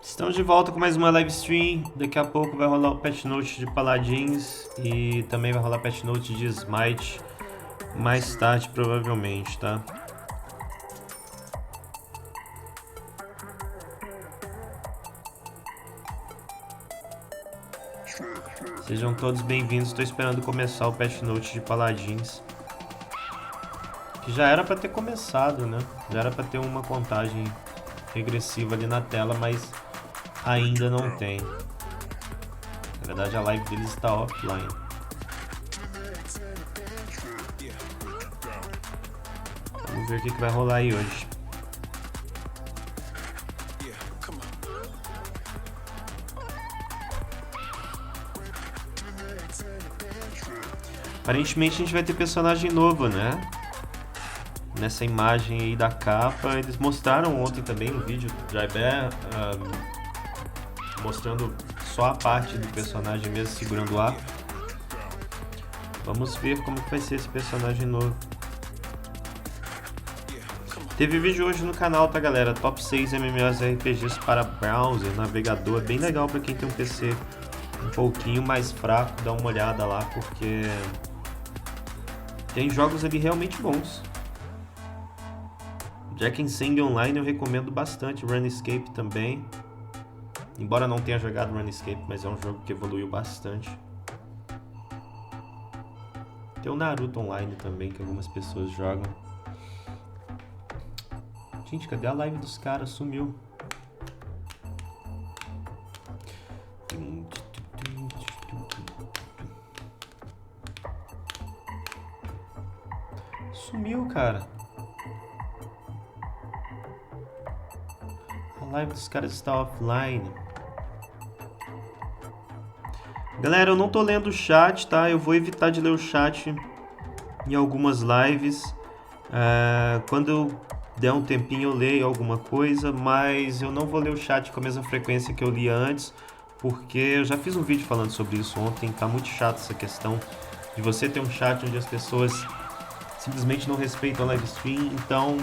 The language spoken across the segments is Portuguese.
Estamos de volta com mais uma live stream. Daqui a pouco vai rolar o patch note de Paladins e também vai rolar patch note de Smite mais tarde, provavelmente, tá? Sejam todos bem-vindos. Estou esperando começar o patch note de Paladins, que já era para ter começado, né? Já era para ter uma contagem regressiva ali na tela, mas ainda não tem. Na verdade, a live deles está offline. Vamos ver o que vai rolar aí hoje. Aparentemente a gente vai ter personagem novo, né? Nessa imagem aí da capa. Eles mostraram ontem também no vídeo Dry Bear, mostrando só a parte do personagem mesmo segurando o ar. Vamos ver como que vai ser esse personagem novo. Teve vídeo hoje no canal, tá, galera? Top 6 MMORPGs para browser, navegador. Bem legal para quem tem um PC um pouquinho mais fraco. Dá uma olhada lá, porque tem jogos ali realmente bons. Jack and Sing Online eu recomendo bastante. Runescape também. Embora não tenha jogado Runescape, mas é um jogo que evoluiu bastante. Tem o Naruto Online também, que algumas pessoas jogam. Gente, cadê a live dos caras? Sumiu. Sumiu, cara. A live dos caras está offline. Galera, eu não tô lendo o chat, tá? Eu vou evitar de ler o chat em algumas lives. Quando eu der um tempinho eu leio alguma coisa, mas eu não vou ler o chat com a mesma frequência que eu lia antes, porque eu já fiz um vídeo falando sobre isso ontem. Tá muito chato essa questão de você ter um chat onde as pessoas simplesmente não respeitam a live stream. Então,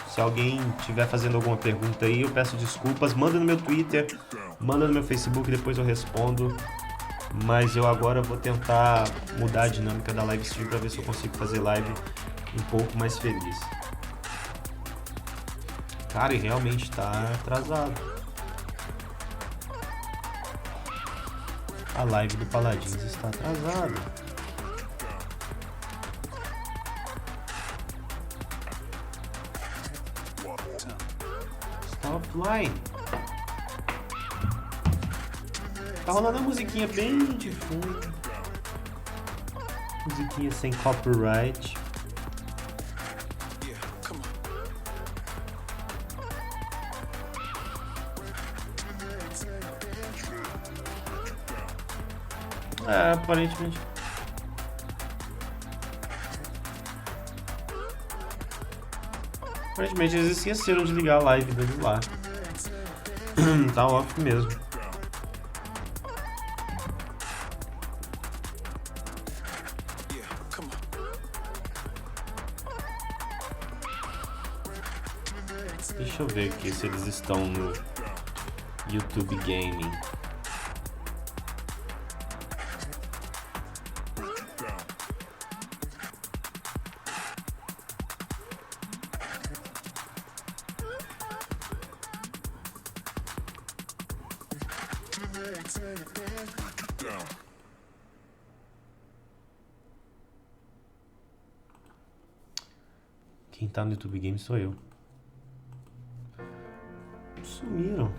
se alguém estiver fazendo alguma pergunta aí, eu peço desculpas. Manda no meu Twitter, manda no meu Facebook, depois eu respondo. Mas eu agora vou tentar mudar a dinâmica da live stream para ver se eu consigo fazer live um pouco mais feliz. Cara, e realmente tá atrasado. A live do Paladins está atrasada. Está offline. Tá rolando uma musiquinha bem de fundo. Musiquinha sem copyright. Aparentemente. Aparentemente eles esqueceram de ligar a live deles lá. Tá off mesmo. Deixa eu ver aqui se eles estão no YouTube Gaming. Quem tá no YouTube Games sou eu. Sumiram.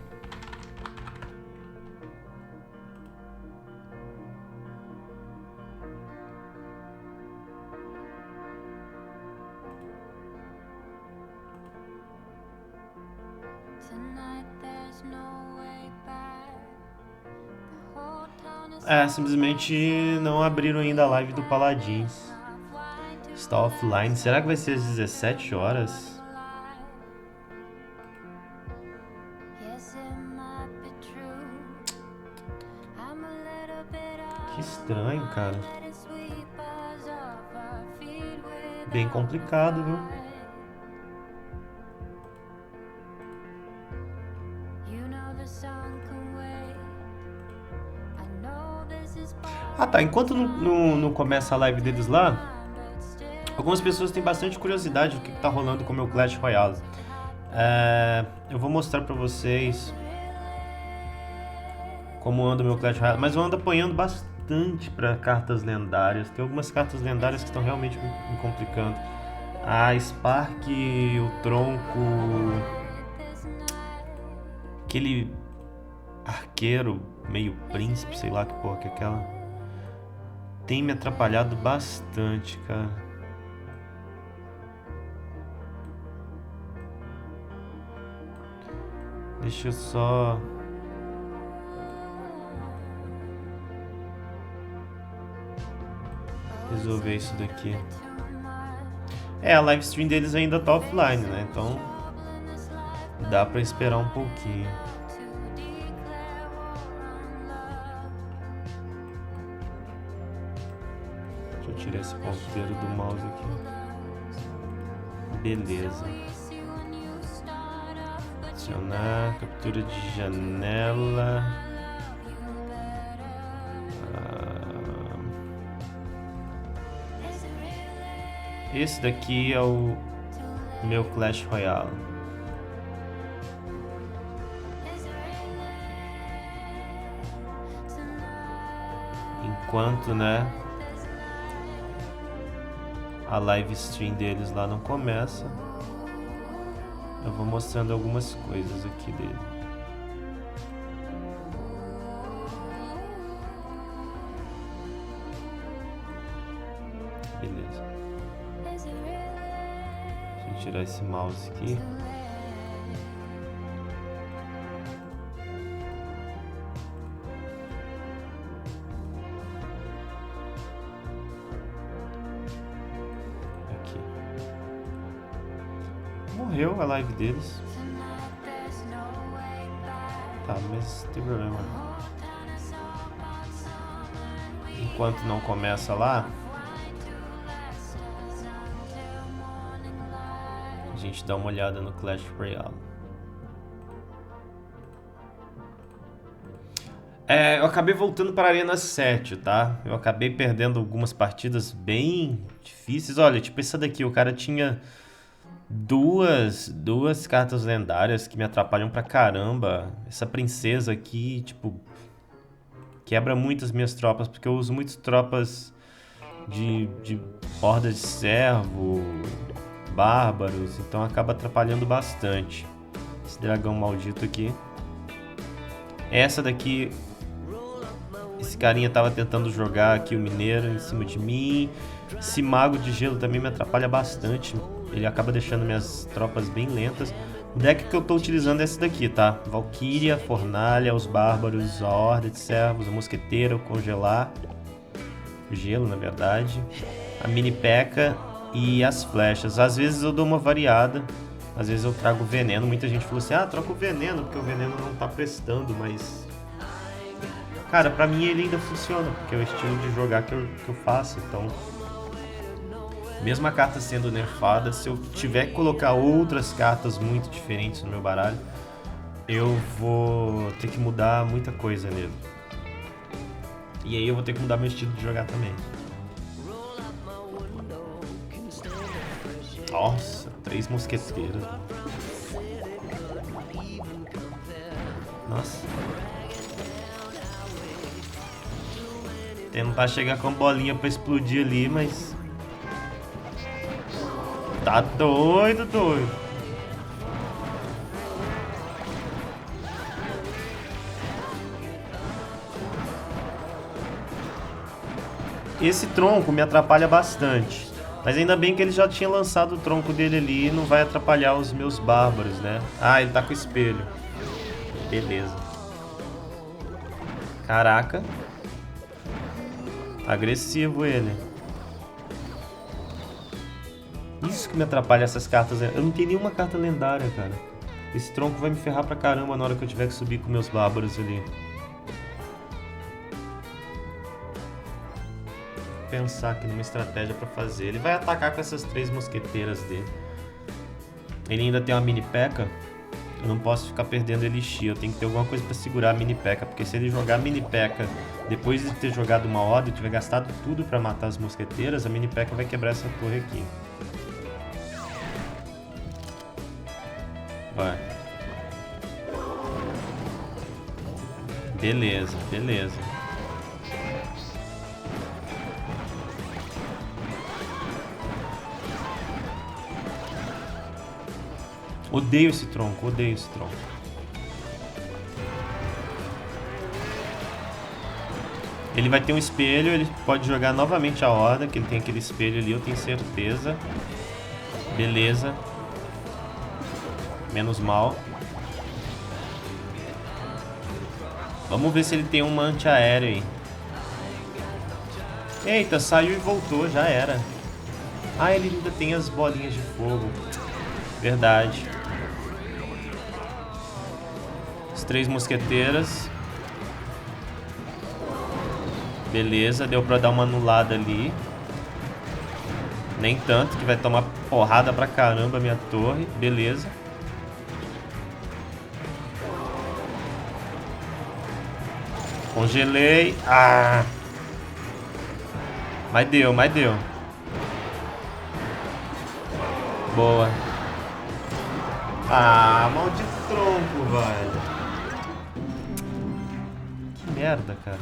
Simplesmente não abriram ainda a live do Paladins. Está offline. Será que vai ser às 17 horas? Que estranho, cara. Bem complicado, viu? Ah tá, enquanto não começa a live deles lá, algumas pessoas têm bastante curiosidade do que tá rolando com o meu Clash Royale. Eu vou mostrar pra vocês como anda o meu Clash Royale, mas eu ando apanhando bastante pra cartas lendárias. Tem algumas cartas lendárias que estão realmente me complicando. A Spark, o tronco, aquele arqueiro meio príncipe, sei lá que porra que é aquela, tem me atrapalhado bastante, cara. Deixa eu só resolver isso daqui. A live stream deles ainda tá offline, né? Então dá pra esperar um pouquinho. Deixa eu tirar esse ponteiro do mouse aqui. Beleza. Adicionar, captura de janela. Esse daqui é o meu Clash Royale. Enquanto, né, a live stream deles lá não começa, eu vou mostrando algumas coisas aqui dele. Beleza. Deixa eu tirar esse mouse aqui. Aqui. Morreu a live deles. Tá, mas não tem problema. Enquanto não começa lá, a gente dá uma olhada no Clash Royale. Eu acabei voltando para a Arena 7, tá? Eu acabei perdendo algumas partidas bem difíceis. Olha, tipo essa daqui, o cara tinha duas cartas lendárias que me atrapalham pra caramba. Essa princesa aqui, tipo, quebra muito as minhas tropas, porque eu uso muitas tropas de horda de servo, bárbaros, então acaba atrapalhando bastante. Esse dragão maldito aqui. Essa daqui, esse carinha tava tentando jogar aqui o mineiro em cima de mim. Esse mago de gelo também me atrapalha bastante. Ele acaba deixando minhas tropas bem lentas. O deck que eu tô utilizando é esse daqui, tá? Valkyria, Fornalha, os bárbaros, a horda de servos, a mosqueteira, o congelar, o gelo na verdade, a mini P.E.K.K.A e as flechas. Às vezes eu dou uma variada, às vezes eu trago veneno. Muita gente falou assim, troca o veneno, porque o veneno não tá prestando, mas... cara, pra mim ele ainda funciona, porque é o estilo de jogar que eu faço, então... mesmo a carta sendo nerfada, se eu tiver que colocar outras cartas muito diferentes no meu baralho, eu vou ter que mudar muita coisa nele. E aí eu vou ter que mudar meu estilo de jogar também. Nossa, 3 mosqueteiros. Nossa. Tentar chegar com a bolinha pra explodir ali, mas... tá doido. Esse tronco me atrapalha bastante. Mas ainda bem que ele já tinha lançado o tronco dele ali e não vai atrapalhar os meus bárbaros, né? Ele tá com espelho. Beleza. Caraca. Agressivo ele. Isso que me atrapalha essas cartas. Eu não tenho nenhuma carta lendária, cara. Esse tronco vai me ferrar pra caramba na hora que eu tiver que subir com meus bárbaros ali. pensar aqui numa estratégia pra fazer. Ele vai atacar com essas 3 mosqueteiras dele. Ele ainda tem uma mini P.E.K.K.A. Eu não posso ficar perdendo elixir. Eu tenho que ter alguma coisa pra segurar a mini P.E.K.K.A. Porque se ele jogar a mini P.E.K.K.A. depois de ter jogado uma horda e tiver gastado tudo pra matar as mosqueteiras, a mini P.E.K.K.A. vai quebrar essa torre aqui. Vai. Beleza, beleza. Odeio esse tronco, odeio esse tronco. Ele vai ter um espelho, ele pode jogar novamente a horda, que ele tem aquele espelho ali, eu tenho certeza. Beleza. Menos mal. Vamos ver se ele tem uma antiaérea aí. Eita, saiu e voltou, já era. Ah, ele ainda tem as bolinhas de fogo. Verdade. As 3 mosqueteiras. Beleza, deu pra dar uma anulada ali. Nem tanto, que vai tomar porrada pra caramba a minha torre. Beleza. Congelei. Ah! Mas deu, mas deu. Boa. Ah, maldito tronco, velho. Que merda, cara.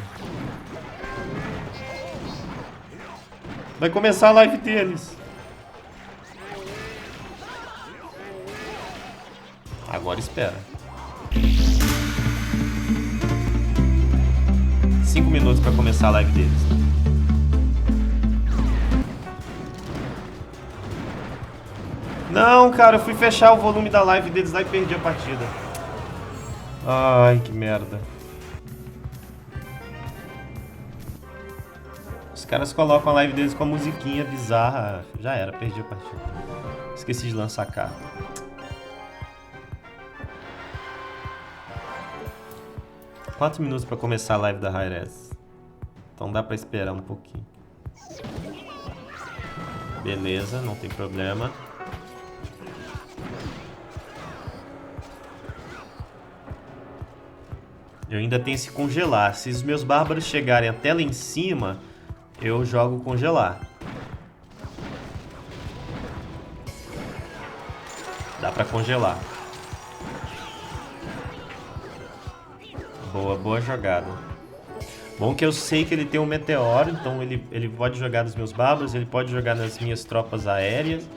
Vai começar a live deles. Agora espera. 5 minutos pra começar a live deles. Não, cara, eu fui fechar o volume da live deles lá e perdi a partida. Ai, que merda. Os caras colocam a live deles com a musiquinha bizarra. Já era, perdi a partida. Esqueci de lançar a carta. Quantos minutos pra começar a live da Hi-Res? Então dá pra esperar um pouquinho. Beleza, não tem problema. Eu ainda tenho esse congelar. Se os meus bárbaros chegarem até lá em cima, eu jogo congelar. Dá pra congelar. Boa, boa jogada. Bom que eu sei que ele tem um meteoro, então ele pode jogar nos meus bárbaros, ele pode jogar nas minhas tropas aéreas.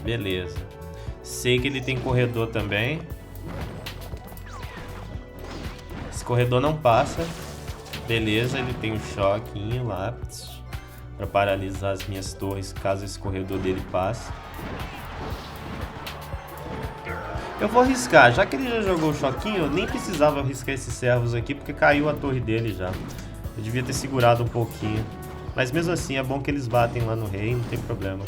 Beleza. Sei que ele tem corredor também. Esse corredor não passa. Beleza, ele tem um choquinho lá para paralisar as minhas torres caso esse corredor dele passe. Eu vou arriscar, já que ele já jogou o choquinho, eu nem precisava arriscar esses servos aqui porque caiu a torre dele já. Eu devia ter segurado um pouquinho. Mas mesmo assim é bom que eles batem lá no rei, não tem problema.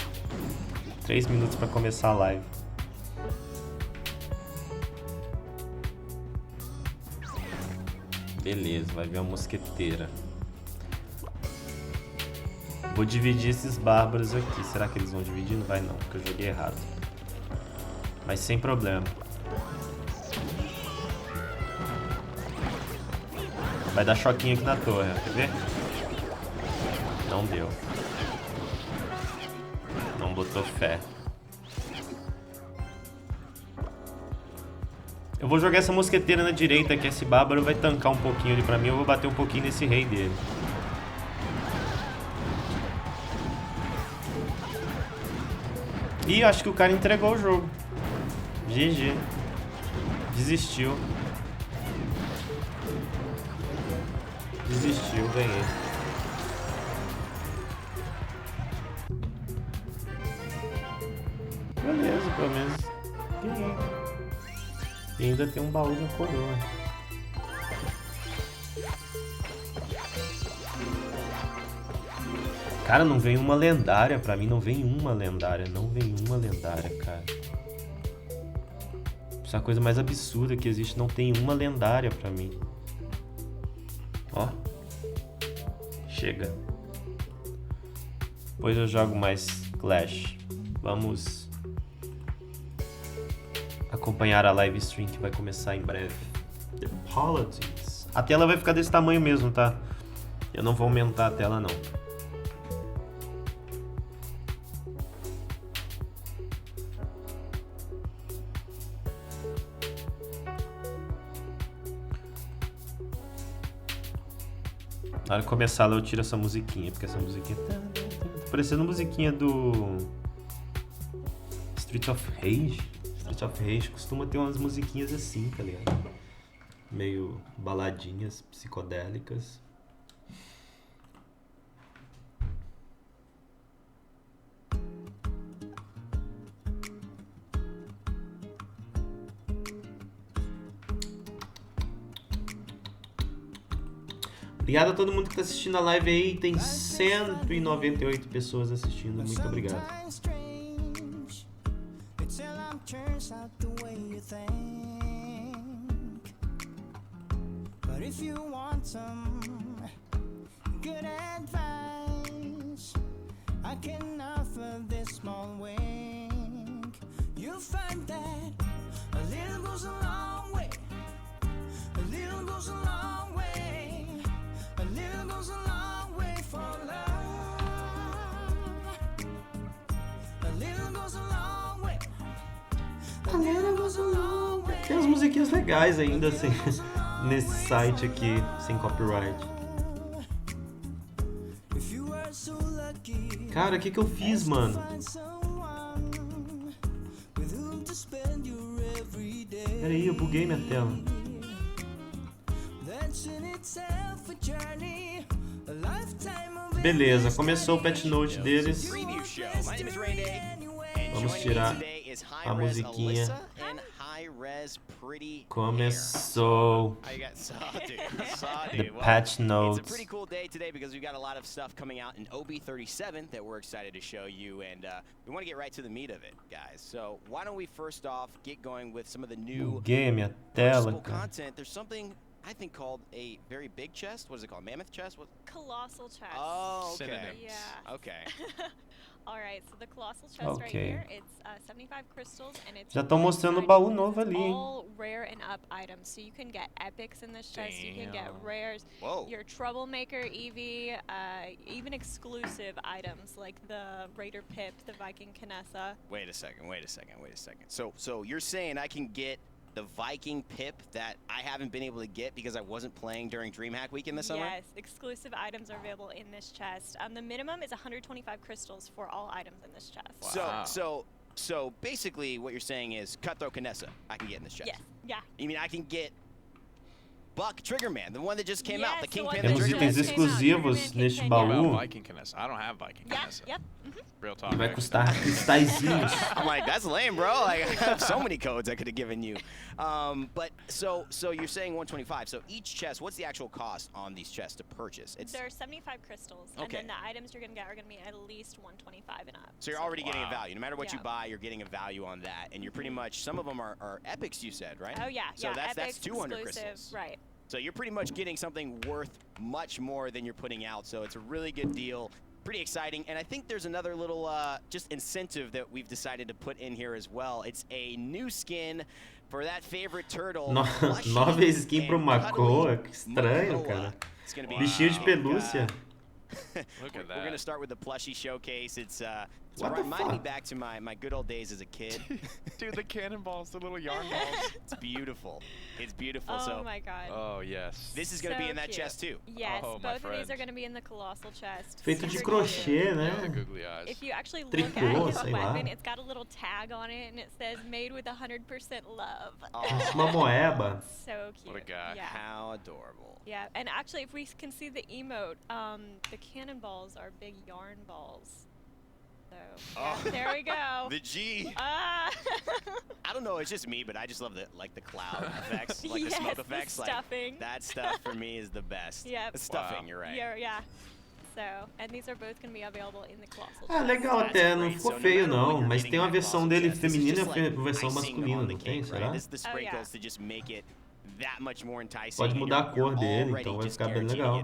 3 minutos para começar a live. Beleza, vai vir uma mosqueteira. Vou dividir esses bárbaros aqui. Será que eles vão dividir? Não vai não, porque eu joguei errado. Mas sem problema. Vai dar choquinho aqui na torre, quer ver? Não deu. Não botou fé. Eu vou jogar essa mosqueteira na direita, que esse bárbaro vai tancar um pouquinho ali pra mim. Eu vou bater um pouquinho nesse rei dele. Ih, acho que o cara entregou o jogo. GG. Desistiu. Desistiu, ganhei. Beleza, pelo menos ganhei. E ainda tem um baú da coroa. Cara, não vem uma lendária pra mim, não vem uma lendária, não vem uma lendária, cara. Isso é a coisa mais absurda que existe. Não tem uma lendária pra mim. Ó. Chega. Depois eu jogo mais Clash. Vamos acompanhar a live stream que vai começar em breve. The Politics. A tela vai ficar desse tamanho mesmo, tá? Eu não vou aumentar a tela, não. Na hora de começar, eu tiro essa musiquinha, porque essa musiquinha tá parecendo musiquinha do Street of Rage. Street of Rage costuma ter umas musiquinhas assim, tá ligado? Meio baladinhas, psicodélicas. Obrigado a todo mundo que está assistindo a live aí. Tem 198 pessoas assistindo. Muito obrigado. Tem umas musiquinhas legais ainda assim, nesse site aqui, sem copyright. Cara, o que eu fiz, mano? Pera aí, eu buguei minha tela. Beleza, começou o patch note deles. Vamos tirar a musiquinha. Começou the patch notes. It's a pretty cool day today because we've got a lot of stuff coming out in OB37 that we're excited to show you, and we want to get right to the meat of it, guys. So why don't we first off get going with some of the new purchasable content. There's something I think called a very big chest. What is it called? Mammoth chest? What? Colossal chest. Oh, okay. Synonyms. Yeah. Okay. All right, so the colossal chest right here, it's 75 crystals and it's Já estão mostrando o baú novo ali, hein? all rare and up items. So you can get epics in this chest, you can get rares, your troublemaker Eevee, even exclusive items like the Raider Pip, the Viking Kinessa. Wait a second. So you're saying I can get the Viking Pip that I haven't been able to get because I wasn't playing during DreamHack Weekend this summer? Yes, exclusive items are available in this chest. The minimum is 125 crystals for all items in this chest. Wow. So basically what you're saying is Cutthroat Kinessa I can get in this chest. Yes, yeah. You mean I can get Buck Triggerman, the one that just came out, the Kingpin. Temos itens exclusivos neste baú. Viking Kinessa. I don't have Viking Kinessa. Yep. Real talk. Que vai custar cristalzinhos. I'm like, that's lame, bro. Like, I have so many codes I could have given you. But so you're saying 125. So each chest, what's the actual cost on these chests to purchase? There are 75 crystals, and then the items you're gonna get are gonna be at least 125 and up. So you're already getting a value. No matter what you buy, you're getting a value on that, and you're pretty much. Some of them are epics, you said, right? Oh yeah, so that's epics, 200 exclusive, crystals. right? So you're pretty much getting something worth much more than you're putting out. So it's a really good deal. Pretty exciting, and I think there's another little just incentive that we've decided to put in here as well. It's a new skin for that favorite turtle. Nova skin pro Macoa, que estranho, cara. Bichinho de pelúcia. Look at that. We're gonna start with the plushie showcase. It's remind me back to my good old days as a kid. Dude, the cannonballs, the little yarn balls. It's beautiful. It's beautiful. Oh my god. Oh yes. This is gonna be in that chest too. Yes, both of these are gonna be in the colossal chest. Feito de crochê, né? Googly eyes. If you actually look at his weapon, it's got a little tag on it, and it says "Made with 100% love." Uma moeba. So cute. What a guy. Yeah. How adorable. Yeah, and actually, if we can see the emote, the cannonballs are big yarn balls. So there we go. The G. I don't know. It's just me, but I just love the cloud effects, like the smoke effects. The stuffing. Like, that stuff for me is the best. Yeah. The stuffing. You're right. Yeah. Ah, legal até, não ficou feio não, mas tem uma versão dele feminina e uma versão masculina, não tem? Será? That much more enticing. Pode mudar a cor dele, então vai ficar bem legal.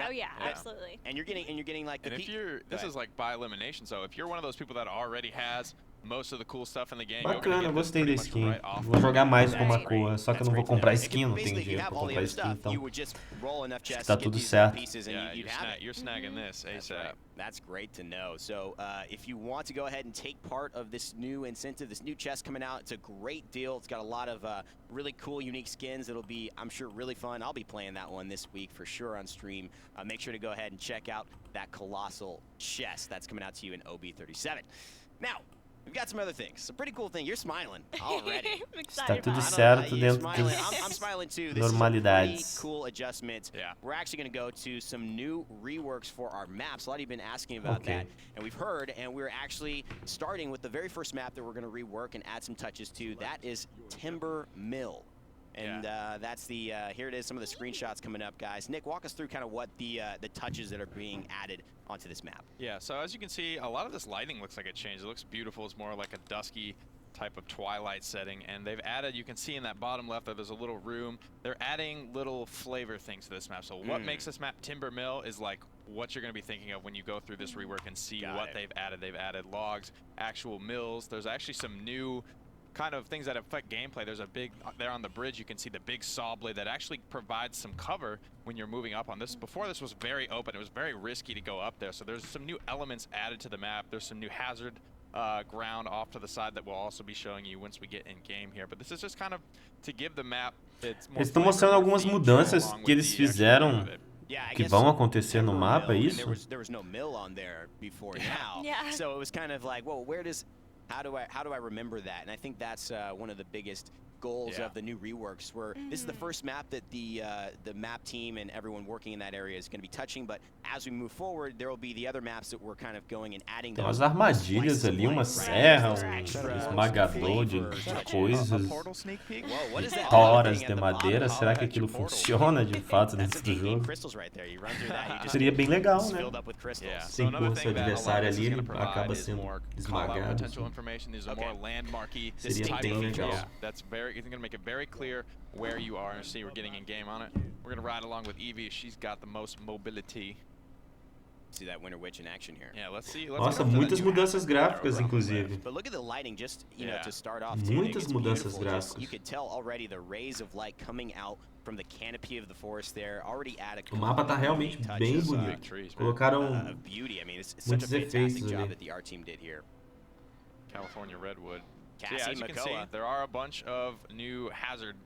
Oh yeah, absolutely. And you're getting like the. And if you're, this is like by elimination, so if you're one of those people that already has most of the cool stuff in the game, Bacana, gostei da skin. Vou jogar mais com uma cor, só que eu não vou comprar skin, não tenho dinheiro pra comprar skin, então acho que tá tudo certo. Yeah, you're snagging this ASAP. That's great to know. So if you want to go ahead and take part of this new incentive, this new chest coming out, it's a great deal. It's got a lot of really cool, unique skins. It'll be, I'm sure, really fun. I'll be playing that one this week for sure on stream. Make sure to go ahead and check out that colossal chest that's coming out to you in OB37. Now, we've got some other things. Some pretty cool thing. You're smiling already. Está tudo certo dentro I'm smiling too. This normalidades. is a pretty cool adjustment. Yeah. We're actually going to go to some new reworks for our maps. A lot of you have been asking about that, and we've heard, and we're actually starting with the very first map that we're going to rework and add some touches to. That is Timber Mill. And that's the, here it is, some of the screenshots coming up, guys. Nick, walk us through kind of what the touches that are being added onto this map. Yeah, so as you can see, a lot of this lighting looks like it changed. It looks beautiful. It's more like a dusky type of twilight setting. And they've added, you can see in that bottom left there's a little room. They're adding little flavor things to this map. So what makes this map Timber Mill is like what you're going to be thinking of when you go through this rework and see what they've added. They've added logs, actual mills. There's actually some new kind of things that affect gameplay. There's a big, there on the bridge, you can see the big saw blade that actually provides some cover when you're moving up on this. Before this was very open, it was very risky to go up there. So there's some new elements added to the map. There's some new hazard ground off to the side that we'll also be showing you once we get in game here. But this is just kind of to give the map its more. Eles estão mostrando algumas mudanças que eles fizeram que vão acontecer no mapa, é isso? There was no mill on there before now. So it was kind of like, well, where does how do I remember that? And I think that's one of the biggest goals of the new reworks. Where this is the first map that the map team and everyone working in that area is going to be touching. But as we move forward, there will be the other maps that we're kind of going and adding. Tem umas armadilhas ali, uma serra, esmagador de coisas, toras de madeira. Será que aquilo funciona de fato dentro do jogo? Seria bem legal, né? Sem força adversária ali, ele acaba sendo esmagado. Seria bem legal. It's going to make it very clear where you are. And see, we're getting in game on it. We're going to ride along with Evie. She's got the most mobility. See that Winter Witch in action here. Yeah, let's see. Nossa, muitas mudanças gráficas, inclusive. But look at the lighting, just to start off. Muitas mudanças gráficas. You could tell already the rays of light coming out from the canopy of the forest there. Already add a. O mapa tá realmente bem bonito. Colocaram muitos efeitos ali. That the art team did here. California redwood. So yeah, as you can see, there are a bunch of new hazard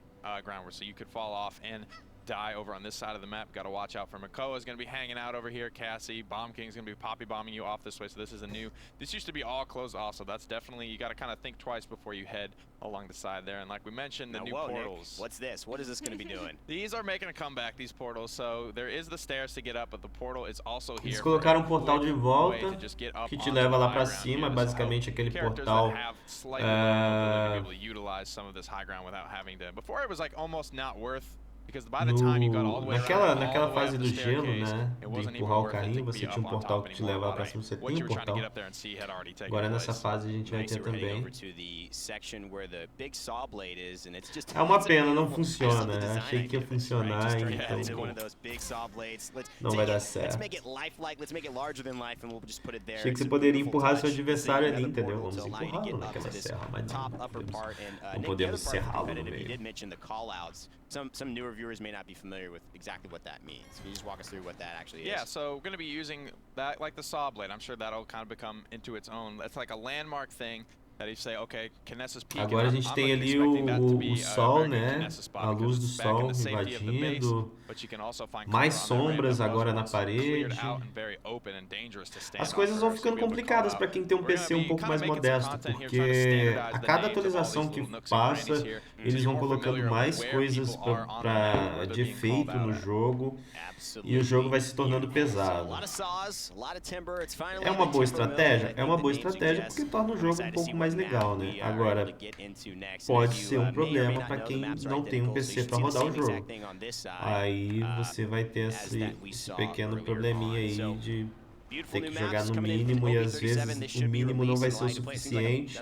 ground where so you could fall off and die over on this side of the map. Got to watch out for Makoa is going to be hanging out over here. Cassie, Bomb King is going to be poppy bombing you off this way. So this is a new. This used to be all closed off. So that's definitely, you got to kind of think twice before you head along the side there. And like we mentioned, the new portals. Nick, what's this? What is this going to be doing? These are making a comeback. These portals. So there is the stairs to get up, but the portal is also here. Eles colocaram um portal de volta que te leva lá para cima. Basicamente aquele portal. Utilize some of this high ground without having to. Before it was like almost not worth. Because by the time you got all the way naquela fase do gelo, né, de empurrar o carrinho, você tinha um portal que te levava para cima, você tem um portal. Agora nessa fase a gente vai ter também. É uma pena, não funciona. Achei que ia funcionar, então não vai dar certo. Achei que você poderia empurrar seu adversário ali, entendeu? Vamos empurrá-lo naquela serra, mas não podemos serrá-lo no meio. Some newer viewers may not be familiar with exactly what that means. Can you just walk us through what that actually is? Yeah, so we're going to be using that like the saw blade. I'm sure that'll kind of become into its own. It's like a landmark thing that you say, okay, Knesset's peak. Agora a gente tem ali o sol, né? A luz do sol invadindo. Mais sombras agora na parede. As coisas vão ficando complicadas para quem tem um PC um pouco mais modesto, porque a cada atualização que passa, eles vão colocando mais coisas de efeito no jogo. E o jogo vai se tornando pesado. É uma boa estratégia? É uma boa estratégia porque torna o jogo um pouco mais legal, né? Agora, pode ser um problema para quem não tem um PC para rodar o jogo. Aí Aí você vai ter esse pequeno probleminha aí de ter que jogar no mínimo e às vezes o mínimo não vai ser o suficiente.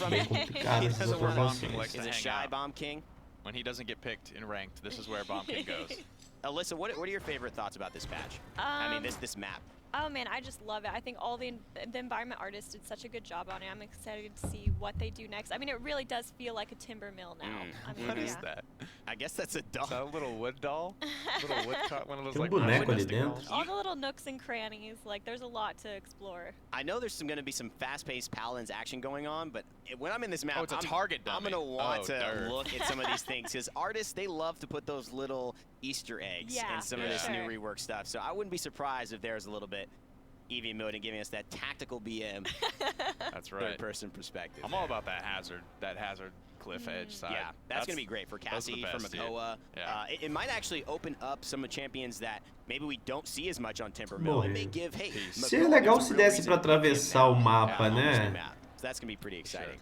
Bem complicado essas atualizações. When he doesn't get picked in ranked, this is where Bomb King goes. Alyssa, what are your favorite thoughts about this patch? I mean, this map. Oh man, I just love it. I think all the environment artists did such a good job on it. I'm excited to see what they do next. I mean, it really does feel like a timber mill now. I mean, what is that? I guess that's a doll. Is that a little wood doll? Little woodcut, one of those like boneco ali dentro. All the little nooks and crannies, like there's a lot to explore. I know there's going to be some fast-paced Paladins action going on, but when I'm in this map, it's a target dummy. I'm going to want to look at some of these things because artists, they love to put those little Easter eggs in some of this new rework stuff. So I wouldn't be surprised if there's a little bit EV mode and giving us that tactical BM. That's right. Third-person perspective. I'm all about that hazard cliff edge side. Yeah, that's going to be great for Cassie, for Makoa. It might actually open up some of champions that maybe we don't see as much on Timber Mill. It may give, hey, seria legal se desse pra atravessar o mapa, né? So that's going to be pretty exciting.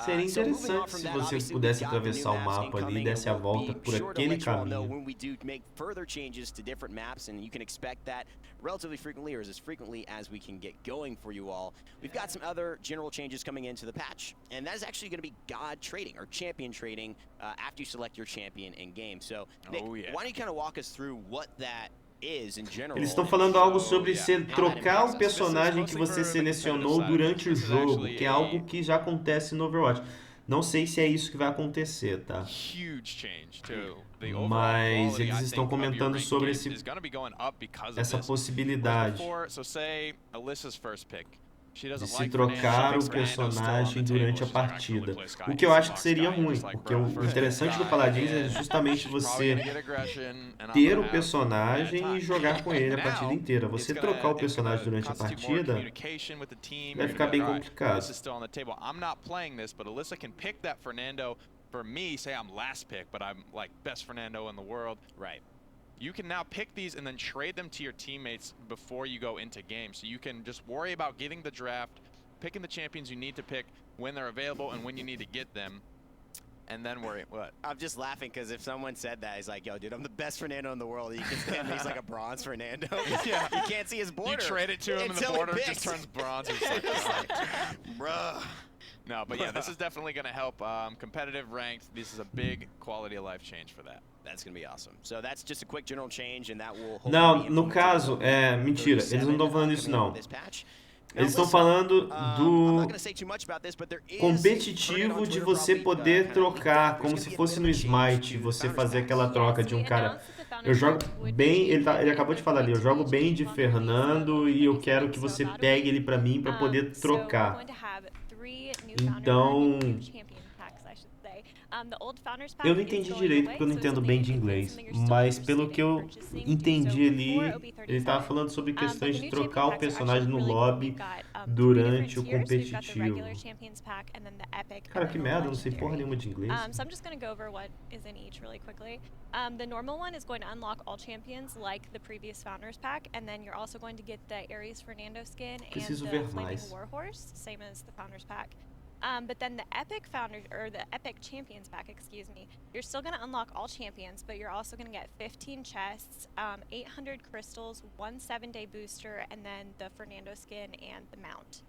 Seria interessante se você pudesse atravessar o mapa ali e desse a volta por aquele caminho. When we do make further changes to different maps, and you can expect that relatively frequently, or as frequently as we can get going for you all. We've got some other general changes coming into the patch, and that is actually going to be God trading, or champion trading, after you select your champion in game. So, Nick, why don't you kind of walk us through what that is in general? Eles estão falando algo sobre trocar o personagem que você selecionou durante o jogo, que é algo que já acontece no Overwatch. Não sei se é isso que vai acontecer, tá? Mas eles estão comentando sobre essa possibilidade de se trocar o personagem durante a partida. O que eu acho que seria ruim, porque o interessante do Paladins é justamente você ter o personagem e jogar com ele a partida inteira. Você trocar o personagem durante a partida vai ficar bem complicado. For me, say I'm last pick, but I'm like best Fernando in the world. Right. You can now pick these and then trade them to your teammates before you go into game. So you can just worry about getting the draft, picking the champions you need to pick when they're available and when you need to get them. And then worry, what? I'm just laughing because if someone said that, he's like, yo, dude, I'm the best Fernando in the world. You can stand he's like a bronze Fernando. Yeah. You can't see his border. You trade it to him and the border just turns bronze. It's like, bruh. No, but yeah, this is definitely going to help competitive ranked. This is a big quality of life change for that. That's going to be awesome. So that's just a quick general change and that will Não, no caso, mentira, eles não estão falando isso não. Eles estão falando do competitivo de você poder trocar, como se fosse no Smite, você fazer aquela troca de um cara. Eu jogo bem, ele acabou de falar ali, eu jogo bem de Fernando e eu quero que você pegue ele pra mim pra poder trocar. Então, eu não entendi direito porque eu não entendo bem de inglês, mas pelo que eu entendi ali, ele estava falando sobre questões de trocar o personagem no lobby durante o competitivo. Cara, que merda, eu não sei porra nenhuma de inglês. So I'm just going to go over what is in each really quickly. The normal one is going to unlock all champions like the previous Founders Pack, and then you're also going to get the Ares Fernando skin and the Flaming Warhorse, same as the Founders Pack. But then the Epic Founders, or the Epic Champions Pack, excuse me, you're still going to unlock all champions, but you're also going to get 15 chests, 800 crystals, 1 7-day booster, and then the Fernando skin and the mount.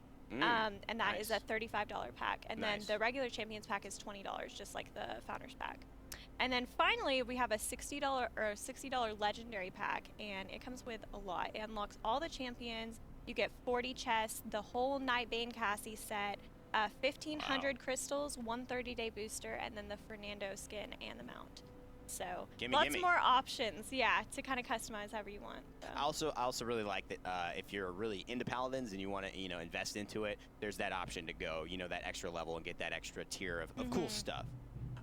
And that is a $35 pack. And then the regular Champions Pack is $20, just like the Founders Pack. And then finally, we have a $60 or $60 Legendary Pack, and it comes with a lot. It unlocks all the champions. You get 40 chests, the whole Nightbane Cassie set, 1,500 crystals, 1 30-day booster, and then the Fernando skin and the mount. So lots more options, to kind of customize however you want. So. I also really like that if you're really into Paladins and you want to invest into it, there's that option to go that extra level and get that extra tier of cool stuff.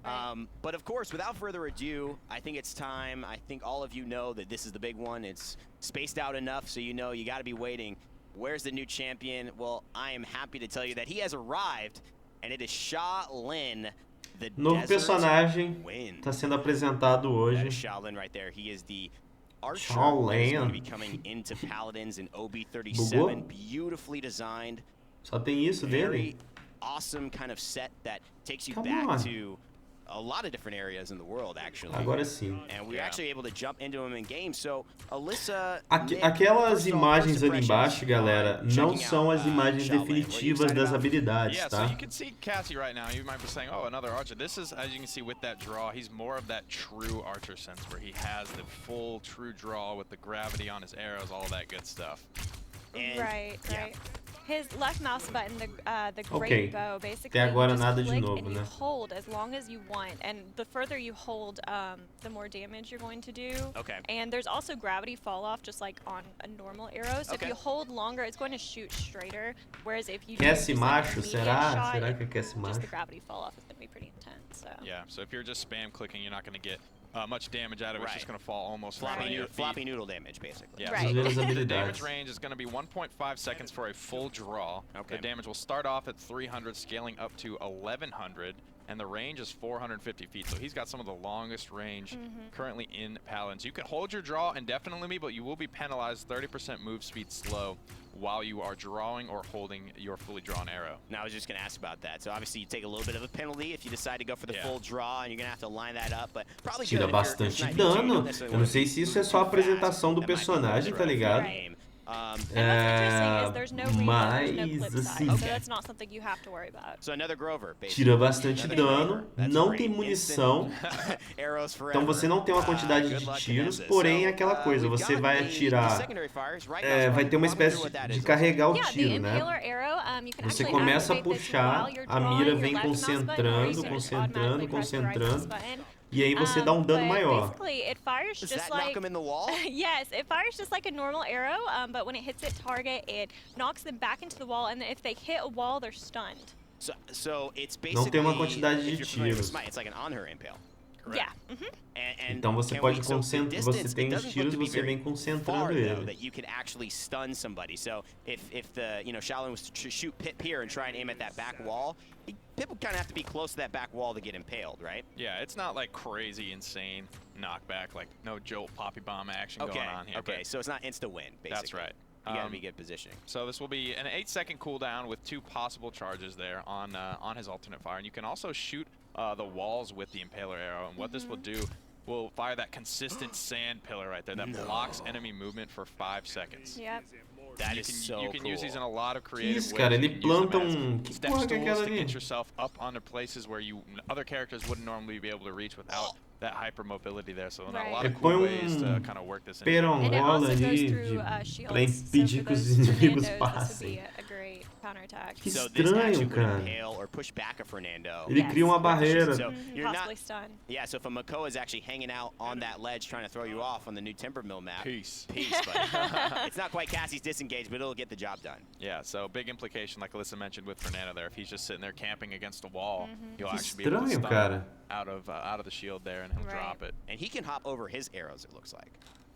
Right. But of course, without further ado, I think it's time. I think all of you know that this is the big one. It's spaced out enough so you got to be waiting. Where's the new champion? Well, I am happy to tell you that he has arrived, and it is Shaolin, the novo personagem está sendo apresentado hoje. Shaolin right there. He is the archer who's going to be coming into Paladins in OB37. Beautifully designed. Só tem isso dele? Very awesome kind of set that takes you back to a lot of different areas in the world, actually. Agora sim. And we're actually able to jump into them in game. So, Alyssa, Aquelas imagens ali embaixo, galera, não são as imagens definitivas das habilidades, tá? So you can see Cassie right now. You might be saying, "Oh, another archer." This is, as you can see with that draw, he's more of that true archer sense, where he has the full true draw with the gravity on his arrows, all that good stuff. And, right. His left mouse button, the great bow, basically Até agora you just nada de click novo, and you né? hold as long as you want, and the further you hold, the more damage you're going to do. Okay. And there's also gravity fall off, just like on a normal arrow. So if you hold longer, it's going to shoot straighter. Whereas if you Aquece macho, like será? Será que aquece macho? just the gravity fall off is going to be pretty intense. So. Yeah. So if you're just spam clicking, you're not going to get much damage out of it. It's just going to fall almost floppy noodle damage, basically. Yeah. Right. The damage range is going to be 1.5 seconds for a full draw. Okay. The damage will start off at 300, scaling up to 1100, and the range is 450 feet. So he's got some of the longest range currently in Paladins. You can hold your draw indefinitely, but you will be penalized 30% move speed slow while you are drawing or holding your fully drawn arrow. Now, I was just going to ask about that. So obviously you take a little bit of a penalty if you decide to go for the full draw, and you're going to have to line that up, but probably tira bastante dano. Eu não sei se isso é só a apresentação do personagem, tá ligado? Mas assim, tira bastante dano, não tem munição, então você não tem uma quantidade de tiros, porém é aquela coisa, você vai atirar, vai ter uma espécie de carregar o tiro, né? Você começa a puxar, a mira vem concentrando, concentrando, concentrando. E aí você dá um dano maior. It fires just like yes, it fires just like a normal arrow, but when it hits its target, it knocks them back into the wall, and if they hit a wall, they're stunned. So it's basically, não tem uma quantidade de tiros. It's like an on her impale. Yeah. Então você pode concentrar, você tem os tiros, você vem concentrando ele. That you can actually stun somebody. So if the Shaolin was to shoot Pip here and try and aim at that back wall, Pip would kind of have to be close to that back wall to get impaled, right? Yeah, it's not like crazy insane knockback, like no jolt poppy bomb action going on here. Okay, so it's not insta win, basically. That's right. You gotta be good positioning. So this will be an 8-second cooldown with 2 possible charges there on his alternate fire, and you can also shoot the walls with the impaler arrow. And what this will do, will fire that consistent sand pillar right there that blocks enemy movement for 5 seconds. Yep. That is so cool. You can use these in a lot of creative ways. Cara, ele planta que step porra que é aquela stools to ali? get yourself up onto places where other characters wouldn't normally be able to reach without that hyper mobility there. So a lot of cool ways to kind of work this in. Perongola ali pra impedir que os inimigos passem. Que estranho, cara. Ele cria uma barreira. Yeah, so if a Mako is actually hanging out on that ledge trying to throw you off on the new Timbermill map. Peace, buddy. It's not quite Cassie's disengage, but it'll get the job done. Yeah, so big implication, like Alyssa mentioned with Fernando there. If he's just sitting there camping against a wall, he'll actually be able to stun out of the shield there, and he'll drop it. And he can hop over his arrows, it looks like.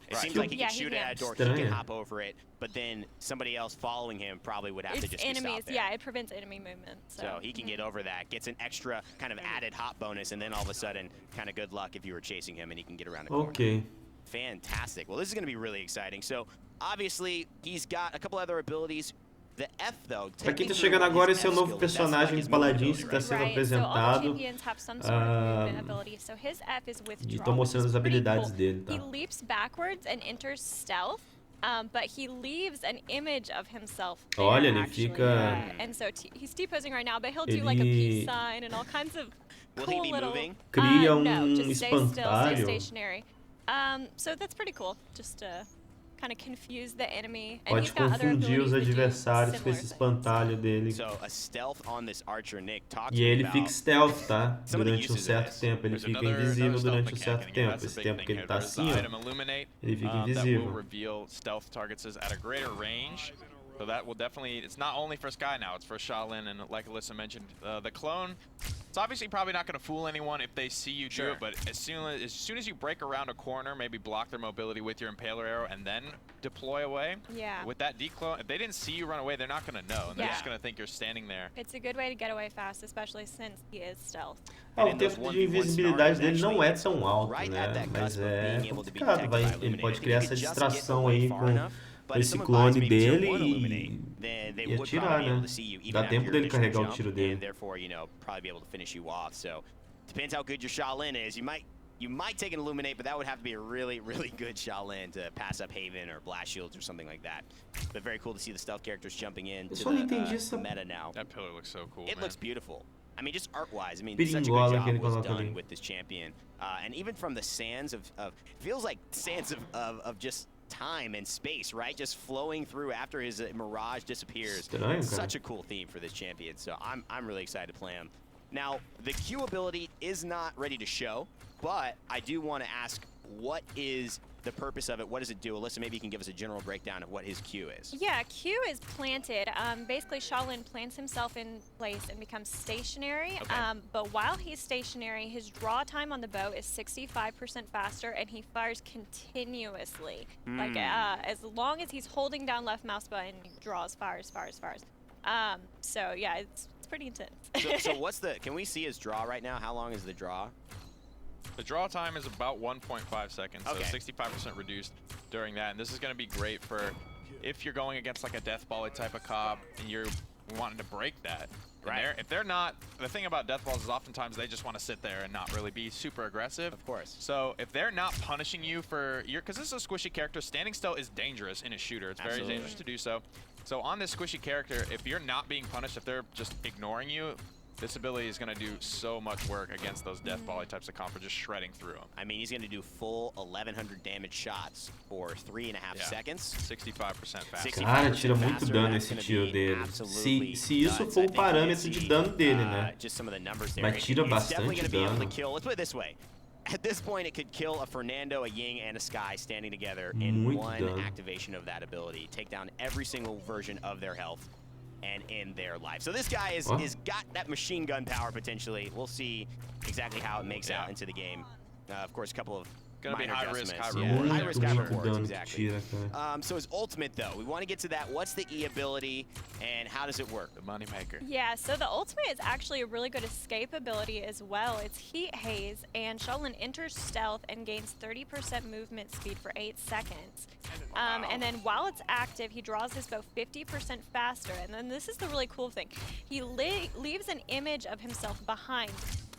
It Right. seems like he can shoot it at a door, he can hop over it, but then somebody else following him probably would have to just enemies, stop there. yeah, it prevents enemy movement. So he can get over that, gets an extra kind of added hop bonus, and then all of a sudden, kind of good luck if you were chasing him, and he can get around the corner. Ok. Fantastic. Well, this is going to be really exciting. So, obviously, he's got a couple other abilities. The F, though, pra quem tá chegando agora, esse é o novo personagem de Paladins que está sendo apresentado. E tô mostrando as habilidades dele, tá? He leaps backwards and enters stealth. But he leaves an image of himself there, olha, ele actually. fica... And so he's T-posing right now, but he'll do like a peace sign and all kinds of cool little... Cria no, just stay still, espantalho. stay stationary. So that's pretty cool, just to kind of confuse the enemy. And Pode he's got other confundir os abilities adversários com esse espantalho dele. So, a stealth on this archer, Nick, E ele fica stealth, tá? Durante um certo tempo. Ele fica invisível durante um certo tempo. Esse tempo que ele tá assim, ó, ele fica invisível. So that will definitely, it's not only for Sky now, it's for Shaolin, and like Alyssa mentioned, the clone, it's obviously probably not going to fool anyone if they see you do it, but as soon as you break around a corner, maybe block their mobility with your Impaler arrow, and then deploy away, with that declone, if they didn't see you run away, they're not going to know, and they're just going to think you're standing there. It's a good way to get away fast, especially since he is stealth. O tempo de invisibilidade dele não é tão alto, né? Mas é complicado, ele pode criar essa distração aí com esse clone dele e atirar, né? Dá tempo dele carregar o tiro dele. depends how good your Shaolin is. You might take an Illuminate, but that would have to be a really, really good Shaolin to pass up Haven or Blast Shields or something like that. But very cool to see the stealth characters jumping in to the meta now. That pillar looks so cool, It looks beautiful. I mean, just art-wise, I mean, Beringola, such a good job was done with this champion. And even from the sands of feels like sands of just time and space, right? Just flowing through after his mirage disappears. Such a cool theme for this champion. So I'm really excited to play him. Now, the Q ability is not ready to show, but I do want to ask, what is the purpose of it? What does it do? Alyssa, maybe you can give us a general breakdown of what his Q is. Yeah, Q is planted. Basically, Shaolin plants himself in place and becomes stationary. Okay. But while he's stationary, his draw time on the bow is 65% faster, and he fires continuously. Like, as long as he's holding down left mouse button, he draws, fires. So, yeah, it's pretty intense. So what's the, can we see his draw right now? How long is the draw? The draw time is about 1.5 seconds, so Okay. 65% reduced during that. And this is going to be great for if you're going against like a death volley type of cob and you're wanting to break that. Right. If they're not, the thing about death balls is oftentimes they just want to sit there and not really be super aggressive. Of course. So if they're not punishing you for your, because this is a squishy character, standing still is dangerous in a shooter. It's very dangerous to do so. So on this squishy character, if you're not being punished, if they're just ignoring you, this ability is going to do so much work against those death volley types of comp for just shredding through them. I mean, he's going to do full 1,100 damage shots for 3.5 seconds. 65% faster. Cara, tira muito dano esse tiro dele. Se isso for o parâmetro de dano dele, né? Mas tira bastante dano. Let's put it this way. At this point, it could kill a Fernando, a Ying, and a Sky standing together in one activation of that ability. Take down every single version of their health and in their life. So this guy is got that machine gun power potentially. We'll see exactly how it makes out into the game. Of course, a couple of gonna be high risk, high reward. High risk, high Muito rewards, dano exactly. tira, cara. So his ultimate, though, we want to get to that. What's the E ability, and how does it work? The moneymaker. Yeah, so the ultimate is actually a really good escape ability as well. It's Heat Haze, and Shaolin enters stealth and gains 30% movement speed for 8 seconds. And then while it's active, he draws his bow 50% faster. And then this is the really cool thing. He leaves an image of himself behind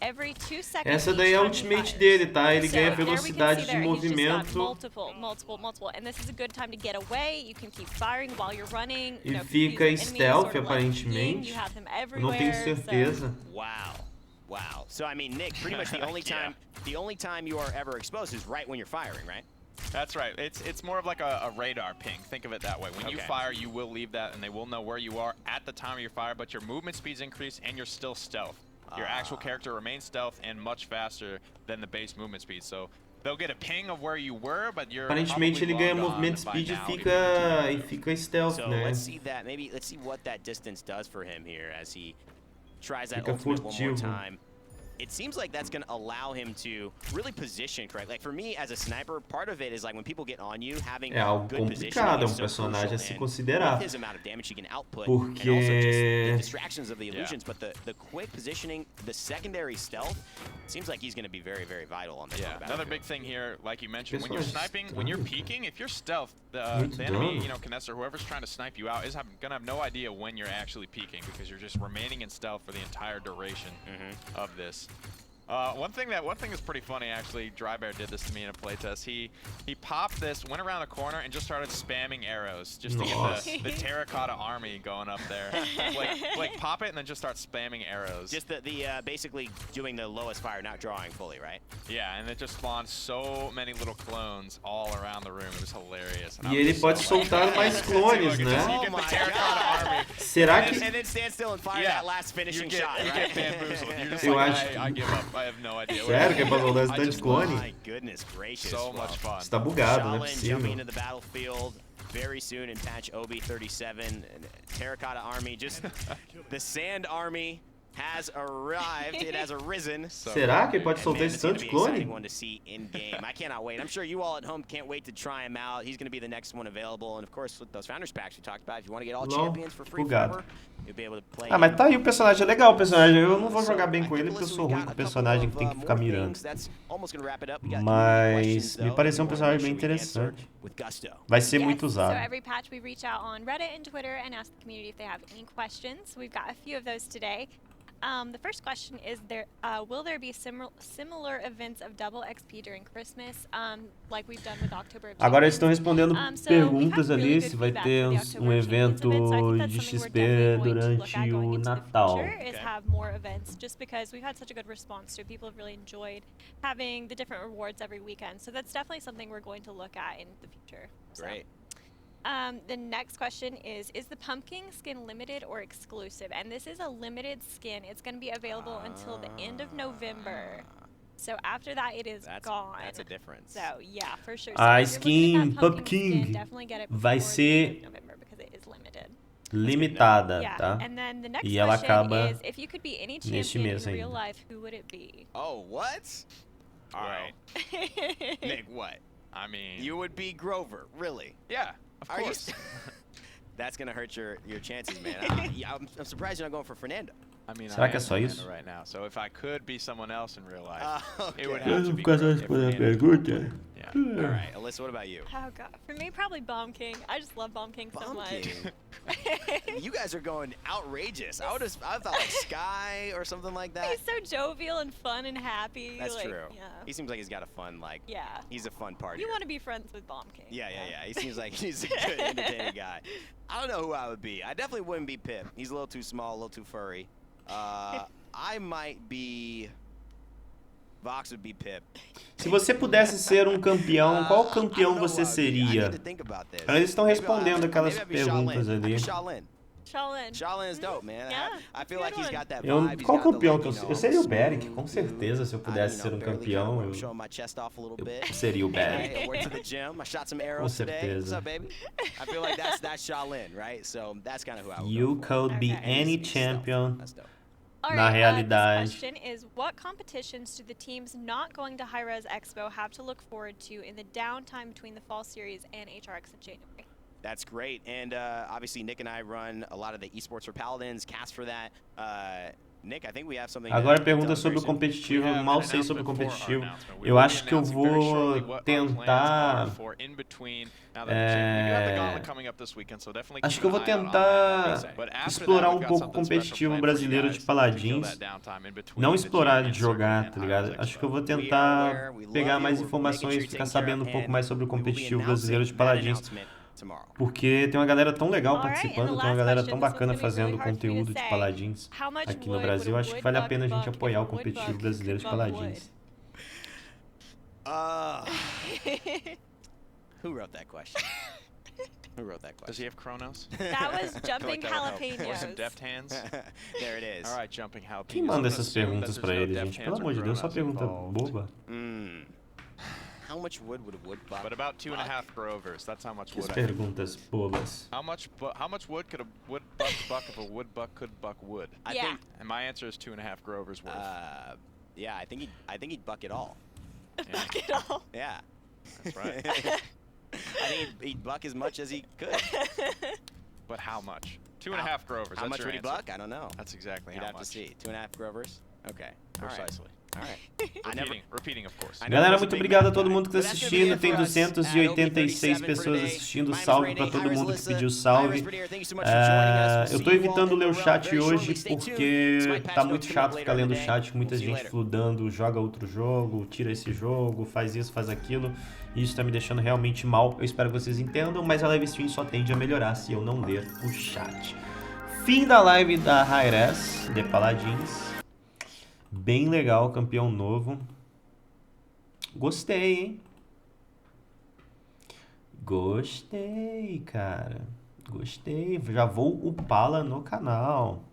every 2 seconds. Essa daí é a ultimate dele, tá? Ele ganha velocidade de movimento. Multiple. And this is a good time to get away. You can keep firing while you're running. E fica stealth, aparentemente. Eu não tenho certeza. Wow. So I mean, Nick, pretty much the only time you are ever exposed is right when you're firing, right? That's right. It's more of like a radar ping. Think of it that way. When you fire, you will leave that, and they will know where you are at the time of your fire, but your movement speed's increased, and you're still stealth. Your actual character remains stealth and much faster than the base movement speed. So they'll get a ping of where you were, but you're Aparentemente ele ganha movement speed e fica stealth, so né? let's see that. Maybe let's see what that distance does for him here as he tries that ultimate one more time. It seems like that's going to allow him to really position correctly. Like for me as a sniper, part of it is like when people get on you, having algo good complicado, positioning personagem a se and considerar. with his amount of damage he can output, Porque and also just the distractions of the illusions, but the quick positioning, the secondary stealth, seems like he's going to be very, very vital on the another big thing here, like you mentioned, when you're sniping, when you're peeking, if you're stealth, the enemy, you know, Kness or whoever's trying to snipe you out is going to have no idea when you're actually peeking because you're just remaining in stealth for the entire duration of this. One thing is pretty funny actually. Dry Bear did this to me in a playtest. He popped this, went around the corner, and just started spamming arrows just to get the terracotta army going up there. like pop it and then just start spamming arrows. Just the basically doing the lowest fire, not drawing fully, right? Yeah, and it just spawned so many little clones all around the room. It was hilarious. E ele pode soltar mais clones, né? Oh my God. Será que... And then stand still and fire that last finishing shot, you right? get bamboozled. You're just Eu like, acho I give up. I have no idea. Sério que é pra soltar esse tanto de clone? My goodness gracious. So much fun. Você tá bugado, não é Shaolin jumping possível. into the battlefield very soon in patch OB37. Terracotta army, just the sand army has arrived. It has arisen. Será que ele pode soltar esse tanto de clone? One to see in game. I cannot wait. I'm sure you all at home can't wait to try him out. He's going to be the next one available. And of course, with those founders packs we talked about, if you want to get all champions for free forever, you'll be able to play. Ah, mas tá aí o personagem, é legal o personagem. Eu não vou jogar bem com ele porque eu sou ruim com o personagem que tem que ficar mirando. Mas me pareceu um personagem bem interessante. Vai ser muito usado. So every patch we reach out on Reddit and Twitter and ask the community if they have any questions. We've got a few of those today. The first question is will there be similar events of double XP during Christmas, like we've done with October of Agora eles estão respondendo so perguntas ali, really se vai feedback ter for the October evento Champions event, so I think that's de something we're XP definitely going to look durante at going o into the Natal. future, is have more events, just because we've had such a good response to it. People have really enjoyed having the different rewards every weekend, so that's definitely something we're going to look at in the future. Great. The next question is the pumpkin skin limited or exclusive? And this is a limited skin. It's going to be available until the end of November. So after that, it is gone. That's a difference. So yeah, for sure. So A if you're looking at skin that pumpkin Pumpkin skin, definitely get it vai before the end ser of November because it is limited. limitada, Yeah. tá? And then the next E ela question acaba is, if you could be any neste champion mês in real ainda. life, who would it be? Oh, what? All right. Nick, what? I mean, You would be Grover, really? yeah, of Are you course. That's gonna hurt your chances, man. I'm surprised you're not going for Fernando. I mean, Será I que é am só Fernando isso? right now. So if I could be someone else in real life, Okay. it would Eu have to vou be ficar só Grover. respondendo a Fernando. pergunta. Yeah. All right, Alyssa, what about you? Oh god, for me probably Bomb King. I just love Bomb King so Bomb much. King. You guys are going outrageous. I thought like Sky or something like that. He's so jovial and fun and happy. That's like, true. Yeah. He seems like he's got a fun Yeah. He's a fun party. You want to be friends with Bomb King. Yeah. He seems like he's a good, entertaining guy. I don't know who I would be. I definitely wouldn't be Pip. He's a little too small, a little too furry. I might be... Vox would be Pip. Se você pudesse ser um campeão, qual campeão você seria? Eles estão respondendo aquelas perguntas ali. Shaolin is dope, man. Yeah, I feel like he's got that Eu, vibe. qual campeão que eu seria? O Beric, com certeza. Se eu pudesse ser um campeão, eu seria o Beric. I went to the gym. I shot some arrows today. What's up, baby? I feel like that's Shaolin, right? So that's kind of who I would You go for. could be any champion. That's dope. Na realidade. This question is, what competitions do the teams not going to Hi-Res Expo have to look forward to in the downtime between the fall series and HRX in January? That's great, and obviously Nick and I run a lot of the esports for Paladins, cast for that. Nick, I think we have something. Agora pergunta sobre o competitivo. Eu mal sei sobre o competitivo. Eu acho que eu vou tentar. Acho que eu vou tentar explorar um pouco o competitivo brasileiro de Paladins. Não explorar de jogar, tá ligado? Acho que eu vou tentar pegar mais informações, ficar sabendo um pouco mais sobre o competitivo brasileiro de Paladins. Porque tem uma galera tão legal participando, tem uma galera tão bacana fazendo conteúdo de Paladins aqui no Brasil. Acho que vale a pena a gente apoiar o competitivo brasileiro de Paladins. Who wrote that question? Who wrote that question? Does he have Chronos? That was jumping jalapenos. Or some deft hands? There it is. All right, jumping jalapenos. Quem manda essas perguntas pra ele, gente? Pelo amor de Deus, só pergunta boba. How much wood would a wood buck? But about 2.5 Grovers. That's how much wood. Que perguntas bobas. How much wood could a wood buck buck if a wood buck could buck wood? Yeah. I think, and my answer is 2.5 Grovers worth. Yeah, I think he'd buck it all. Yeah. Buck it all. Yeah. That's right. I think he'd buck as much as he could. But how much? 2.5 Grovers. How that's much your would he answer. buck? I don't know. That's exactly You'd how have much. to see. 2.5 Grovers? Okay. Precisely. All right. Repeating, of course. Galera, muito obrigado a todo mundo que está assistindo. Tem 286 pessoas assistindo. Salve para todo mundo que pediu salve. Eu estou evitando ler o chat hoje porque tá muito chato ficar lendo o chat. Muita gente fludando, joga outro jogo, tira esse jogo, faz isso, faz aquilo. E isso tá me deixando realmente mal. Eu espero que vocês entendam, mas a live stream só tende a melhorar se eu não ler o chat. Fim da live da Hi-Res de Paladins. Bem legal, campeão novo. Gostei, hein? Gostei, cara. Gostei. Já vou upá-la no canal.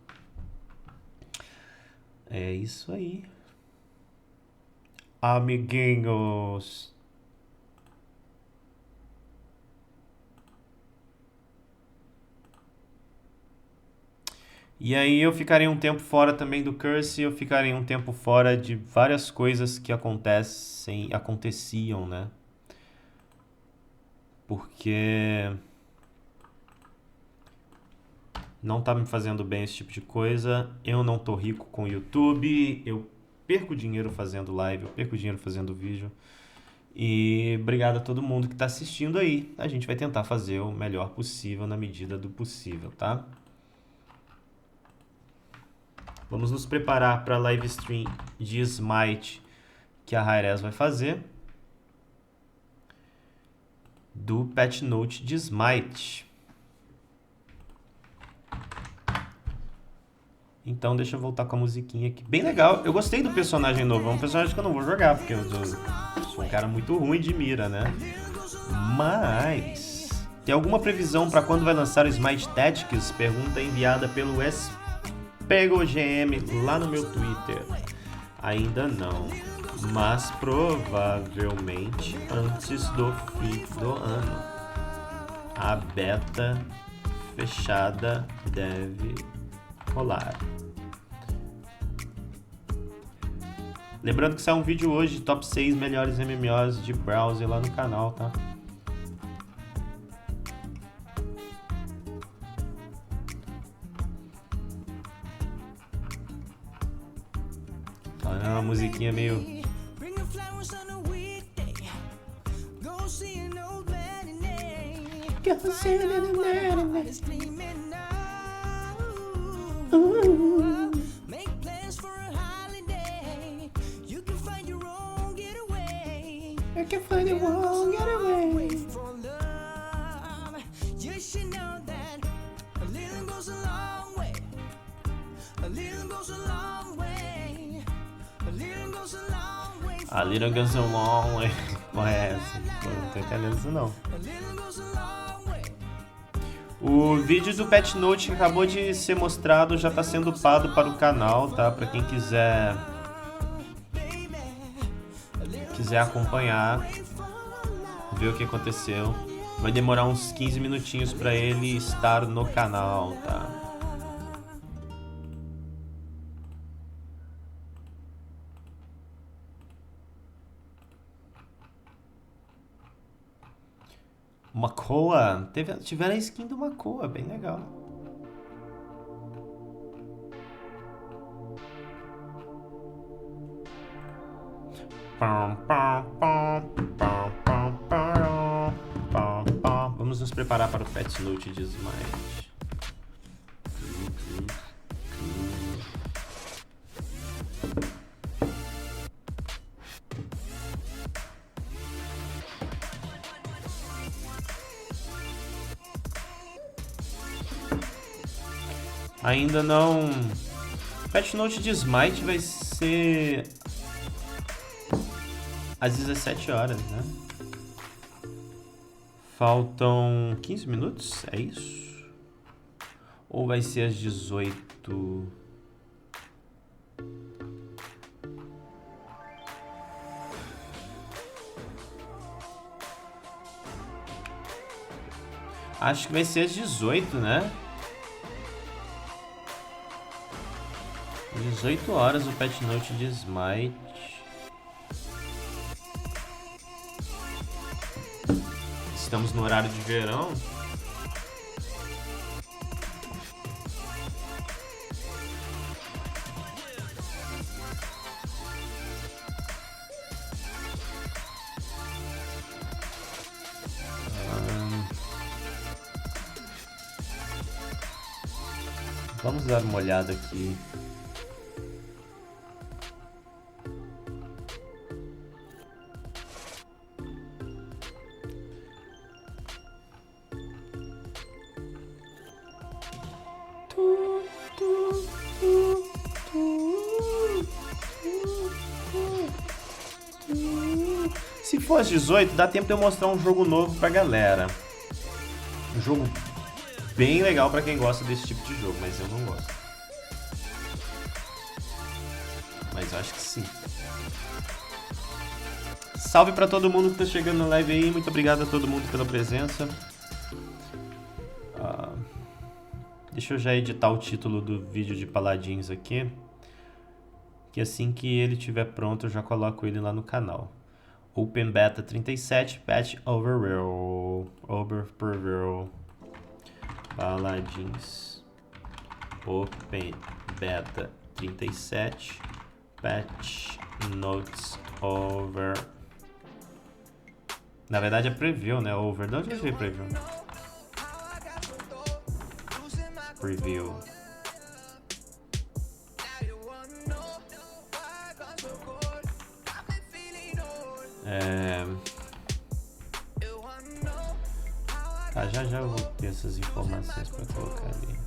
É isso aí. Amiguinhos. E aí eu ficarei um tempo fora também do Curse, eu ficarei um tempo fora de várias coisas que aconteciam, né? Porque não tá me fazendo bem esse tipo de coisa, eu não tô rico com o YouTube, eu perco dinheiro fazendo live, eu perco dinheiro fazendo vídeo. E obrigado a todo mundo que tá assistindo aí, a gente vai tentar fazer o melhor possível na medida do possível, tá? Vamos nos preparar para a live stream de Smite que a Hi-Rez vai fazer. Do patch note de Smite. Então deixa eu voltar com a musiquinha aqui. Bem legal. Eu gostei do personagem novo. É um personagem que eu não vou jogar, porque eu sou um cara muito ruim de mira, né? Mas... tem alguma previsão para quando vai lançar o Smite Tactics? Pergunta enviada pelo SPGM lá no meu Twitter. Ainda não. Mas provavelmente antes do fim do ano. A beta fechada deve rolar. Lembrando que sai um vídeo hoje de top 6 melhores MMOs de browser lá no canal, tá? Tá uma musiquinha meio... I can find a wrong getaway. You should know that a little goes a long way. A little goes a long way. A little goes a long way. A little goes a long way. Qual é essa? Não tô entendendo isso não. O vídeo do patch note que acabou de ser mostrado já está sendo upado para o canal, tá? Para quem quiser acompanhar, ver o que aconteceu. Vai demorar uns 15 minutinhos para ele estar no canal, tá? Macoa, tiveram a skin do Macoa, bem legal. Vamos nos preparar para o patch note de Smite. Ainda não... O patch note de Smite vai ser às 17 horas, né? Faltam 15 minutos, é isso? Ou vai ser às 18? Acho que vai ser às 18, né? 18 horas o patch note de Smite. Estamos no horário de verão. Vamos dar uma olhada aqui. Se for às 18, dá tempo de eu mostrar um jogo novo pra galera. Um jogo bem legal pra quem gosta desse tipo de jogo, mas eu não gosto. Mas eu acho que sim. Salve pra todo mundo que tá chegando na live aí. Muito obrigado a todo mundo pela presença. Deixa eu já editar o título do vídeo de Paladins aqui. Que assim que ele estiver pronto, eu já coloco ele lá no canal. Open Beta 37, Patch Overview. Paladins. Open Beta 37, Patch Notes Over. Na verdade é Preview, né? Over. De onde vai ver Preview? Preview. Tá, já eu vou ter essas informações para colocar ali.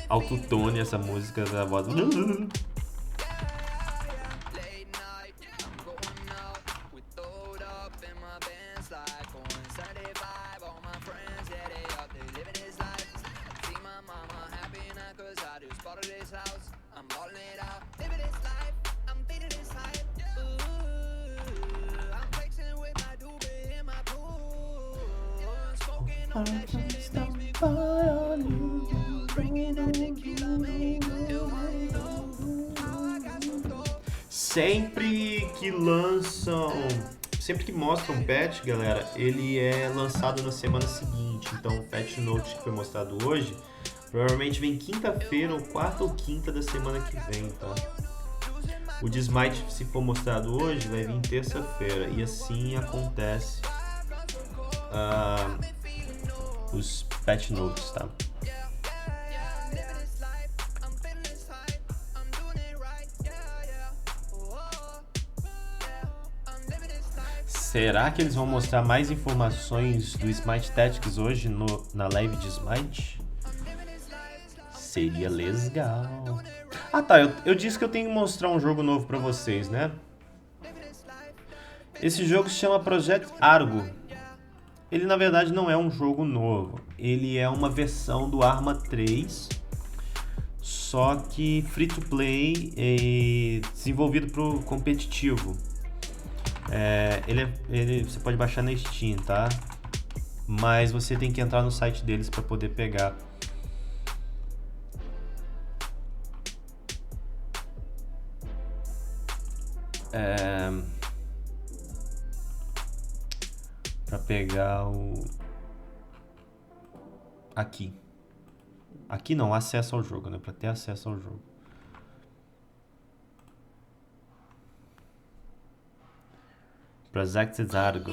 Autotune essa música da voz. Sempre que mostram um patch, galera, ele é lançado na semana seguinte. Então o patch note que foi mostrado hoje provavelmente vem quinta-feira, ou quarta ou quinta da semana que vem, tá? O de Smite, se for mostrado hoje, vai vir terça-feira. E assim acontece os patch notes, tá? Será que eles vão mostrar mais informações do Smite Tactics hoje na live de Smite? Seria legal. Ah tá, eu disse que eu tenho que mostrar um jogo novo pra vocês, né? Esse jogo se chama Project Argo. Ele na verdade não é um jogo novo. Ele é uma versão do Arma 3, só que free to play e desenvolvido pro competitivo. Você pode baixar na Steam, tá? Mas você tem que entrar no site deles para poder pegar. Para pegar o... Aqui não, acesso ao jogo, né? Para ter acesso ao jogo. Project Argo.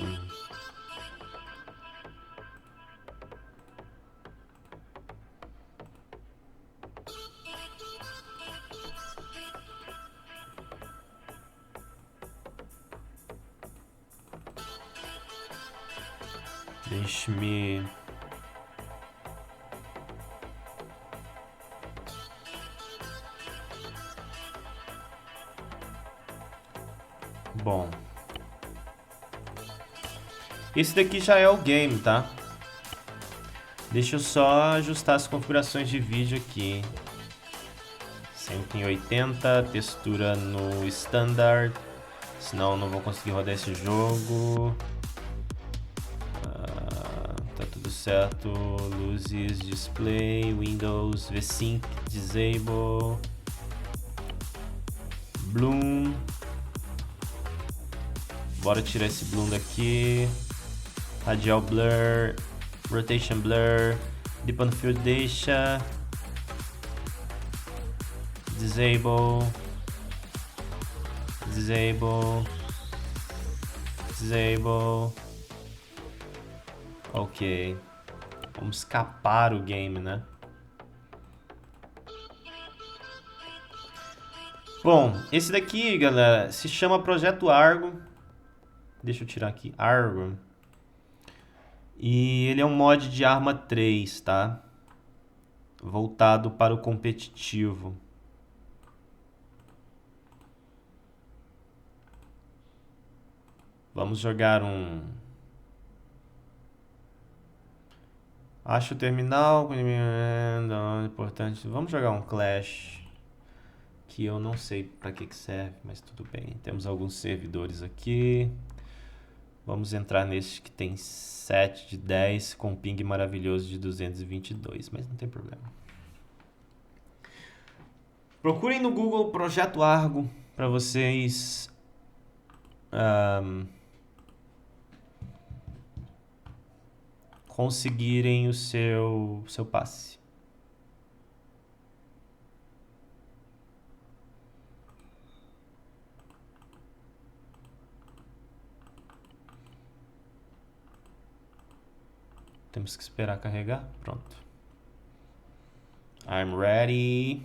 Deixe-me... Bom... Esse daqui já é o game, tá? Deixa eu só ajustar as configurações de vídeo aqui. Sempre em 80, textura no standard, senão eu não vou conseguir rodar esse jogo. Tá tudo certo. Luzes, display, Windows, V5, disable, bloom. Bora tirar esse bloom daqui. Radial blur, rotation blur, deep on field deixa, disable, ok, vamos escapar o game, né? Bom, esse daqui, galera, se chama Projeto Argo. Deixa eu tirar aqui, Argo. E ele é um mod de Arma 3, tá? Voltado para o competitivo. Vamos jogar um... Acho o terminal... Importante. Vamos jogar um Clash. Que eu não sei para que serve, mas tudo bem. Temos alguns servidores aqui. Vamos entrar nesse que tem 7 de 10 com ping maravilhoso de 222, mas não tem problema. Procurem no Google Projeto Argo para vocês conseguirem o seu passe. Temos que esperar carregar. Pronto. I'm ready.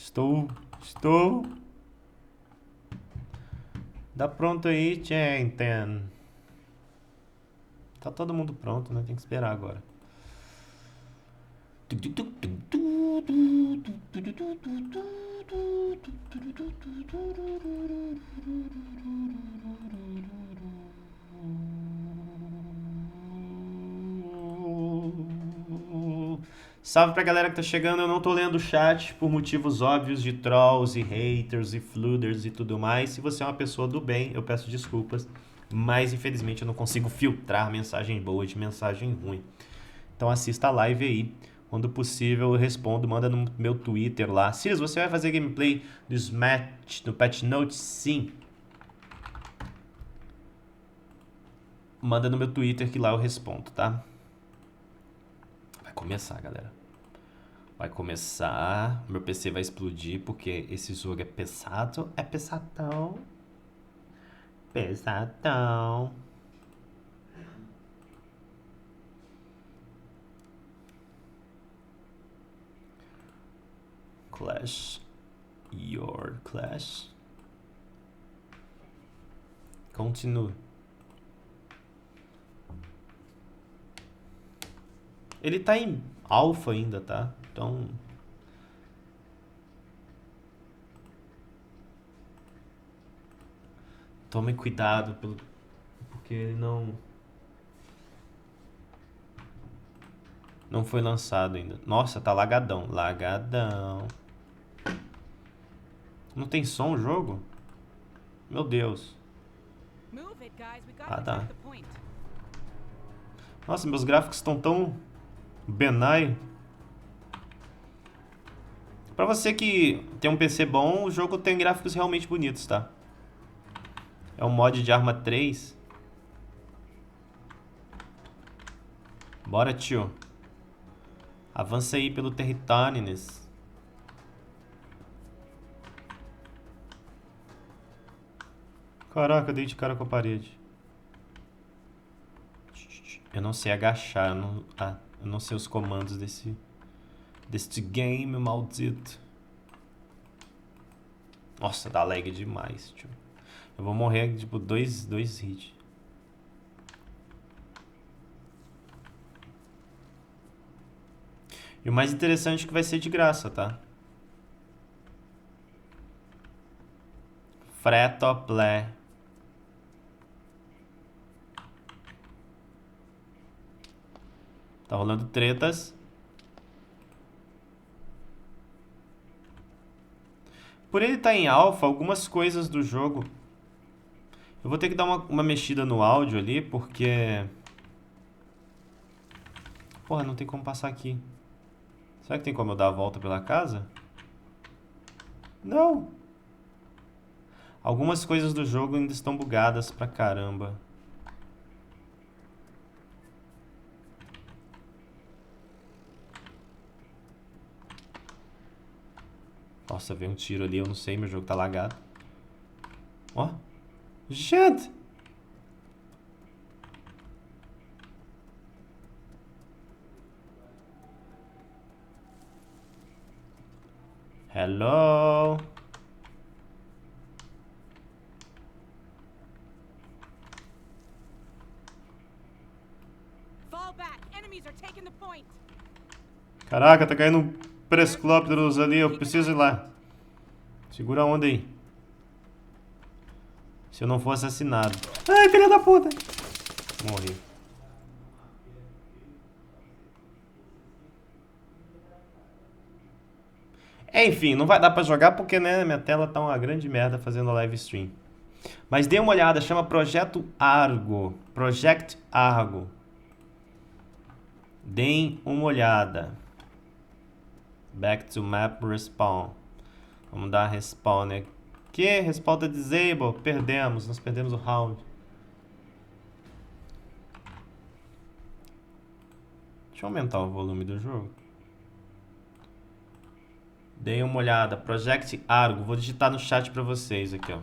Estou. Dá pronto aí, gente. Tá todo mundo pronto, né? Tem que esperar agora. Salve pra galera que tá chegando, eu não tô lendo o chat por motivos óbvios de trolls e haters e flooders e tudo mais. Se você é uma pessoa do bem, eu peço desculpas, mas infelizmente eu não consigo filtrar mensagem boa de mensagem ruim. Então assista a live aí, quando possível eu respondo, manda no meu Twitter lá. Sirius, você vai fazer gameplay do Smash, do Patch Note? Sim. Manda no meu Twitter que lá eu respondo, tá? Vai começar, galera. Vai começar, meu PC vai explodir porque esse jogo é pesado, é pesadão. Pesadão. Clash. Your Clash. Continue. Ele tá em alpha ainda, tá? Então... Tome cuidado, porque ele não foi lançado ainda. Nossa, tá lagadão. Lagadão. Não tem som o jogo? Meu Deus. Ah, tá. Nossa, meus gráficos estão tão benign. Pra você que tem um PC bom, o jogo tem gráficos realmente bonitos, tá? É um mod de arma 3. Bora, tio. Avança aí pelo território, Inês. Caraca, dei de cara com a parede. Eu não sei agachar, eu não sei os comandos deste game maldito. Nossa, dá lag demais, tio. Eu vou morrer, tipo, dois hits. E o mais interessante é que vai ser de graça, tá? Free to play. Tá rolando tretas. Por ele estar em alpha, algumas coisas do jogo... Eu vou ter que dar uma mexida no áudio ali, porque... Porra, não tem como passar aqui. Será que tem como eu dar a volta pela casa? Não! Algumas coisas do jogo ainda estão bugadas pra caramba. Nossa, veio um tiro ali, eu não sei, meu jogo tá lagado. Ó. Gente! Hello? Caraca, tá caindo presclópteros ali, eu preciso ir lá. Segura a onda aí. Se eu não for assassinado. Ai, filha da puta! Morri. Enfim, não vai dar pra jogar porque, né, minha tela tá uma grande merda fazendo live stream. Mas dê uma olhada, chama Projeto Argo. Project Argo. Deem uma olhada. Back to map respawn. Vamos dar respawn aqui. Respawn tá disable. Perdemos. Nós perdemos o round. Deixa eu aumentar o volume do jogo. Deem uma olhada. Project Argo. Vou digitar no chat pra vocês aqui, ó.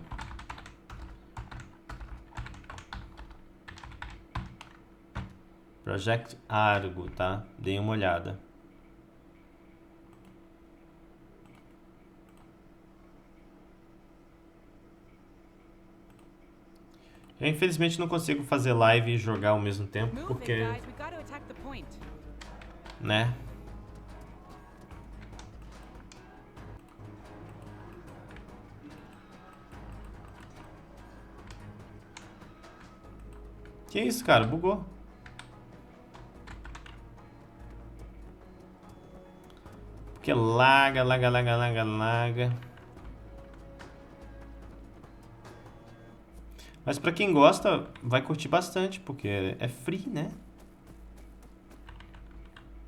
Project Argo, tá? Deem uma olhada. Eu infelizmente não consigo fazer live e jogar ao mesmo tempo, porque... né? Que isso, cara? Bugou. Porque laga. Mas pra quem gosta, vai curtir bastante, porque é free, né?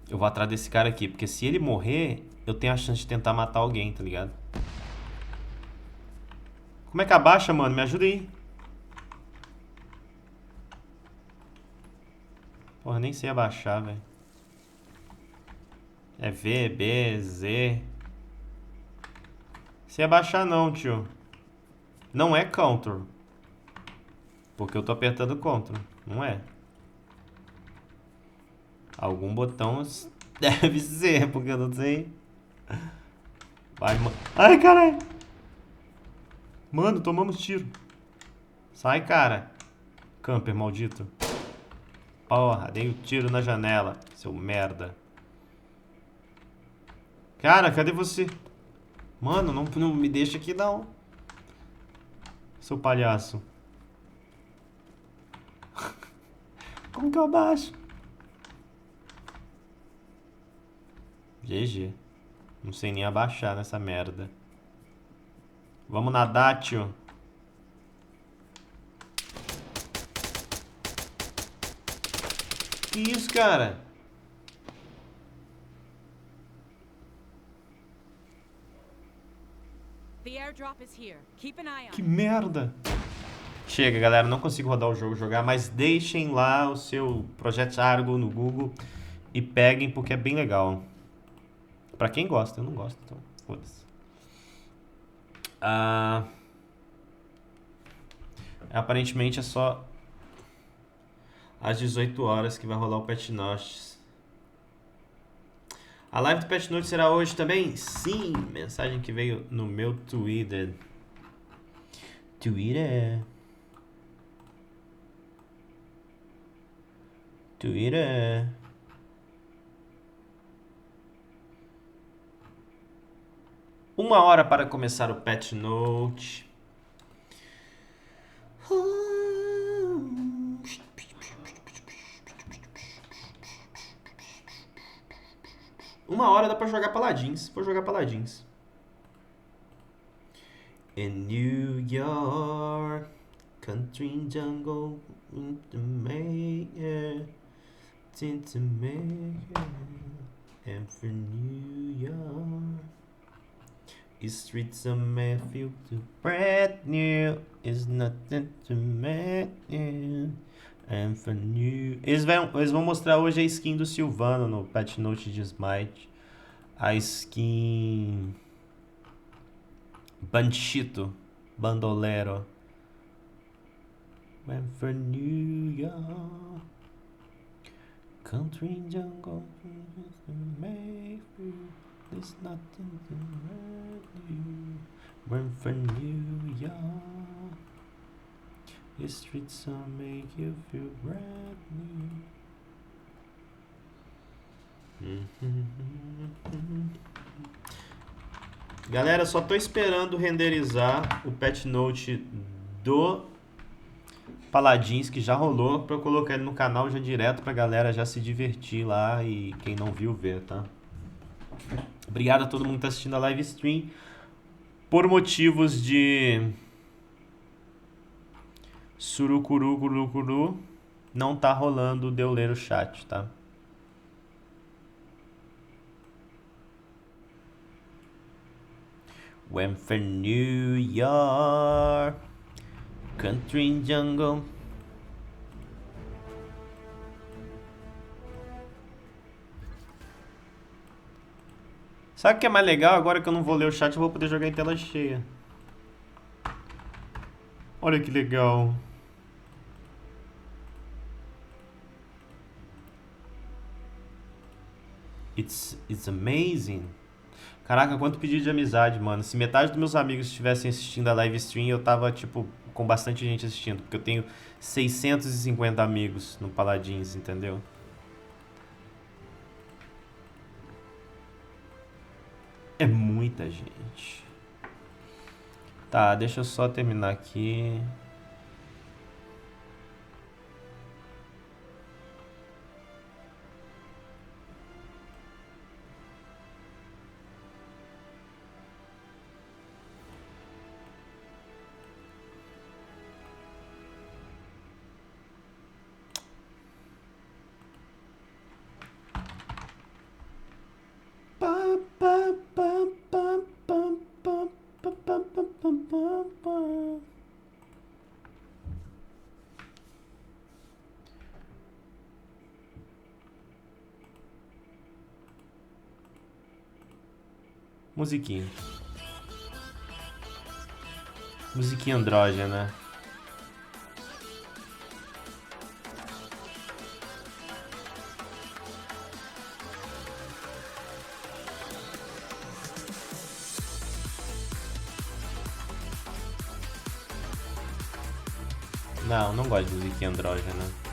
Eu vou atrás desse cara aqui, porque se ele morrer, eu tenho a chance de tentar matar alguém, tá ligado? Como é que abaixa, mano? Me ajuda aí. Porra, nem sei abaixar, velho. É V, B, Z. Sei abaixar não, tio. Não é counter. Porque eu tô apertando Ctrl, não é? Algum botão deve ser, porque eu não sei. Vai, mano. Ai, caralho. Mano, tomamos tiro. Sai, cara. Camper maldito. Porra, dei o tiro na janela, seu merda. Cara, cadê você? Mano, não me deixa aqui não. Seu palhaço. Como que eu abaixo? GG. Não sei nem abaixar nessa merda. Vamos nadar, tio. Que isso, cara? Que merda. Chega, galera. Não consigo rodar o jogo, jogar. Mas deixem lá o seu Projeto Argo no Google. E peguem, porque é bem legal. Pra quem gosta. Eu não gosto, então foda-se. Aparentemente é só às 18 horas que vai rolar o Patch Notes. A live do Patch Notes será hoje também? Sim! Mensagem que veio no meu Twitter. Twitter. 1 hora para começar o Patch Note. Uma hora dá pra jogar paladins. Vou jogar paladins. In New York, country jungle, into May, into May, and for New York, streets of May feel too brand new, is nothing to make new, and for New. Eles vão mostrar hoje a skin do Silvano no Patch Note de Smite. A skin Banchito, Bandolero. Went for New York, country jungle, maybe there's nothing to you. Went for New York, the streets will make you feel brand new. Galera, só tô esperando renderizar o patch note do Paladins, que já rolou, pra eu colocar ele no canal já direto pra galera já se divertir lá e quem não viu ver, tá? Obrigado a todo mundo que tá assistindo a live stream. Por motivos de surucuru, não tá rolando de eu ler o chat, tá? Went for New York, country jungle. Sabe o que é mais legal? Agora que eu não vou ler o chat, eu vou poder jogar em tela cheia. Olha que legal. It's amazing. Caraca, quanto pedido de amizade, mano. Se metade dos meus amigos estivessem assistindo a live stream, eu tava, tipo, com bastante gente assistindo. Porque eu tenho 650 amigos no Paladins, entendeu? É muita gente. Tá, deixa eu só terminar aqui. Musiquinha. Musiquinha andrógena. Não, não gosto de musiquinha andrógena.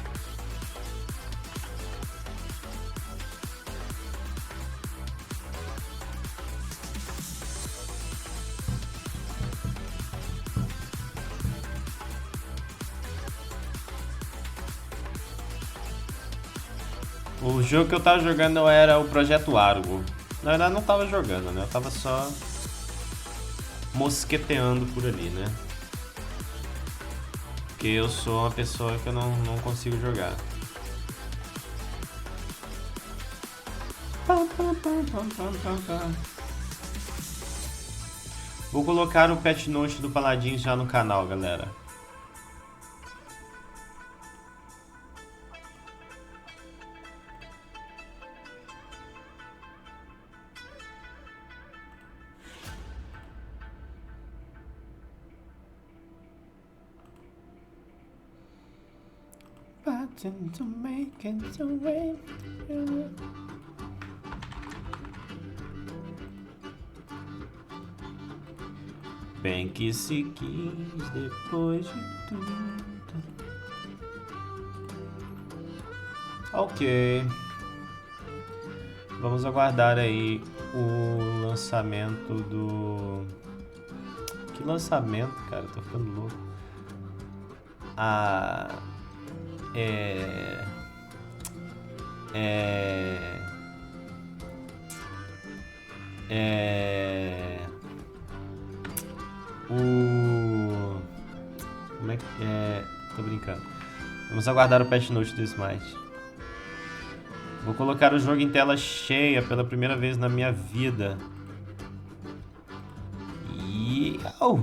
O jogo que eu tava jogando era o Projeto Argo. Na verdade, não tava jogando, né? Eu tava só mosqueteando por ali, né? Porque eu sou uma pessoa que eu não consigo jogar. Vou colocar o patch note do Paladins já no canal, galera. Bem que se quis depois de tudo. Ok. Vamos aguardar aí o lançamento do... Que lançamento, cara? Tô ficando louco. Como é que é? Tô brincando. Vamos aguardar o patch note do Smite. Vou colocar o jogo em tela cheia pela primeira vez na minha vida. E... Oh!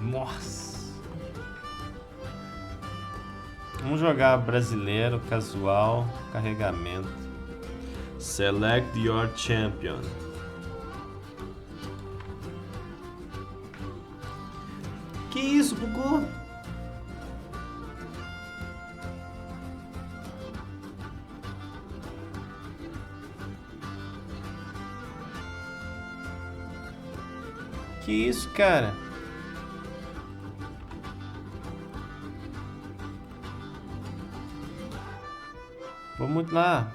Nossa! Vamos jogar brasileiro, casual, carregamento. Select your champion. Que isso, bugou? Que isso, cara? Vamos lá.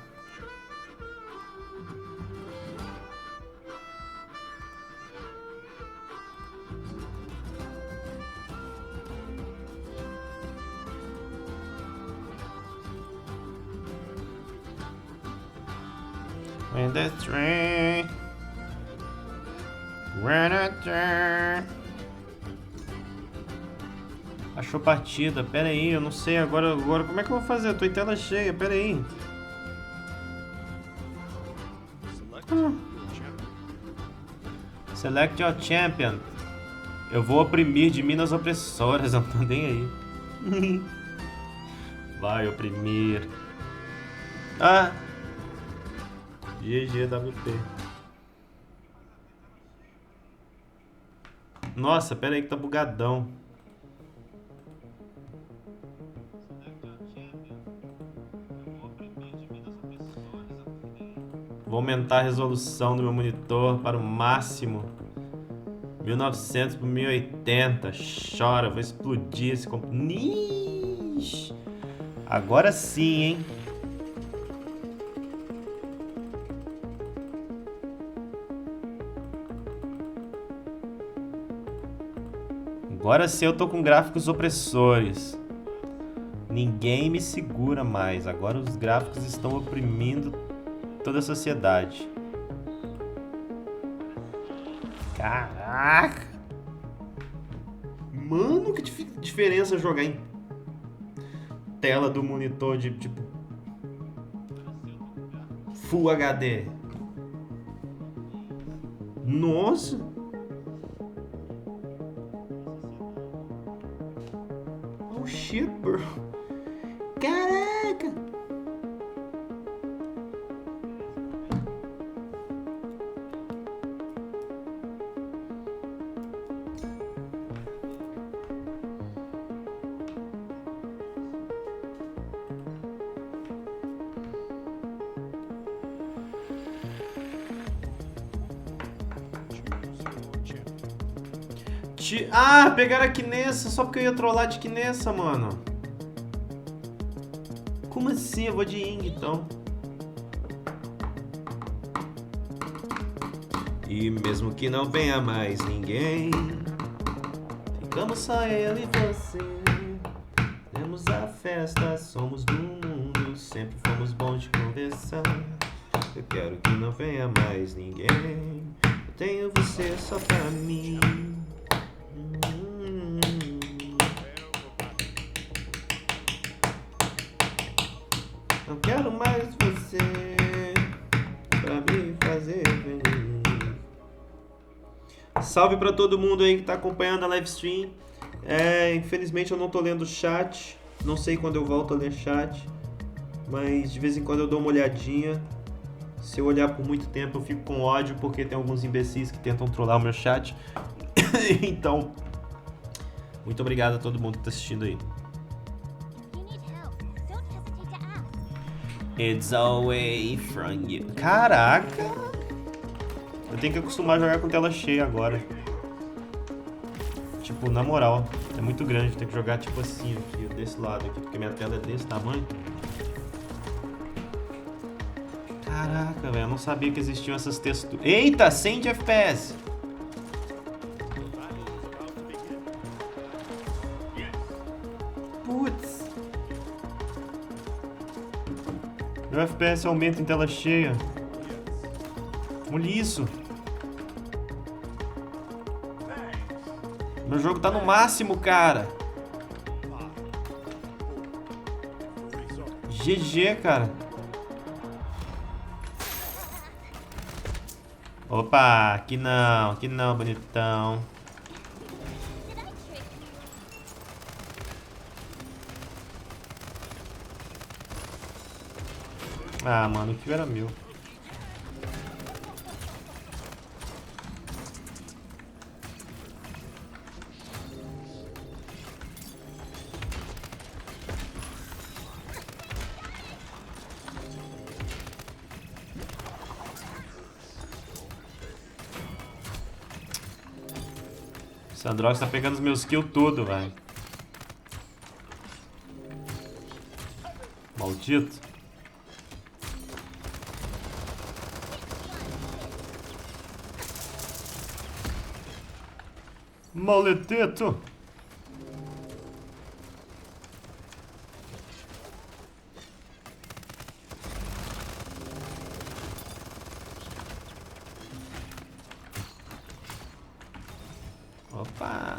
When the train achou partida, pera aí, eu não sei agora como é que eu vou fazer? Eu tô em tela cheia, pera aí. Select your champion. Eu vou oprimir de minas opressoras, eu não tô nem aí. Vai oprimir. Ah! GGWP. Nossa, pera aí que tá bugadão. vou aumentar a resolução do meu monitor para o máximo. 1900 por 1080. Chora, vou explodir esse computador. Agora sim, hein? Agora sim eu tô com gráficos opressores. Ninguém me segura mais. Agora os gráficos estão oprimindo toda a sociedade. Caraca! Mano, que diferença jogar em tela do monitor de tipo Full HD. Nossa! Oh shit, bro. Caraca! Ah, pegaram aqui nessa, só porque eu ia trollar de que nessa, mano. Como assim? Eu vou de Ying, então. E mesmo que não venha mais ninguém, ficamos só eu e você. Temos a festa, somos do mundo, sempre fomos bons de conversar. Eu quero que não venha mais ninguém, eu tenho você só pra mim. Não quero mais você pra me fazer feliz. Salve pra todo mundo aí que tá acompanhando a livestream. Infelizmente eu não tô lendo o chat. Não sei quando eu volto a ler chat, mas de vez em quando eu dou uma olhadinha. Se eu olhar por muito tempo eu fico com ódio, porque tem alguns imbecis que tentam trollar o meu chat. Então, muito obrigado a todo mundo que tá assistindo aí. It's away from you. Caraca! Eu tenho que acostumar a jogar com tela cheia agora. Tipo, na moral, é muito grande. Tem que jogar tipo assim, aqui, desse lado aqui, porque minha tela é desse tamanho. Caraca, velho, eu não sabia que existiam essas texturas. Eita, 100 de FPS! Putz! Meu FPS aumenta em tela cheia. Olha isso. Meu jogo tá no máximo, cara. GG, cara. Opa, aqui não, bonitão. Ah, mano, o kill era meu. Essa droga tá pegando os meus kills tudo, velho. Maldito. Maldito. Opa.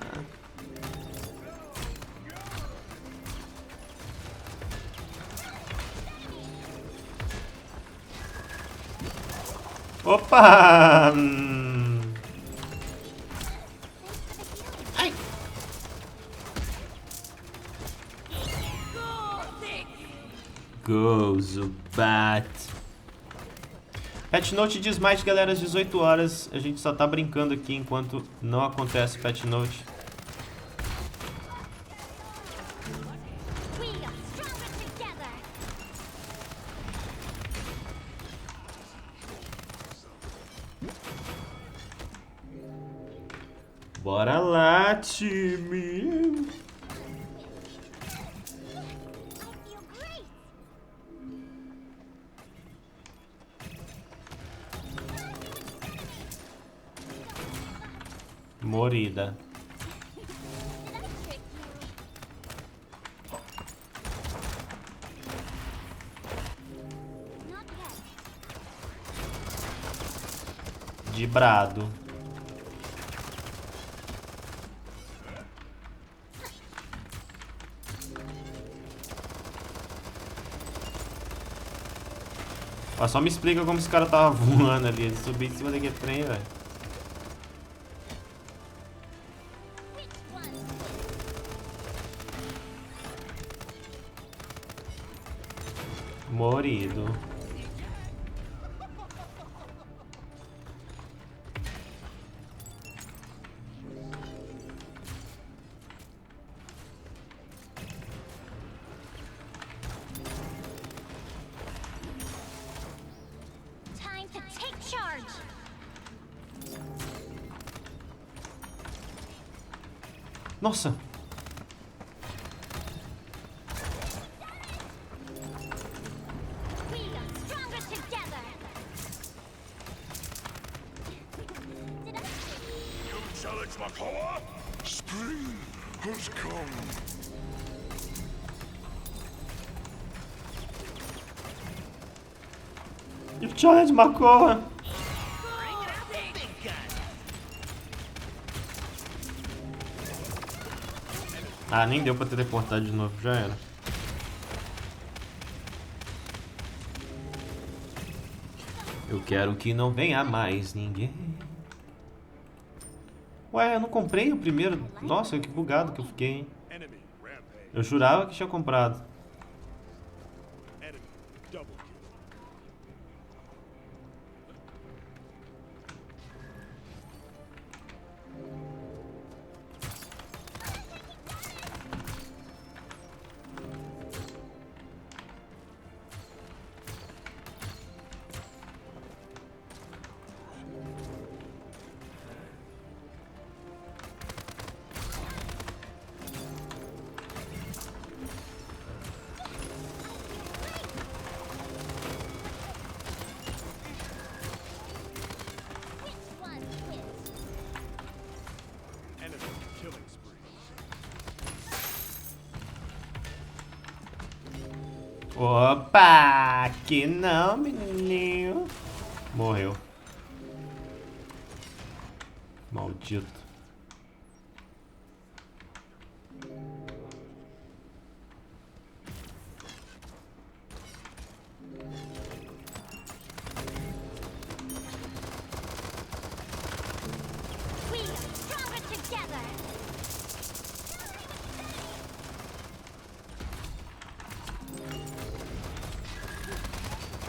Opa. Ai. Goes o bat. Patch Note de Smite, galera, às 18 horas. A gente só tá brincando aqui enquanto não acontece o Patch Note. Bora lá, time. Morida. De brado. Ó, só me explica como esse cara tava voando ali. Ele subiu em cima daquele trem, velho. Morido. Nossa! You challenge my core. Ah, nem deu pra teleportar de novo, já era. Eu quero que não venha mais ninguém. Ué, eu não comprei o primeiro. Nossa, que bugado que eu fiquei, hein? Eu jurava que tinha comprado. Opa, que não, menino. Morreu. Maldito.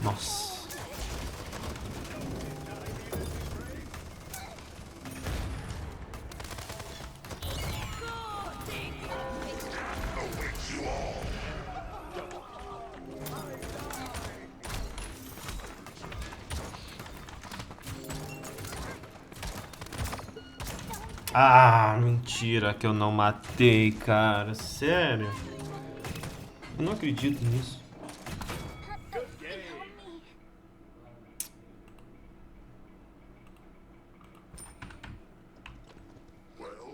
Nossa. Ah, mentira que eu não matei, cara. Sério? Eu não acredito nisso.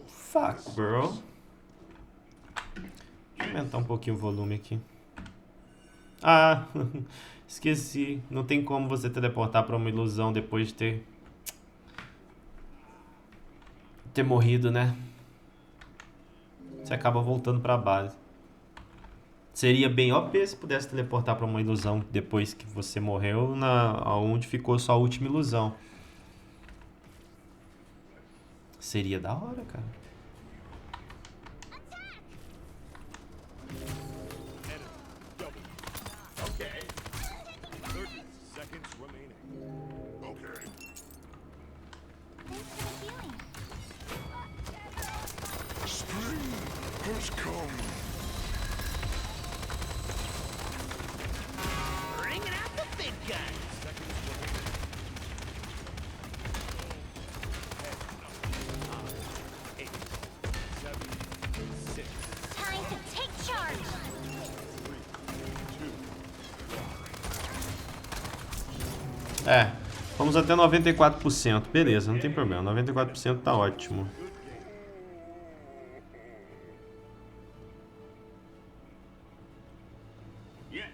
Fuck, bro. Deixa eu aumentar um pouquinho o volume aqui. Ah, esqueci. Não tem como você teleportar para uma ilusão depois de ter morrido, né? Você acaba voltando para a base. Seria bem OP se pudesse teleportar para uma ilusão depois que você morreu, onde ficou sua última ilusão. Seria da hora, cara. É, vamos até 94%. Beleza, não tem problema. 94% tá ótimo. Yes.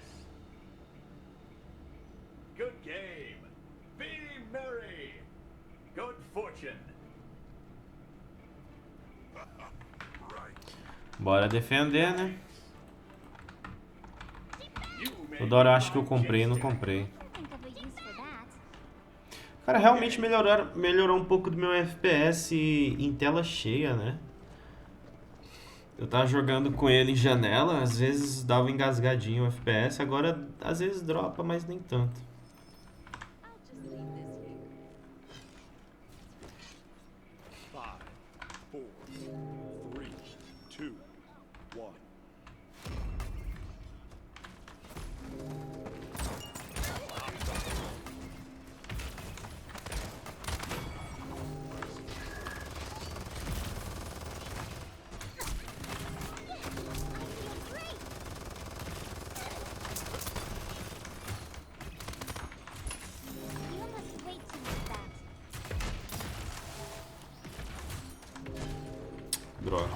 Good game. Be merry. Good fortune. Bora defender, né? Toda hora eu acho que eu comprei e não comprei. Cara, realmente melhorou um pouco do meu FPS em tela cheia, né? Eu tava jogando com ele em janela, às vezes dava engasgadinho o FPS, agora às vezes dropa, mas nem tanto. Droga.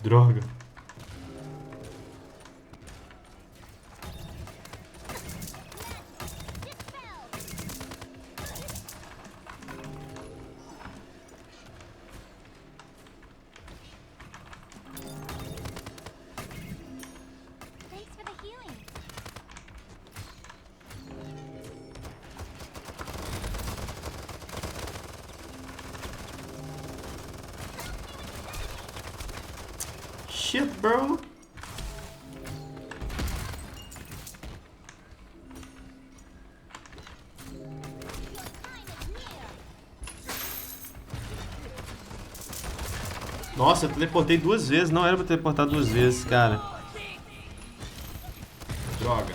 Droga. Shit, bro. Nossa, eu teleportei 2 vezes. Não era pra teleportar 2 vezes, cara. Droga.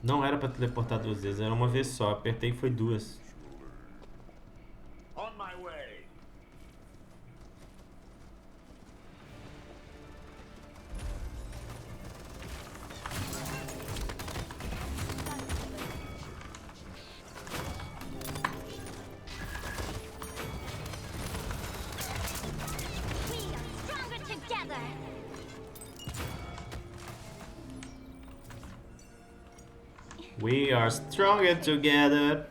Não era pra teleportar 2 vezes, era uma vez só. Apertei e foi 2. On my way. We are stronger together.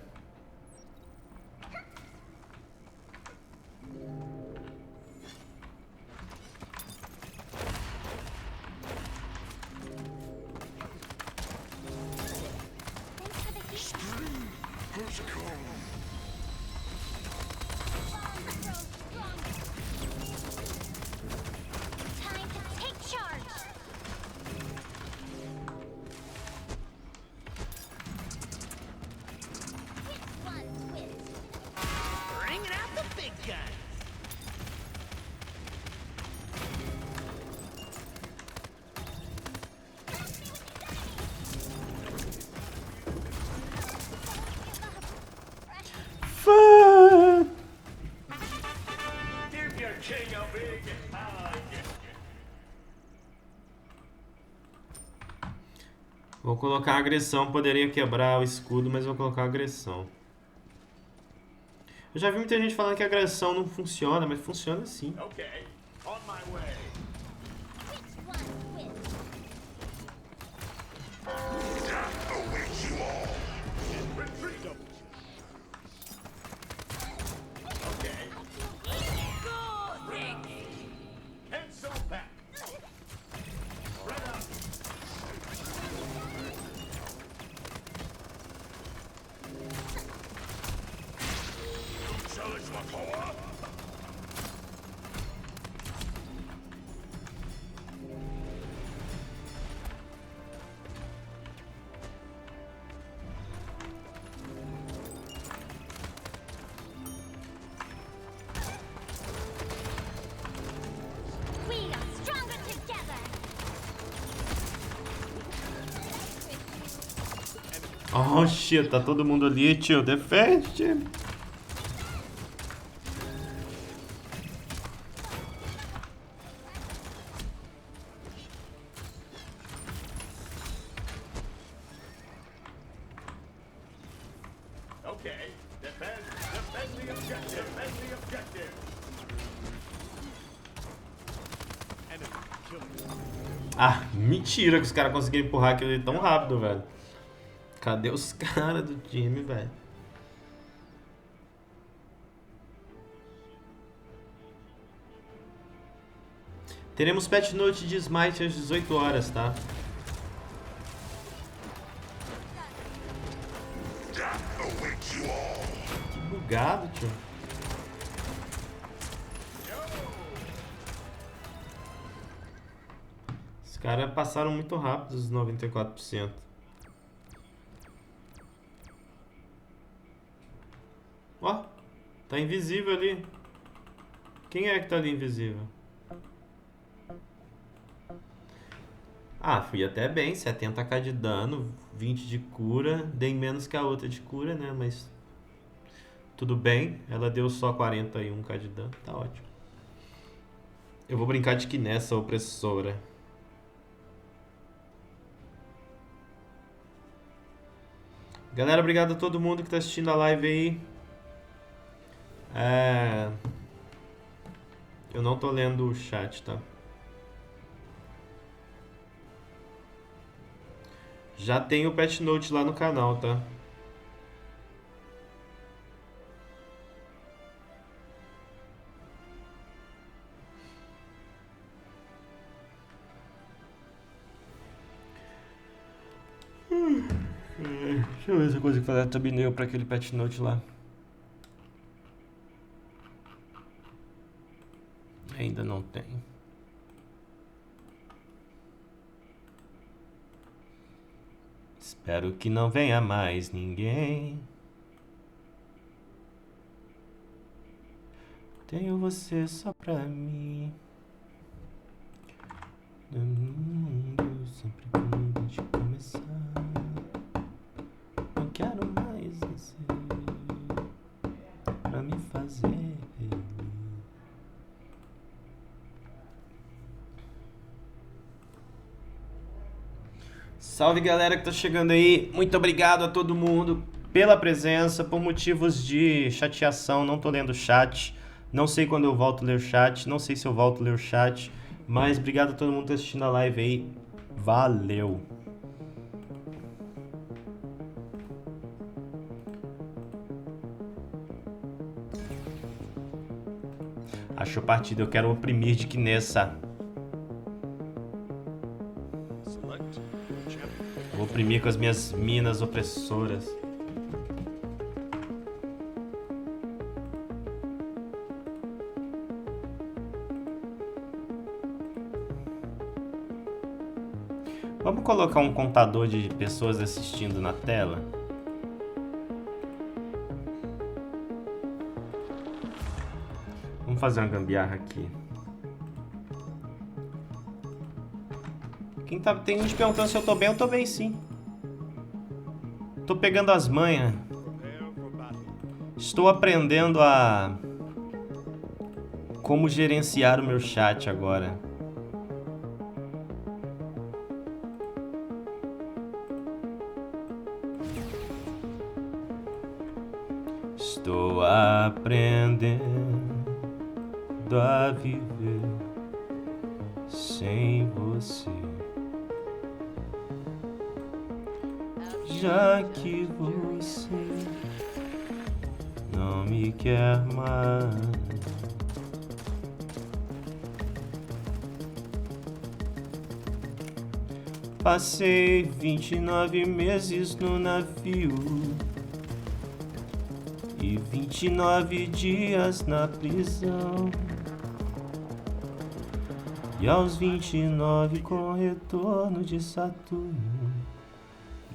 Give your king a big hug. Vou colocar agressão. Poderia quebrar o escudo, mas vou colocar agressão. Eu já vi muita gente falando que agressão não funciona, mas funciona sim. Okay. On my way. Retreat. Okay. Cancel back. Spread out. Oh, shit, tá todo mundo ali, tio. Defende, time. Okay, defend the objective, defend the objective. Ah, mentira que os caras conseguiram empurrar aquilo ali tão rápido, velho. Cadê os caras do time, velho? Teremos patch note de Smite às 18 horas, tá? Que bugado, tio. Os caras passaram muito rápido os 94%. Ó, tá invisível ali. Quem é que tá ali invisível? Ah, fui até bem, 70k de dano, 20 de cura. Dei menos que a outra de cura, né? Mas tudo bem, ela deu só 41k de dano, tá ótimo. Eu vou brincar de que nessa opressora. Galera, obrigado a todo mundo que tá assistindo a live aí. Eu não tô lendo o chat, tá? Já tem o patch note lá no canal, tá? Deixa eu ver se eu consigo fazer a thumbnail pra aquele patch note lá. Ainda não tem. Espero que não venha mais ninguém. Tenho você só pra mim. No mundo, sempre que a gente começar. Não quero mais você pra me fazer feliz. Salve galera que tá chegando aí, muito obrigado a todo mundo pela presença. Por motivos de chateação, não tô lendo o chat. Não sei quando eu volto a ler o chat, não sei se eu volto a ler o chat. Mas obrigado a todo mundo que tá assistindo a live aí. Valeu! Achou partida, eu quero oprimir de que nessa. Vou oprimir com as minhas minas opressoras. Vamos colocar um contador de pessoas assistindo na tela? Vamos fazer uma gambiarra aqui. Tem gente perguntando se eu tô bem sim. Tô pegando as manhas. Estou aprendendo a como gerenciar o meu chat agora. Estou aprendendo a viver sem você. Já que você não me quer mais. Passei 29 meses no navio e 29 dias na prisão. E aos 29, com retorno de Saturno,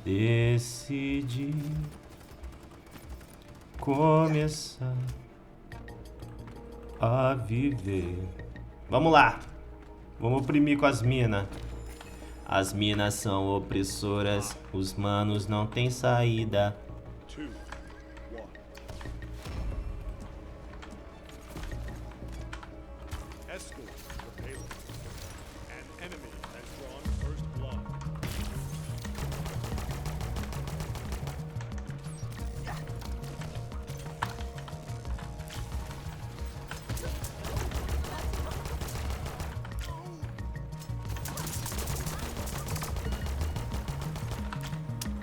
decidi começar a viver. Vamos lá. Vamos oprimir com as minas. As minas são opressoras, os manos não tem saída.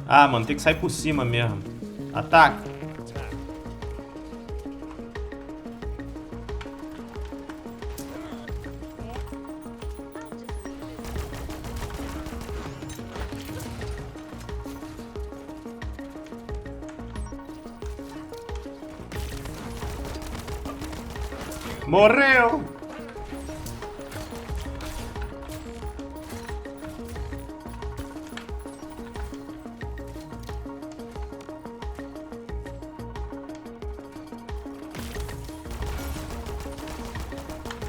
Ah, mano, tem que sair por cima mesmo. Ataca. Morreu!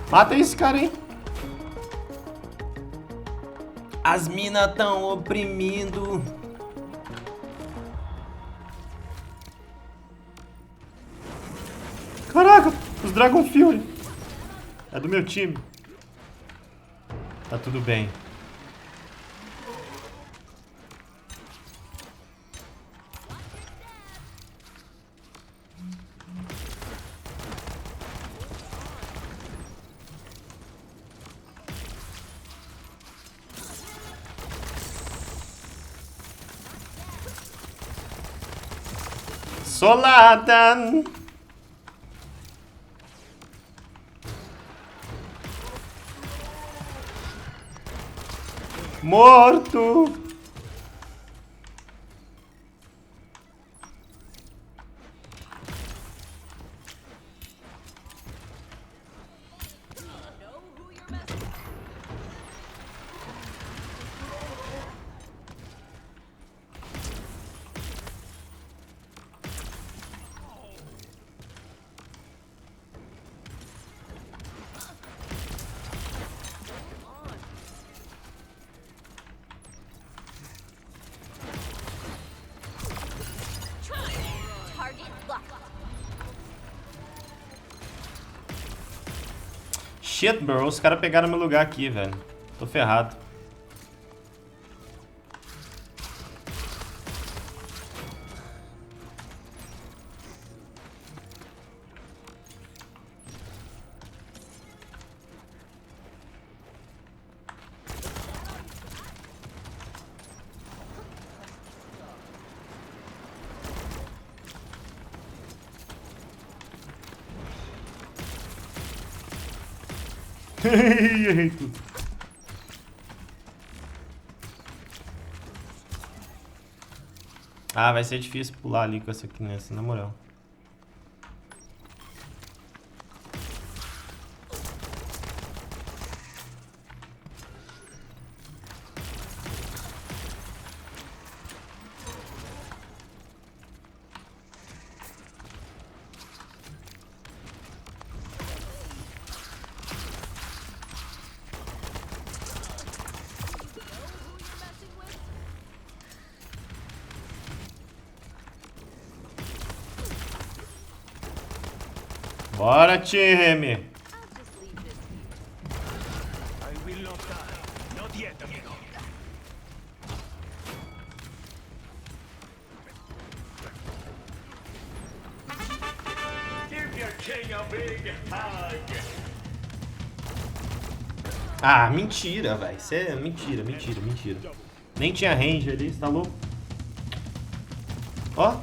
Mata esse cara aí. As minas tão oprimindo. Caraca, os Dragon Fury. É do meu time. Tá tudo bem. Solada. Morto. Shit, bro. Os caras pegaram meu lugar aqui, velho. Tô ferrado. Ah, vai ser difícil pular ali com essa aqui nessa, na moral. Bora, time! Ah, mentira, velho. Isso é mentira, mentira, mentira. Nem tinha range ali, você tá louco? Ó,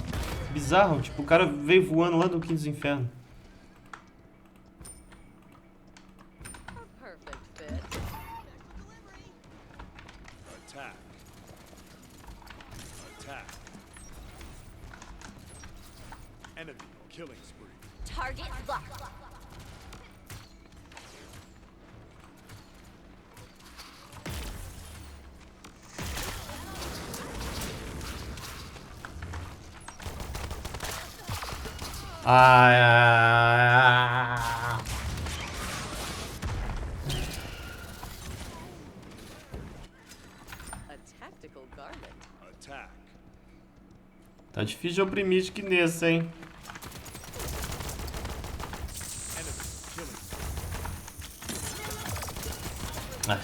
bizarro. Tipo, o cara veio voando lá do Quinto dos Infernos. Target locked. Ah, Tá difícil de oprimir de que nesse, hein? Ah,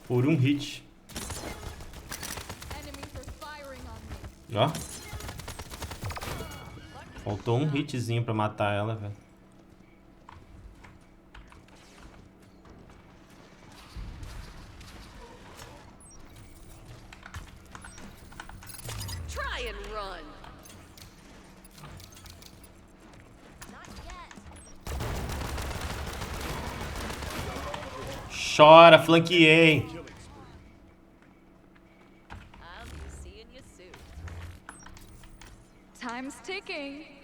por um hit. Ó. Faltou um hitzinho pra matar ela, velho. Chora, flanqueei. Time's ticking.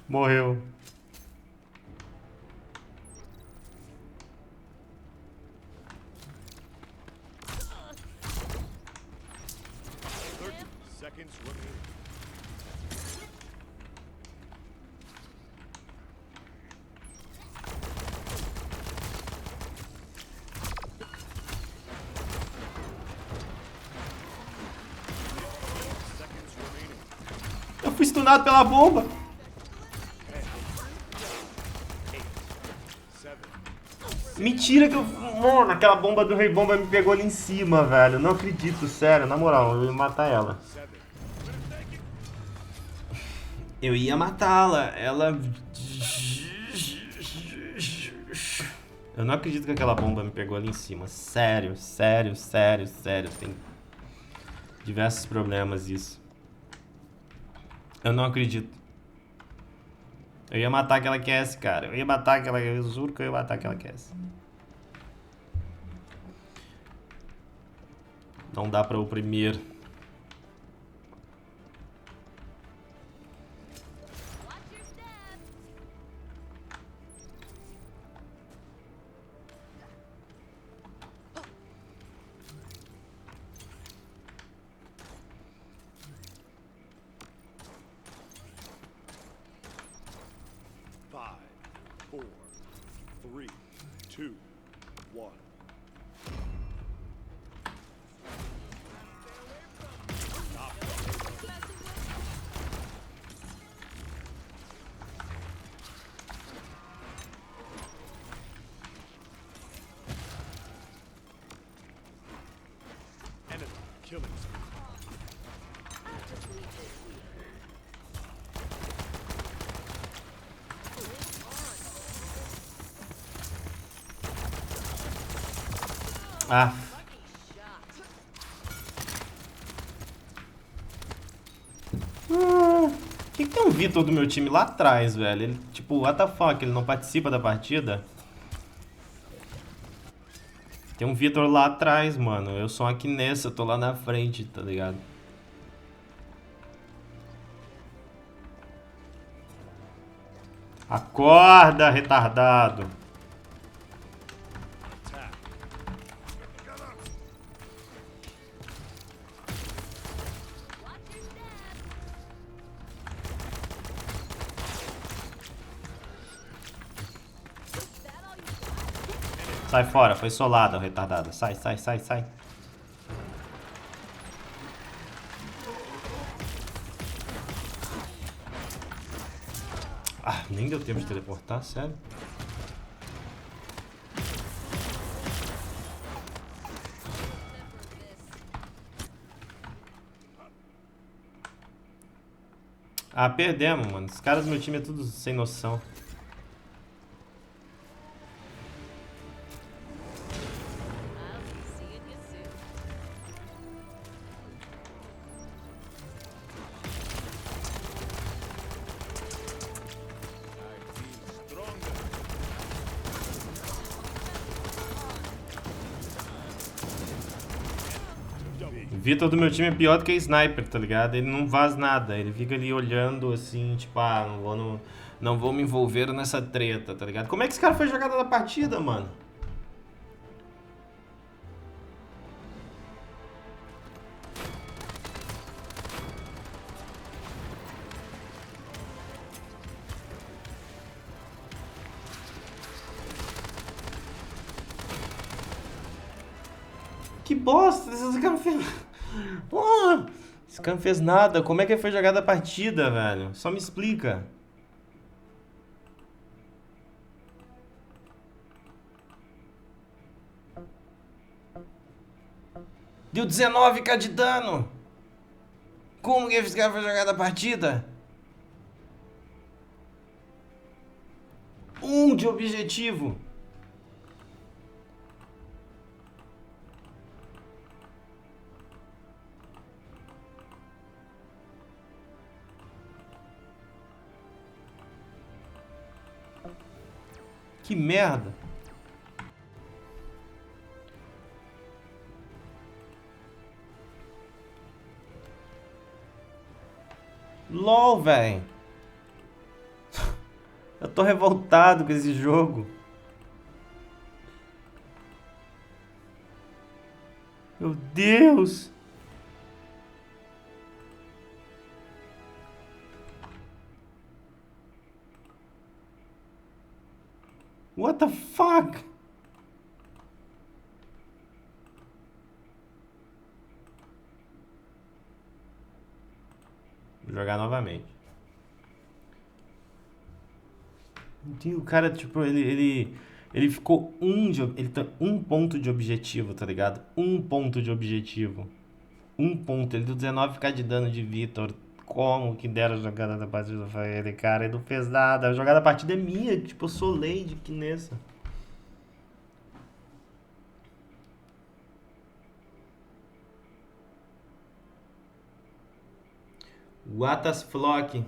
Morreu. Eu fui stunado pela bomba. Mentira que eu... Mano, aquela bomba do Rei Bomba me pegou ali em cima, velho. Não acredito, sério. Na moral, eu ia matar ela. Eu ia matá-la. Ela... Eu não acredito que aquela bomba me pegou ali em cima. Sério, sério, sério, sério. Tem diversos problemas isso. Eu não acredito. Eu ia matar aquela Cassie, cara. Eu ia matar aquela... Eu juro que eu ia matar aquela Cassie. Não dá pra oprimir. Ah. Por que tem um Vitor do meu time lá atrás, velho? Ele, tipo, what the fuck? Ele não participa da partida? Tem um Vitor lá atrás, mano. Eu sou aqui nessa, eu tô lá na frente, tá ligado? Acorda, retardado. Sai fora, foi solada, retardada. Sai, sai, sai, sai. Ah, nem deu tempo de teleportar, sério. Ah, perdemos, mano. Os caras do meu time é tudo sem noção. Vitor do meu time é pior do que sniper, tá ligado? Ele não faz nada, ele fica ali olhando assim, tipo, ah, não vou me envolver nessa treta, tá ligado? Como é que esse cara foi jogada da partida, mano? Que bosta, esse cara não fez... Porra, esse cara não fez nada. Como é que foi jogada a partida, velho? Só me explica. Deu 19k de dano. Como que esse cara foi jogada a partida? 1 de objetivo. Que merda. LOL, velho. Eu tô revoltado com esse jogo. Meu Deus. What the fuck? Vou jogar novamente. O cara, tipo, ele ficou ele tá 1 ponto de objetivo, tá ligado? 1 ponto de objetivo. 1 ponto. Ele deu 19k de dano de Vitor. Como que deram a jogada da partida pra ele, cara? Ele não fez nada. A jogada da partida é minha. Tipo, eu sou lady que nessa. Watas Flock. Vou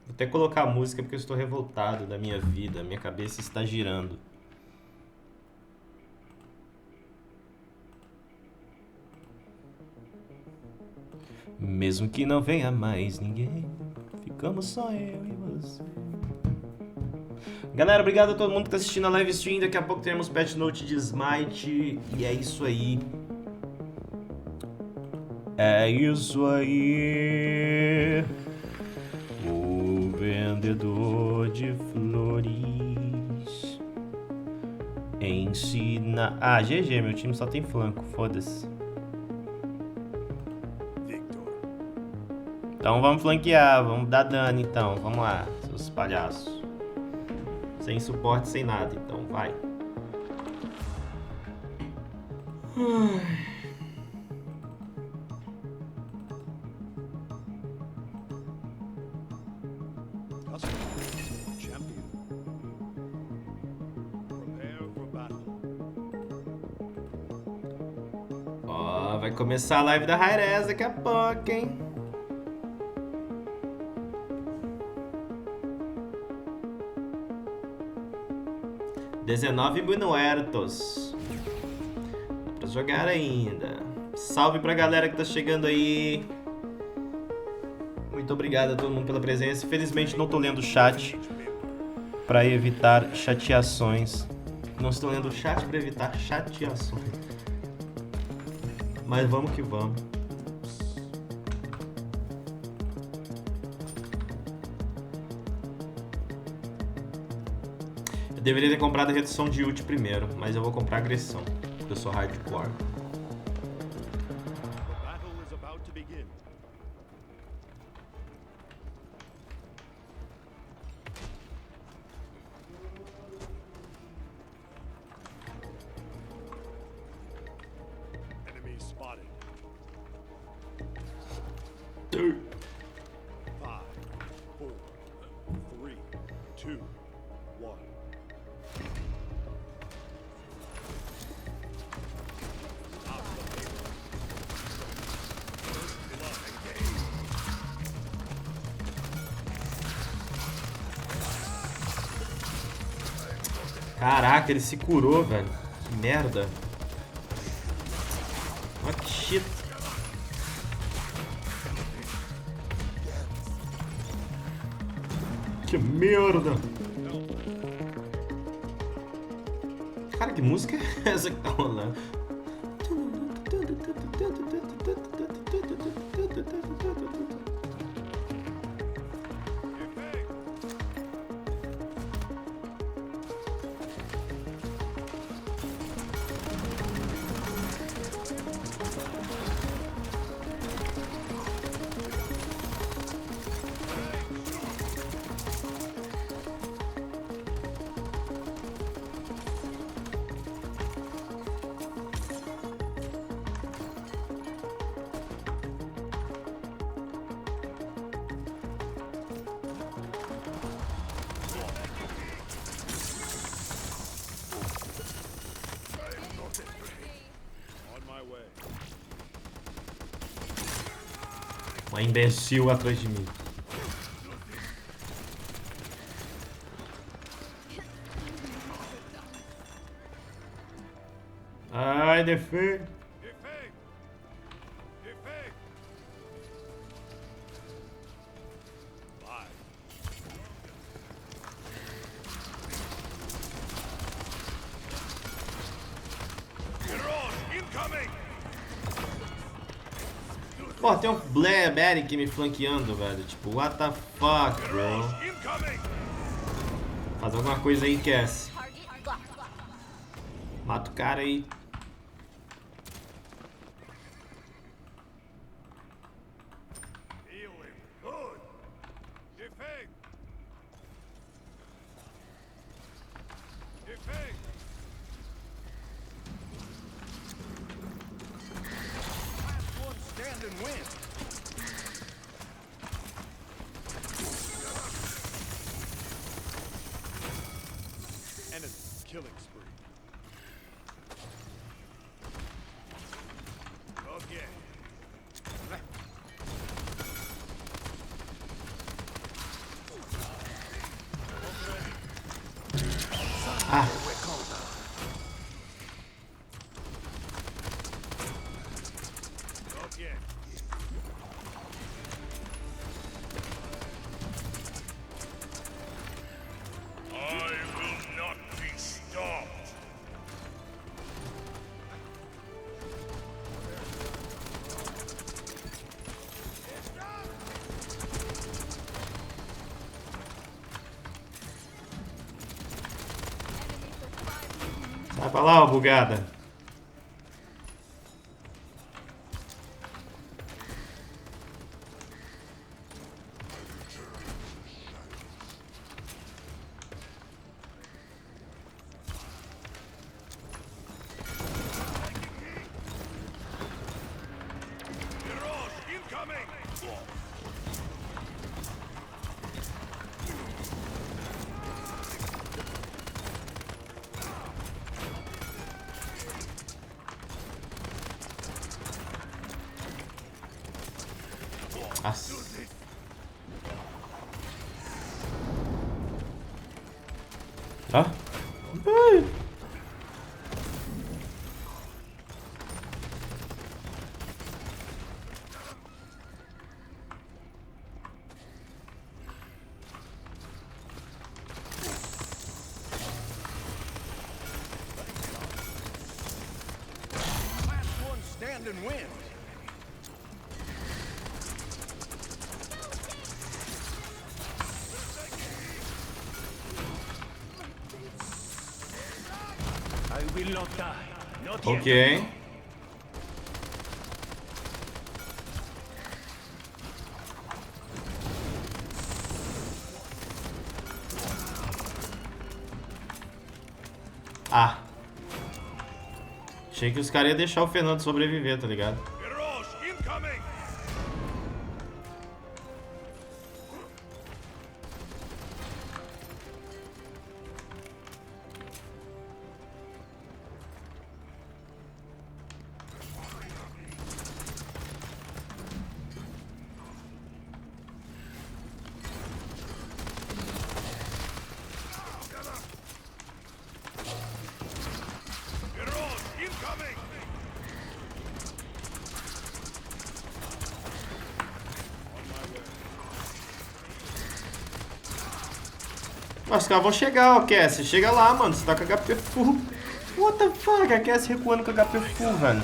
até colocar a música porque eu estou revoltado da minha vida. Minha cabeça está girando. Mesmo que não venha mais ninguém, ficamos só eu e você. Galera, obrigado a todo mundo que está assistindo a live stream. Daqui a pouco teremos patch note de Smite. E é isso aí. É isso aí. O vendedor de flores ensina... Ah, GG, meu time só tem flanco, foda-se. Então vamos flanquear, vamos dar dano então, vamos lá, seus palhaços. Sem suporte, sem nada, então vai. Ó, vai começar a live da Hi-Rez daqui a pouco, hein? $19 minutos. Dá pra jogar ainda. Salve pra galera que tá chegando aí. Muito obrigado a todo mundo pela presença. Infelizmente não tô lendo o chat pra evitar chateações. Não estou lendo o chat pra evitar chateações. Mas vamos que vamos. Eu deveria ter comprado a redução de ult primeiro, mas eu vou comprar a agressão, porque eu sou hardcore. Caraca, ele se curou, velho. Que merda. Olha que shit. Que merda. Cara, que música é essa que tá rolando? Uma imbecil atrás de mim. Ai, defeito. Pô, tem um Blair aqui me flanqueando, velho. Tipo, what the fuck, bro? Faz alguma coisa aí, Cass. Mata o cara aí. Killing spree. Okay. Ah. Okay. Sai pra lá, ó, bugada. Nossa. Ó. Ai. Stand and win. I will not die. Not yet. Ok. Ah. Achei que os caras iam deixar o Fernando sobreviver, tá ligado? Os caras vão chegar, ó, Cassie. Chega lá, mano. Você tá com HP full. What the fuck? A Cassie recuando com HP full, velho.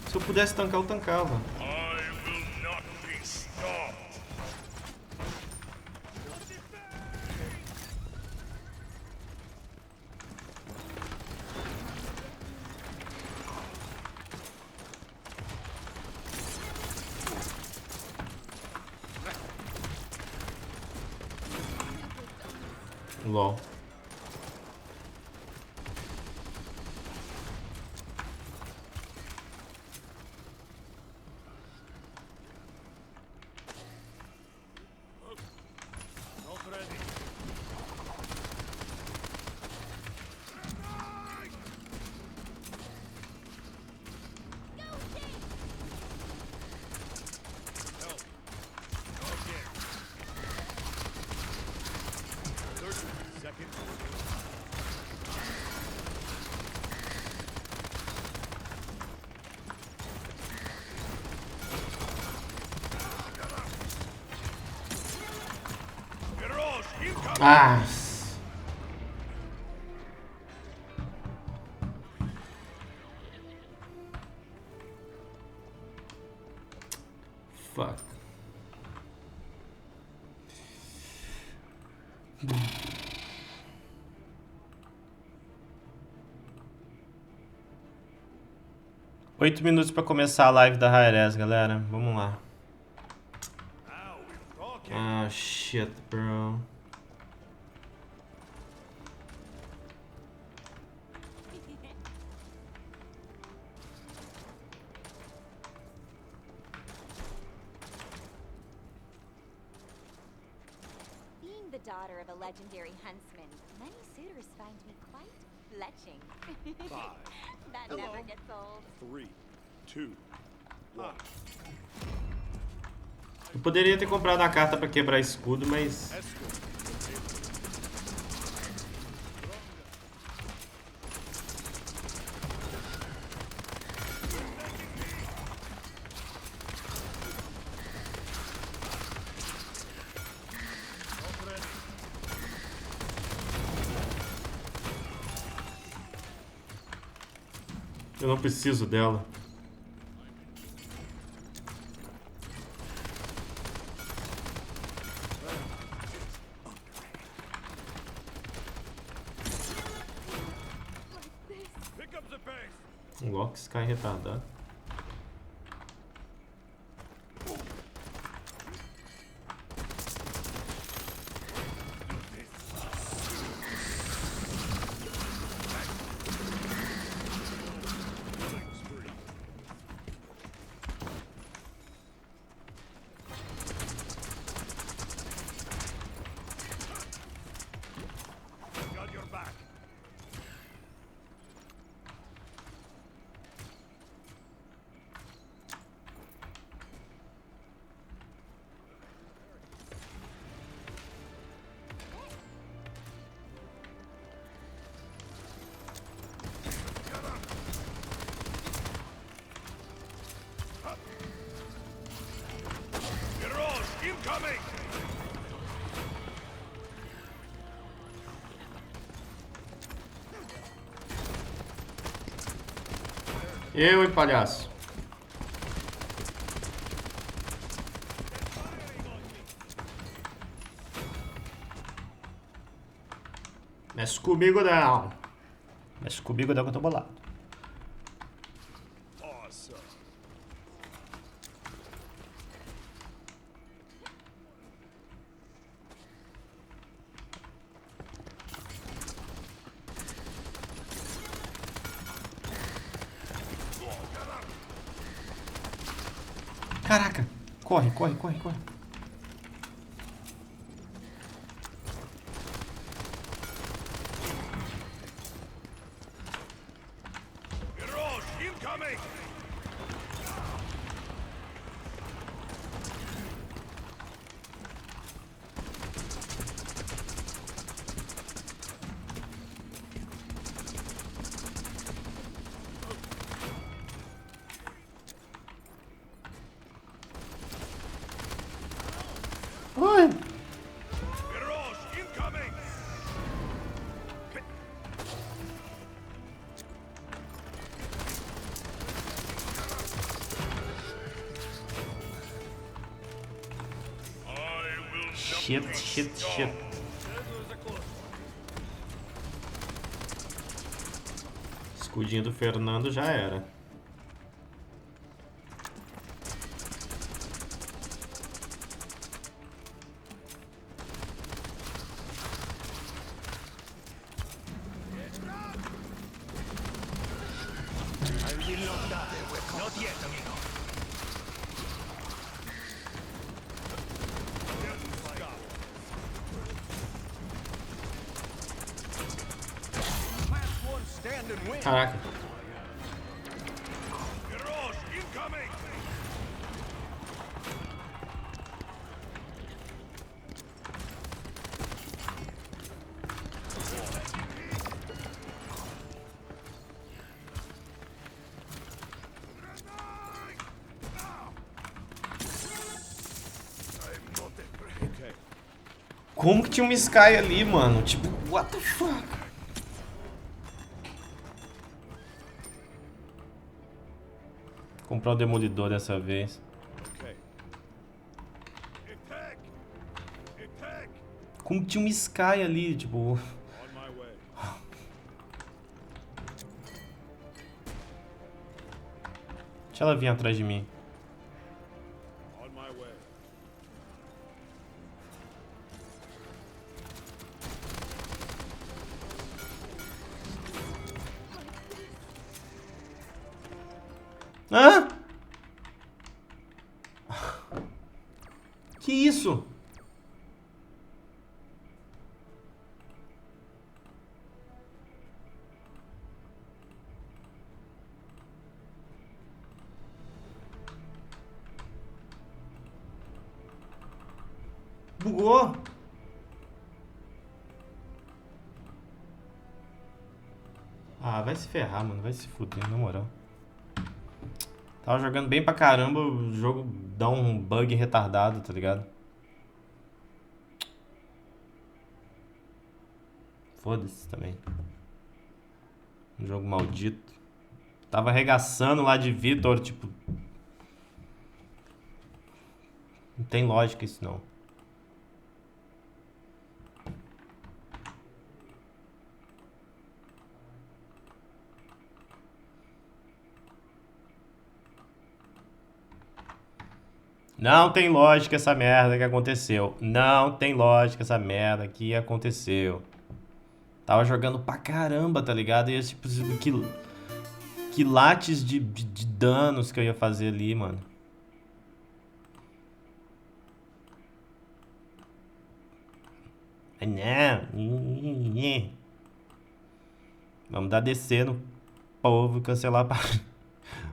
Se eu pudesse tancar, eu tancava. LOL. Ah. Fuck. Oito minutos pra começar a live da Hi-Res, galera. Vamos lá. Ah, shit, bro. Being the daughter of a legendary huntsman, many suitors find me quite fletching. That never gets old. 3, 2, 1. Eu poderia ter comprado a carta pra quebrar escudo, mas... Eu não preciso dela. Um Loki cai retardado. Eu, hein, palhaço. Mexe comigo não. Mexe comigo não que eu tô bolado. Caraca! Corre, corre, corre, corre. Shit. Escudinho do Fernando já era. Caraca. Como que tinha uma Sky ali, mano? Tipo, what the fuck? Comprar o demolidor dessa vez. Como que tinha uma Sky ali, tipo... Deixa ela vir atrás de mim. Hã? Que isso? Bugou. Ah, vai se ferrar, mano. Vai se fuder, na moral. Tava jogando bem pra caramba, o jogo dá um bug retardado, tá ligado? Foda-se também. Um jogo maldito. Tava arregaçando lá de Vitor, tipo... Não tem lógica isso não. Não tem lógica essa merda que aconteceu. Não tem lógica essa merda que aconteceu. Tava jogando pra caramba, tá ligado? E tipo, quilates de danos que eu ia fazer ali, mano. Não. Vamos dar DC no povo e cancelar a...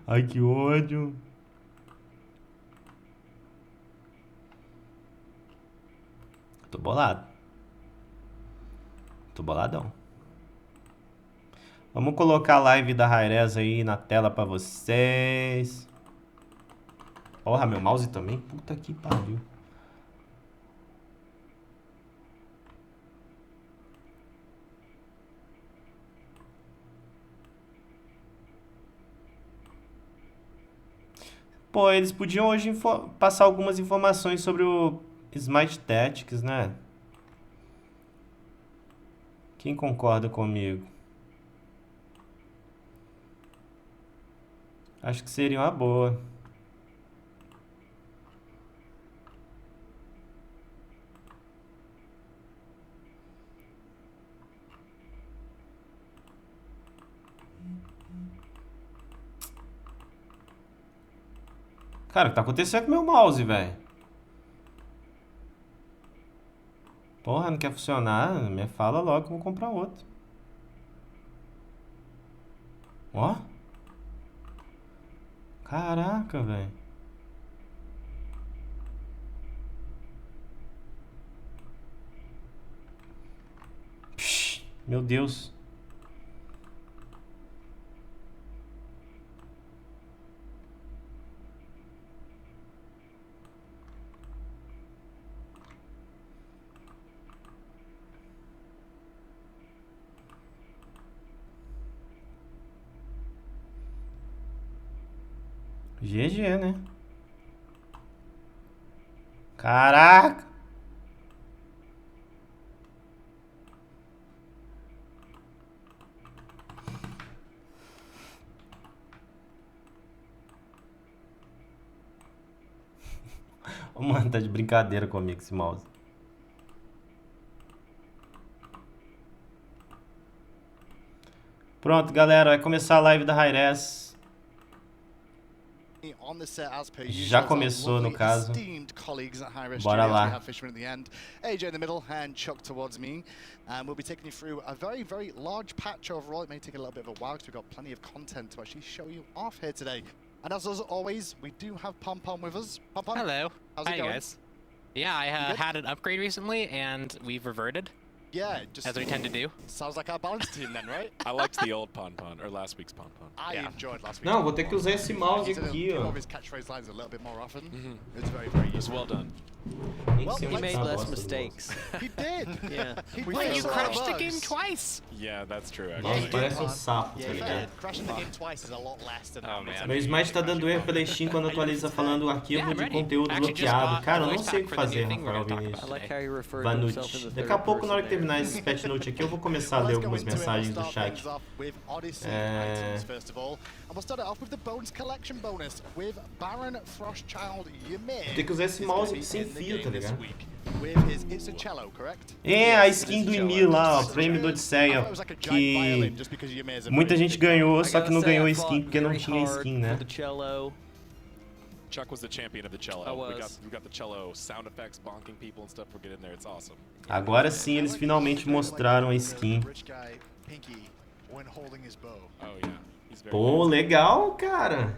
Ai, que ódio. Tô bolado. Tô boladão. Vamos colocar a live da Rairez aí na tela pra vocês. Porra, meu mouse também? Puta que pariu. Pô, eles podiam hoje passar algumas informações sobre o Smite Tactics, né? Quem concorda comigo? Acho que seria uma boa. Cara, o que tá acontecendo com o meu mouse, velho? Porra, não quer funcionar? Me fala logo que eu vou comprar outro. Ó. Caraca, velho. Meu Deus. GG, né? Caraca. Mano, tá de brincadeira comigo esse mouse. Pronto, galera, vai começar a live da Hi-Res. Já começou, no caso. Bora lá. AJ in the middle and Chuck towards me, and we'll be taking you through a very, very large patch overall. It may take a little bit of a while because we've got plenty of content to actually show you off here today. And as always, we do have Pom Pom with us. Pom Pom. Hello. How's it going? Guys. Yeah, I had an upgrade recently, and we've reverted. Yeah, just as we tend to do. Sounds like our balance team then, right? I liked the old Pon Pon, or last week's Pon Pon. I enjoyed last week's. Não, vou ter que usar esse mouse aqui, ó. His catchphrase lines a little bit more often. It's very, very useful. Well done. Well, he made less mistakes. He did. Yeah. Wait, you crashed the game twice. Yeah, that's true. Nossa, Actually. parece um sapo, tá ligado? Crashing the game twice is a lot less than Meu Smite tá dando erro pela Steam quando atualiza falando arquivo de conteúdo bloqueado. Cara, eu não sei o que fazer, Rafael Vinícius. Vanucci. Daqui a pouco, na hora que terminar esse patch note aqui, eu vou começar a ler algumas mensagens do chat. Tem que usar esse mouse aqui sem fio, tá ligado? É, a skin do Ymir lá, ó, Prêmio do Odisseia, que muita gente ganhou, só que não ganhou a skin porque não tinha skin, né? Chuck was the champion of the cello. We got the cello sound effects, bonking people and stuff. We'll get in there. It's awesome. Agora sim, eles finalmente mostraram a skin. Oh yeah. He's very Pô, legal, cara.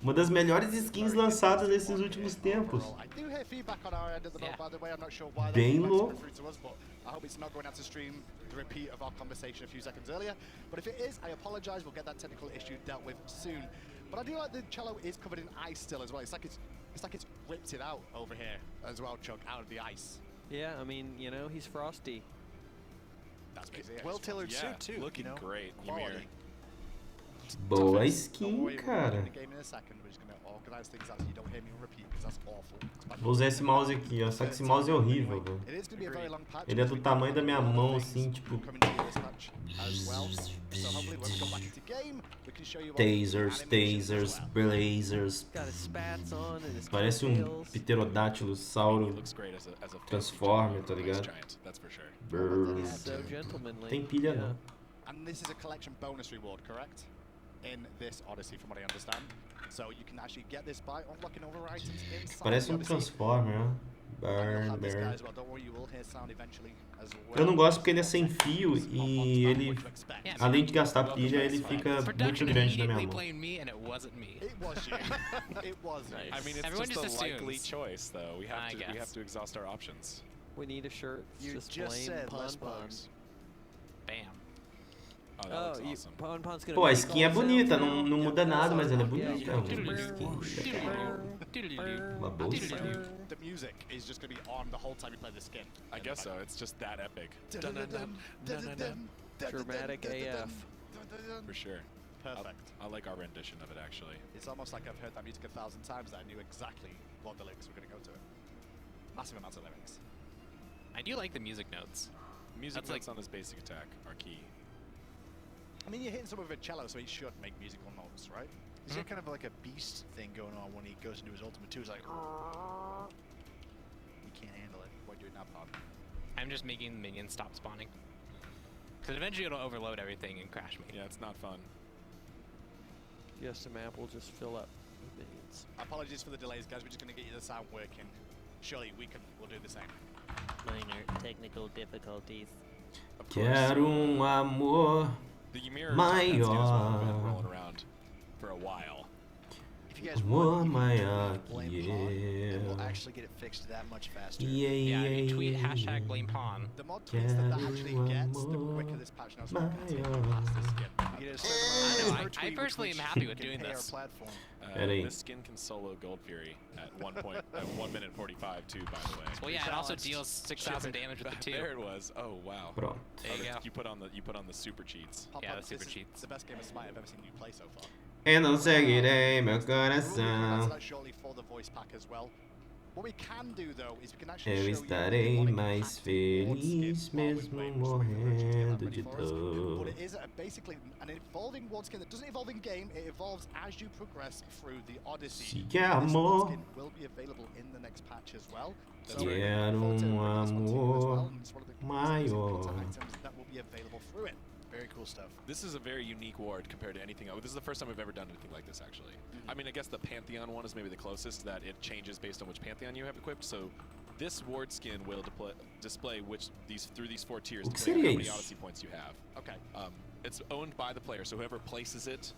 Uma das melhores skins lançadas nesses últimos tempos. Bem louco. I hope it's not going out to stream the repeat of our conversation a few seconds earlier. But if it is, I apologize. We'll get that technical issue dealt with soon. But I do like the cello is covered in ice still as well. It's like it's ripped it out over here as well, Chuck, out of the ice. Yeah, I mean, you know, he's frosty. That's well-tailored suit too. Looking great, Ymir. Boa skin, cara. Vou usar esse mouse aqui, ó. Só que esse mouse é horrível, velho. Ele é do tamanho da minha mão, assim, tipo. Tasers, blazers. Parece um pterodátilo sauro transformer, tá ligado? Tem pilha não. And this is a collection bonus reward, correct? In this Odyssey, from what I understand. So you can actually get this by unlocking other items inside. Parece um Odyssey. Transformer, ó. Burn. Don't worry, you will hear sound eventually as well. Eu não gosto porque ele é sem fio e ele, além de gastar pilha, ele fica muito grande na minha mão. It was you. It was. I mean, it's Everyone just a just likely assumes. choice, though. We have to exhaust our options. We need a shirt displaying Pon Pon. Bam. Oh, that looks awesome. Pon Pon's gonna Pô, a make skin é all bonita, sounds. não muda nada, mas ela é bonita. Uma boa skin. The music is just going to be on the whole time you play the skin. I guess so. It's just that epic. Dramatic AF. For sure. Perfect. I like our rendition of it, actually. It's almost like I've heard that music 1,000 times that I knew exactly what the lyrics were going to go to. Massive amounts of lyrics. I do like the music notes. Music That's notes on this basic attack are key. I mean, you're hitting someone with a cello, so he should make musical notes, right? He's got kind of like a beast thing going on when he goes into his ultimate too. He's like, he can't handle it. What are you doing now, Pod? I'm just making the minions stop spawning. Because eventually it'll overload everything and crash me. Yeah, it's not fun. Yes, the map will just fill up with minions. Apologies for the delays, guys. We're just going to get you the sound working. Surely we'll do the same. Minor technical difficulties. Quero amor The Ymir has been maior. rolling around for a while. If you guys Amor want, you maior can blame que Pon, and we'll eu. actually get it fixed that much faster. Yeah, if you tweet hashtag blame Pon. The mod tweets that actually gets, the quicker this patch knows how to continue past the skin. You get a certain amount of I personally am happy with doing pay our this. platform. Peraí. This skin can solo Gold Fury at 1 minute 45 too, by the way. Well, yeah, it also deals 6,000 damage with the 2. There it was. Oh wow. Pronto. There you go. You put on the super cheats. Pop Yeah, Pop, the super this is cheats. the best game of Smite I've ever seen you play so far. Eu não seguirei meu We'll come back to coração. that shortly for the voice pack as well. Eu estarei mais feliz mesmo morrendo de dor. But it is basically an evolving ward skin that doesn't evolve in game, it evolves as you progress through the Odyssey. Se amor, Skin will be available in the next patch as well. quero amor maior. That will be available through it. Very cool stuff. This is a very unique ward compared to anything else. This is the first time we've ever done anything like this, actually. I mean, I guess the Pantheon one is maybe the closest, that it changes based on which Pantheon you have equipped. So this ward skin will display through these 4 tiers, depending on how many Odyssey points you have. Okay. It's owned by the player, so whoever places it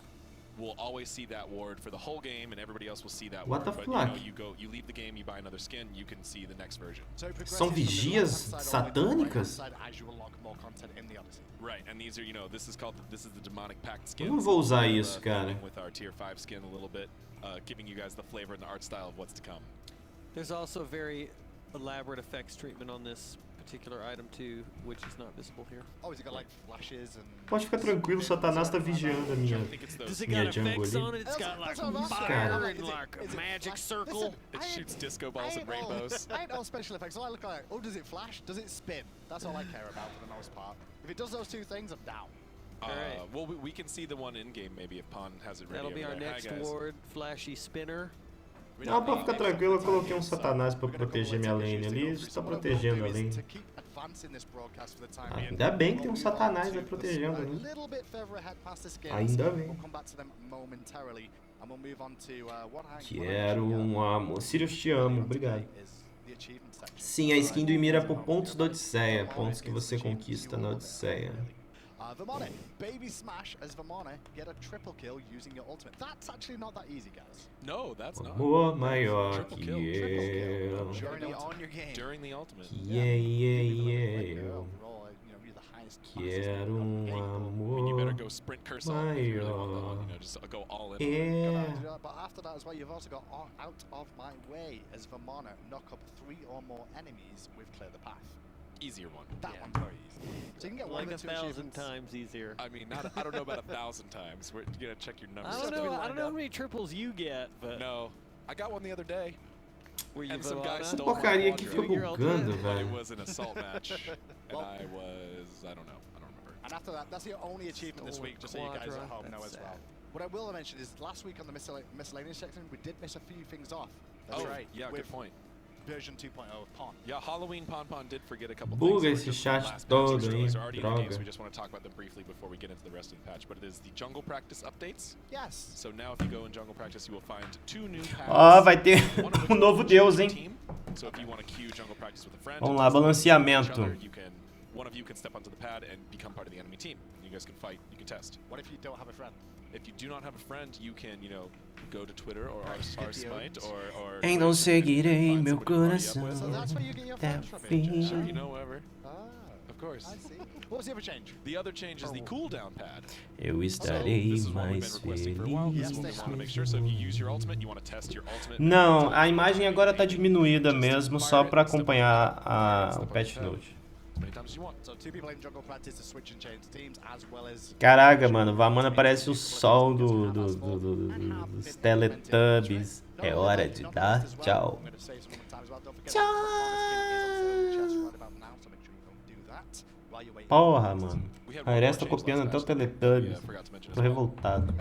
will always see that ward for the whole game, and everybody else will see that What ward. the But fuck? you leave the game, you buy another skin, you can see the next version. São vigias satânicas? Right, and these are, this is the demonic pact skin. Eu não vou usar isso, cara. With our tier 5 skin a little bit, giving you guys the flavor and the art style of what's to come. There's also very elaborate effects treatment on this particular item too, which is not visible here. Oh, has it got like flashes and... Pode ficar tranquilo, Satanás tá vigiando a minha jungle ali. It's got like Cara. and like a magic circle. It shoots disco balls and rainbows. I ain't all special effects. All I look like, oh, does it flash? Does it spin? That's all I care about for the most part. If it does those 2 things, I'm down. Well, we can see the one in game maybe if Pon has it ready. That'll be our next ward, flashy spinner. Não, pode ficar tranquilo, eu coloquei um Satanás pra proteger minha lane ali, isso tá protegendo a lane. Ainda bem que tem um Satanás aí protegendo ali. Ainda bem. Quero um amor. Sirius, te amo, obrigado. Sim, a skin do Ymir é por pontos da Odisseia, pontos que você conquista na Odisseia. Vamone, baby smash as Vamone, get a triple kill using your ultimate. That's actually not that easy, guys. No, that's not. Amor maior que eu. During the ultimate. Eu. Quero um amor maior. But after that as well, you've also got out of my way as Vamone, knock up 3 or more enemies with clear the path. Easier one. That one's very easy. So you can get like one of the 1,000 times easier. I mean, I don't know about 1,000 times. We're gonna check your numbers. I don't know how many triples you get, but no, I got one the other day. Were you and some guy Essa stole porcaria my aqui wand. fica bugando, It velho. was an assault match, and I don't know, I don't remember. And after that, that's the only achievement this week, just so you guys at home know as well. What I will mention is last week on the miscellaneous section, we did miss a few things off. That's right. Yeah, good point. Version 2.0 of Pon. Yeah, Halloween Pon did forget a couple Buga things. esse chat todo aí, droga. So we just want to talk about them briefly before we get into the rest of the patch. But it is the jungle practice updates. Yes. So now if you go in jungle practice, you will find 2 new paths. Ó, vai ter um novo deus, hein? So if you want to queue jungle practice with a friend, Vamos lá, balanceamento. one of you can step onto the pad and become part of the enemy team. You guys can fight, you can test. What if you don't have a friend? If you do not have a friend, you can, go to Twitter or our Smite or Então seguirei meu coração até o fim. Sure, whoever. Of course. I see. What was the other change? The other change is the cooldown pad. Eu estarei This is what we've mais been requesting for a while. This is what we feliz. want to make sure. So if you use your ultimate, you want to test your ultimate. Não, a imagem agora tá diminuída mesmo, só pra acompanhar o patch note. Caraca, mano, Vamana parece o sol dos Teletubbies. É hora de dar tchau. Tchau! Porra, mano. A Ares tá copiando até o Teletubbies. Tô revoltado.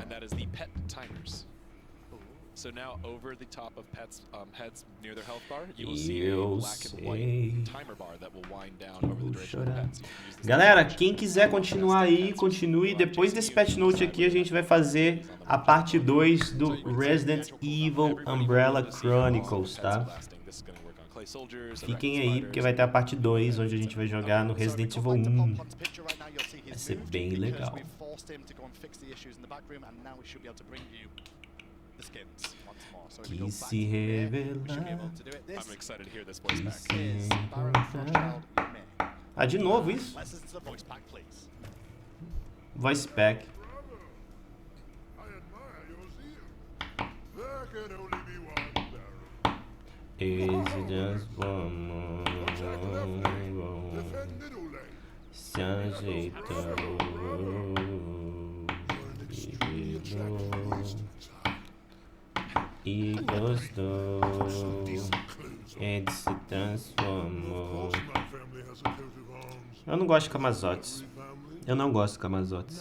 So now over the top of pets' heads near their health bar, you will see a black and white timer bar that will wind down over the duration of the pets. Galera, quem quiser continuar aí, continue. Depois desse patch note aqui, a gente vai fazer a parte 2 do Resident Evil Umbrella Chronicles, tá? Fiquem aí, porque vai ter a parte 2, onde a gente vai jogar no Resident Evil 1. Vai ser bem legal. Que se revelar. Ah, de novo isso? Voice pack. Is just one se ajeitou e gostou. Ele se transformou. Eu não gosto de camazotes. Eu não gosto de camazotes.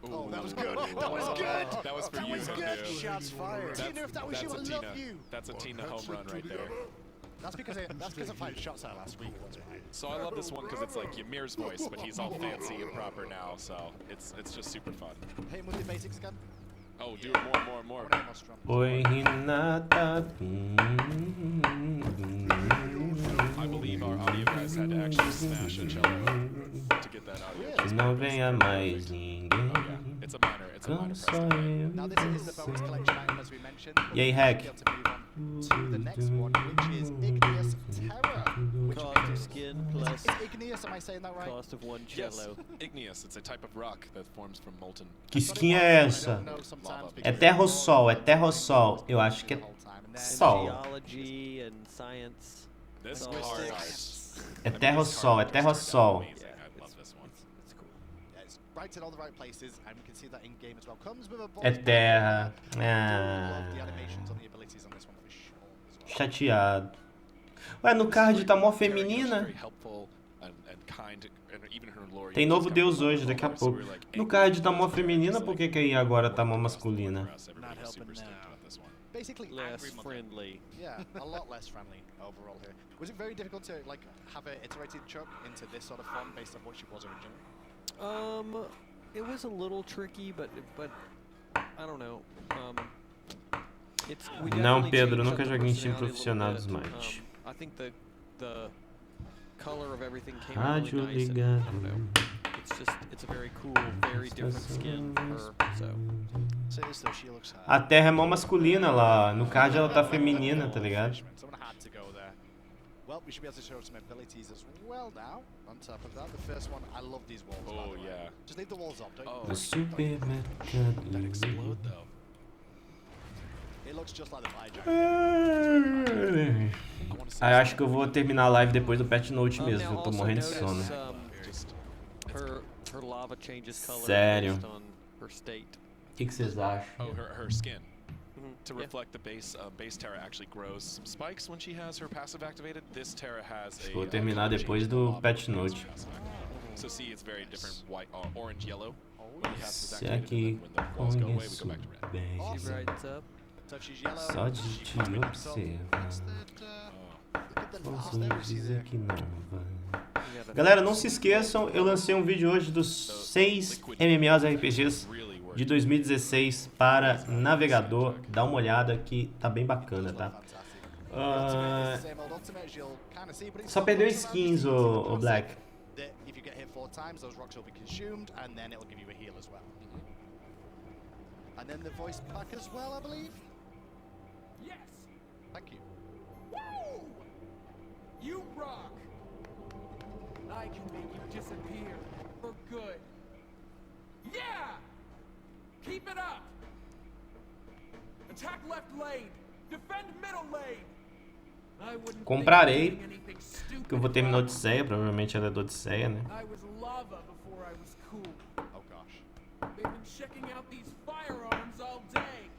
Oh, that was good. That was good. That was for you, good. Hindu. Shots fired. Tina, if that was you, I love you. That's a Tina home run right there. That's because I fired shots out last week. That's why. So I love this one because it's like Ymir's voice, but he's all fancy and proper now, so it's just super fun. Hit him with the basics again. Oh, do it more. Oi, Renata. I believe our audio guys had to actually smash a cello to get that audio. Que não venha mais ninguém. Oh yeah, it's a minor precedent. Now this is the bonus collection item as we mentioned. E aí, Hack? To the next one, which is Igneous Terror. Cost of skin plus It's igneous, am I saying that right? cost of one Yes, cello. igneous. It's a type of rock that forms from molten. Que skin é essa? É terra ou sol? É terra ou sol? Eu acho que é sol. Geology and science. This Oh, card nice. É terra ou sol? É terra ou sol? amazing. I love this one. It's cool. Yeah, it's right in all the right places, and we can see that in game as well. Comes with a É terra. love the Ah, animations on the abilities on this one for sure as well. chateado. Ué, no card tá mó feminina. Very helpful and kind, and even her lore. Tem novo deus hoje, daqui a pouco. No card tá mó feminina, por que aí agora tá mó masculina? Not helping now. Basically, Less angry mother. friendly. Yeah, a lot less friendly overall here. Was it very difficult to like have an iterated Chuck into this sort of form based on what she was originally? It was a little tricky, but I don't know. We Não, definitely Pedro, changed nunca up the joguei em time personality a profissional little dos bit. match. I think the color of everything came Rádio really nice. And, I don't ligado. know. It's a very cool, very different skin for her. So Say this though, she looks hot. A terra é mó masculina lá. No card ela tá feminina, tá ligado? Someone had to go there. Well, we should be able to show some abilities as well now. On top of that, the first one, I love these walls. by Oh the way. yeah. Just leave the walls up, don't Oh. you? No supermercado. That explode though. It looks just like the hijack. I want to see. Ah, acho que eu vou terminar a live depois do Pet Note mesmo. now Eu tô also morrendo de notice, sono. Just her lava changes color Sério? based on her state. O que vocês acham? oh her skin. To Yeah. reflect the base Terra actually grows some spikes when she has her passive activated. This Terra has a Vou terminar color depois change do in the Pet lava Note. passive activated. So see, it's very different white, orange, yellow. When he has this Se activated, aqui and then when the walls go away, we conheço go back to red. bem. She brightens up. So if she's yellow, Só de she te comes with some- observar. Look at the Posso vast diversity dizer there. que não vai. You got a- Galera, não se esqueçam, eu lancei um vídeo hoje dos 6 MMORPGs de 2016 para navegador. Dá uma olhada que tá bem bacana, tá? Same old ultimates, you'll kinda see, but it's Só not perdeu ultimate, skins, it's ô passive. Black. That if you get hit 4 times, those rocks will be consumed, and then it'll give you a heal as well. And then the voice pack as well, I believe. Yes! Thank you. Woo! You rock! I can make you disappear for good. Yeah! Keep it up! Attack left lane! Defend middle lane! I wouldn't Comprarei, think of doing anything stupid que eu vou terminar a if I- Odisseia, provavelmente ela é da Odisseia, né? I was lava before I was cool. Oh gosh. They've been checking out these firearms all day.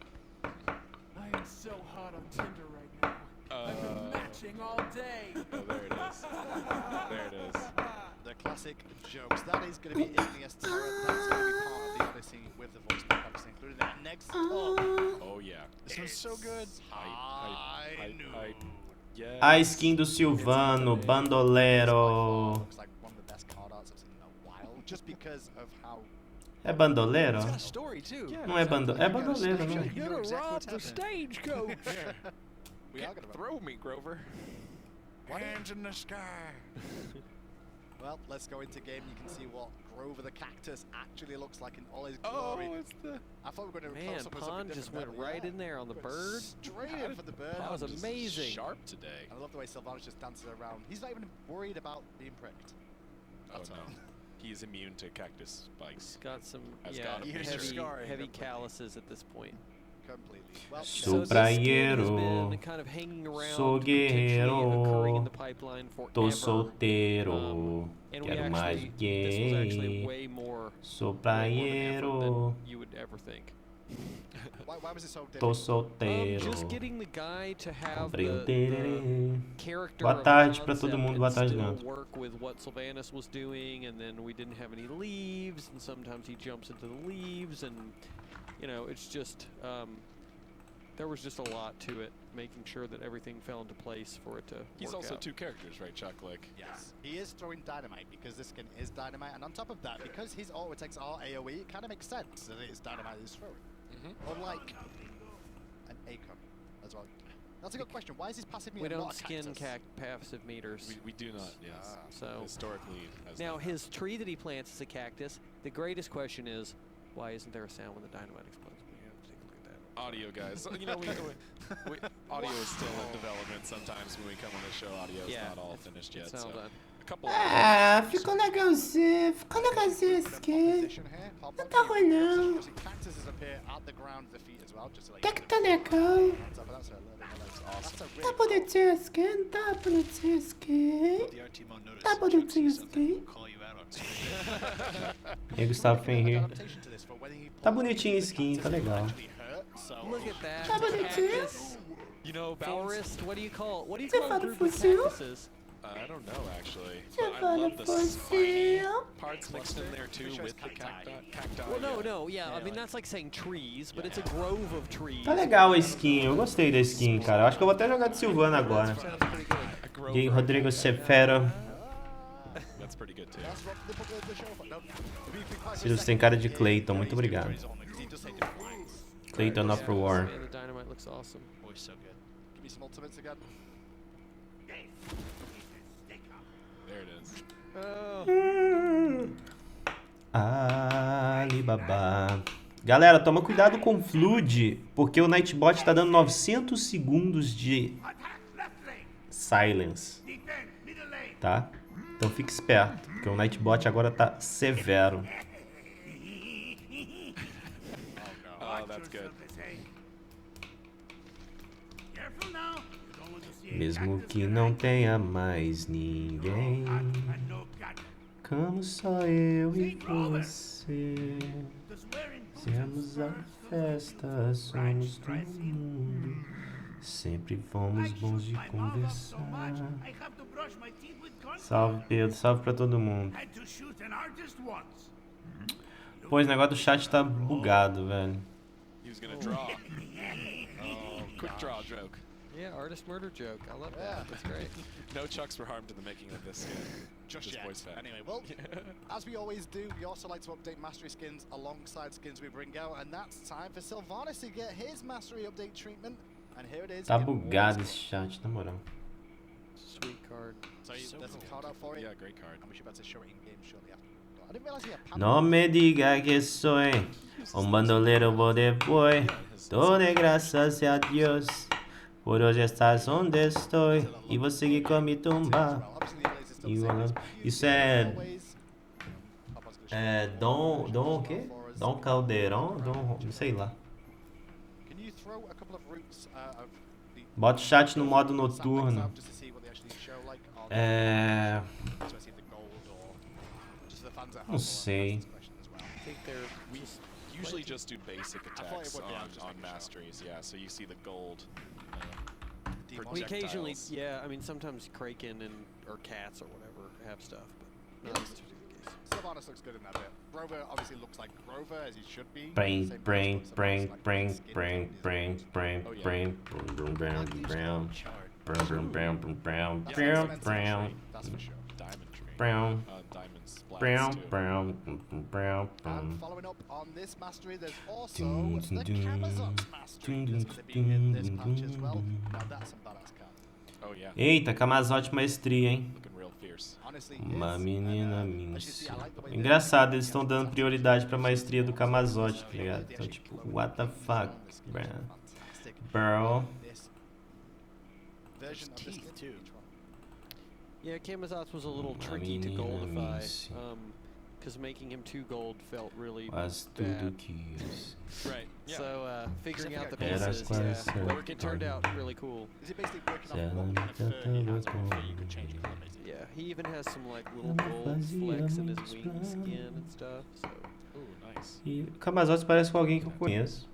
I am so hot on Tinder right now. I've been matching all day. Oh, there it is. There it is. The classic jokes. That is going to be Igneous Terror. That's going to be part of the Odyssey with the voice pack obviously included. That next up. Oh yeah. This one's so good. I knew. Yeah. A skin do Silvano, Bandolero. Looks like one of the best card arts I've seen in a while, just because of how. É Bandolero? It's got a story too. Não é bandoleiro, é bandoleiro, não é? You know exactly what's happening. stagecoach. We are going to Throw me, Grover. Hands in the sky. Well, let's go into game. You can see what Grover the Cactus actually looks like in all his Oh, glory. it's the. I thought we were going to Man, close up with something Pond just different, went but right yeah, in there on the went bird. Straight in for the bird. That was Just amazing. Sharp today. And I love the way Sylvanas just dances around. He's not even worried about being pricked. Oh no. He's immune to cactus spikes. Got some Has yeah, got a Here's your heavy, scar, heavy definitely. calluses at this point. Completely. Well, Sou So this skin has praieiro, been kind of hanging around, sou potentially occurring in guerreiro, the pipeline forever. tô solteiro, And we quero mais actually, this was actually gay. way more Sou way more of an effort praieiro. than you would ever think. Why was it so Tô difficult? solteiro. Just getting the guy to have Comprei the tererê. character Boa of tarde the pra todo concept mundo, and boa tarde, still Leandro. work with what Sylvanas was doing, and then we didn't have any leaves, and sometimes he jumps into the leaves, and you know, it's just there was just a lot to it, making sure that everything fell into place for it to He's work also out. 2 characters, right, Chuck? Like, Yes, he is throwing dynamite because this skin is dynamite, and on top of that, because his auto attacks are AoE, it kind of makes sense that it is dynamite he's throwing. Unlike an Acon as well. That's a good question. Why is his passive meter We not don't a skin cactus? passive meters. we do not, yes. So Historically, as now not. his tree that he plants is a cactus. The greatest question is, why isn't there a sound when the dynamite explodes? We have to take a look at that. Audio, guys. You know, audio is still in development. Sometimes when we come on the show, audio is not all finished yet. It's all So done. a couple. Ficou legalzinho skin. Não tá ruim não. Cactuses appear at the ground defeat as well, just to let Até que tá legal. Tá bonitinho skin, tá bonitinho skin. Tá bonitinho skin. E aí, Gustavo Ferreira. Tá bonitinho skin, tá legal. Look at that. Tá bonitinho. Cactus. You know, Forest. What do you call? What do you Você call a fala group of fuzil? cactuses? I don't know actually. Você But I fala love the spiny fuzil. parts mixed in there too with the cacti. Well, no, yeah. I mean, that's like saying trees, but it's a grove of trees. Tá legal a skin, eu gostei da skin, cara. Eu acho que eu vou até jogar de Silvana agora. E aí, Rodrigo Sefera. That's pretty good too. Vocês têm cara de Clayton, muito obrigado. Clayton of War. Man, the dynamite looks awesome. Always so good. Give me some ultimates again. There it is. Alibaba. Galera, toma cuidado com Flood, porque o Nightbot tá dando 900 segundos de silence. Tá? Então fique esperto, porque o Nightbot agora tá severo. Oh, that's good. Mesmo que não tenha mais ninguém, como só eu e você, fizemos a festa, somos do mundo, sempre fomos bons de conversar. Salve, Pedro, salve pra todo mundo. Pois, o negócio do chat tá bugado, velho. He was gonna draw. Oh, quick draw joke. Yeah, artist murder joke. I love that. That's great. No Chucks were harmed in the making of this skin. Just This yet. voice fact. Anyway, well, as we always do, we also like to update mastery skins alongside skins we bring out, and that's time for Sylvanas to get his mastery update treatment. And here it is. Tá bugado esse chat, na moral. Sweet card. So there's a card out for it. Yeah, great card. And we should be able to show it in game shortly after. I didn't realize he had No me diga que soy un bandolero boy, todo gracias a Dios. Por hoje estás onde estou e vou seguir com me tumba. Isso é Dom o quê? Dom Caldeirão? Dom, não sei lá. Bota o chat no modo noturno. Não sei. We usually just do basic attacks on masteries, yeah, so you see the gold We occasionally, projectiles. yeah, I mean, sometimes Kraken or cats or whatever have stuff, but not always the case. Sylvanas looks good in that bit. Grover obviously looks like Grover, as he should be. Brain, Same brain, person, brain, Sylvanas brain, like skin brain, tone is brain, brain, Oh, yeah. brain, brown, brown, brown, brown, brown, brown, brown, brown, That's brown, expensive brown, tree, that's for sure. Diamond tree. brown, Diamond splats brown, too. brown, brown, And brown. following up on this mastery, there's also Dun, the dun, Camazot's mastery. dun, That's going to be in this dun, patch as well. dun. Now that's some badass card. Oh yeah, Eita, Camazote Maestria, hein? looking real fierce. Honestly, Uma yes. menina As you minha. see, I like the way Engraçado, eles estão dando prioridade pra maestria do Camazote, tá ligado? Então, tipo, what the fuck, bro? Bro. this version of this teeth, too. Yeah, Camazotz was a little I tricky to mean, goldify, because making him too gold felt really Faz tudo bad. quis. Right. Yeah. So figuring out the Era pieces, quase yeah, certo. it turned out really cool. Is it basically breaking Se off ela what me kind of fur he has tratava on com fur you could change colour basically? Yeah, he even has some like little Ela gold fazia flecks in his muitos wing skin planos. and stuff. So Ooh, nice. E o Camazote parece com alguém que eu conheço.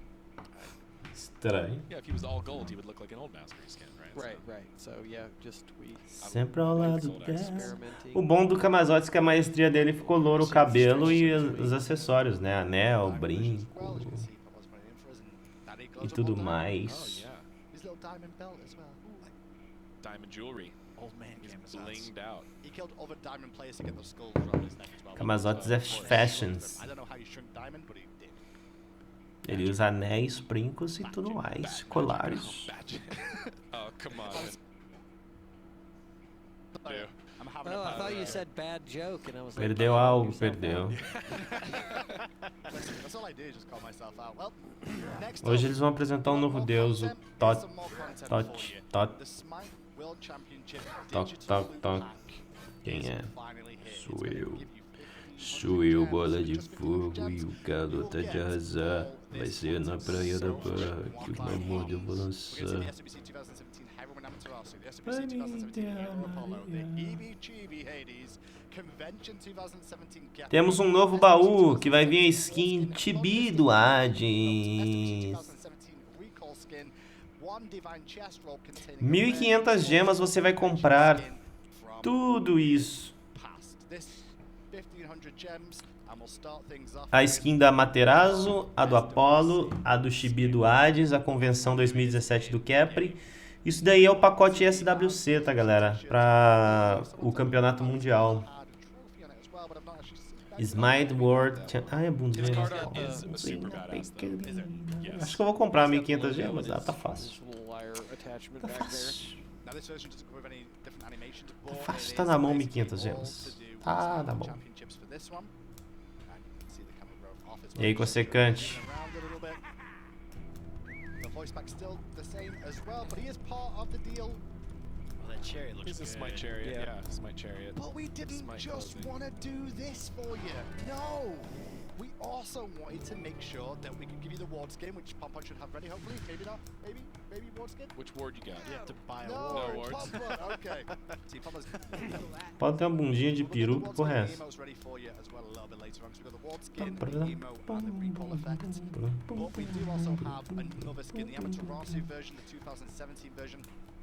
Estranho. Yeah, if he was all gold, he would look like an old mastery skin, right? Right. So yeah, just we Sempre ao lado dela. experimenting. O bom do Camazotes é que a maestria dele ficou louro o cabelo e os acessórios, né? Anel, brinco e tudo mais. His little diamond belt as well. Diamond jewelry. Old man He's gamers. blinged out. He killed other diamond players to get those skulls around his neck as well. Camazotes é fashions. I don't know how you shrink diamond, but he did. Ele usa anéis, brincos e tudo mais, colares. Oh, come on. I'm having Oh, a I thought you said bad joke, and I was like, Perdeu algo, perdeu. That's all I do, just call myself out. Well, next Hoje up, eles vão apresentar um novo deus, o Tot. Quem é? Sou eu. Sou eu, bola de fogo e o garota de arrasar. Vai ser na praia da barra que o namoro eu vou lançar. Temos um novo baú que vai vir a skin Tibi do Hades. 1.500 gemas você vai comprar tudo isso. A skin da Materazo, a do Apollo, a do Chibi do Hades, a convenção 2017 do Compre. Isso daí é o pacote SWC, tá, galera? Pra o campeonato mundial. Smite World... Ah, é bundinha. Acho que eu vou comprar 1.500 gemas. Ah, tá fácil. Tá fácil. Tá fácil, tá na mão 1.500 gemas. Tá na mão. E aí, Consecante? He's a Smite Chariot, yeah, Smite Chariot. But we didn't just want to do this for you. No! We also wanted to make sure that we could give you the ward skin, which Pompon should have ready, hopefully. Maybe not. Maybe ward skin? Which ward you got? You have to buy a No ward. wards. Pompon, okay. See, Pompon's... Pode ter uma bundinha de peru, que porra é essa? Emo's ready for you as well a little bit later on, 'cause we've got the ward skin, the emo, and the recall effect. But we do also have another skin, the Amaterasu version, the 2017 version,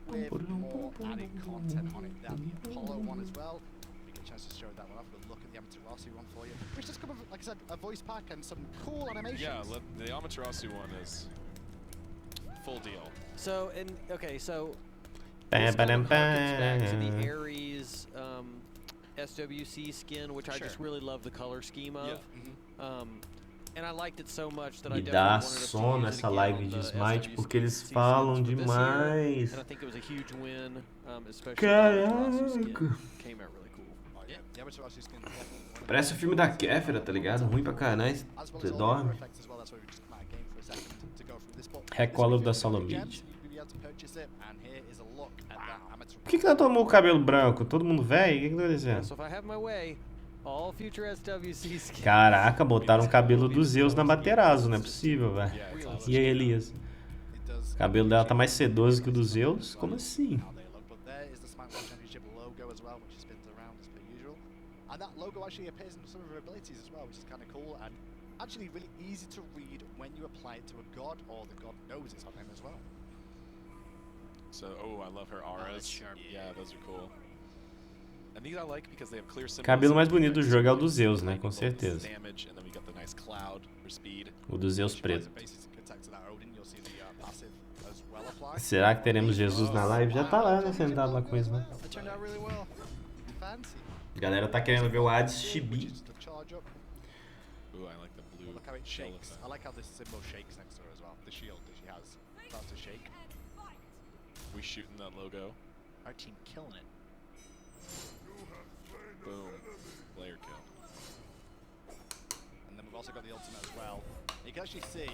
with more added content on it than the Apollo one as well. We get a chance to show that one off. We'll look at the Amaterasu one for you. Which does come with, like I said, a voice pack and some cool animations. Yeah, the Amaterasu one is full deal. So, okay, so Bam, this kind bam, of harkens back to bam. the Ares SWC skin, which I just really love the color scheme of. And I liked it so much that I Me dá definitely wanted us to sono use it essa again live on de the Smite SWC porque eles skins falam for this year. demais. And I think it was a huge win, especially the Amaterasu skin Caraca. came out really cool. Yeah, the Amaterasu skin is definitely one of the Parece o filme da Kéfera, tá ligado? Ruim pra caralho. as well Você as all the other dorme. effects as well. That's why we just come out of game for a second to go through this. But Recolor da this week, if you're Salomide. gems, you'll be able to purchase it, and here is a look at that Amaterasu. Por que ela tomou o cabelo branco? Todo mundo velho? O que tá acontecendo? So if I have my way, all future SWC skins. Caraca, botaram o cabelo dos Zeus na Materazo, não é possível, velho. E aí, Elias? O cabelo dela tá mais sedoso que o dos Zeus? Como assim? How they look, but there is the Smite World Championship logo as well, which spins around as per usual. And that logo actually appears in some of her abilities as well, which is kind of cool and actually really easy to read when you apply it to a god or the god knows it's on him as well. So, I love her auras. Yeah, those are cool. And these I like because they have clear symbols. Cabelo mais bonito do jogo é o dos Zeus, né? Com certeza. Damage, and then we got the nice cloud for speed. O dos Zeus preto. Basic attack to that Odin, you'll see the passive as well apply. Será que teremos Jesus na live? Já tá lá, né? Sentado lá com eles, né? It turned out really well. Fancy. A galera tá querendo ver o Hades Chibi. Just to charge up. Ooh, I like the blue. Look how it shell shakes. effect. I like how this symbol shakes next to her as well. The shield that she has starts to shake. We shooting that logo. Our team killing it. Boom. Player kill. And then we've also got the ultimate as well. You can actually see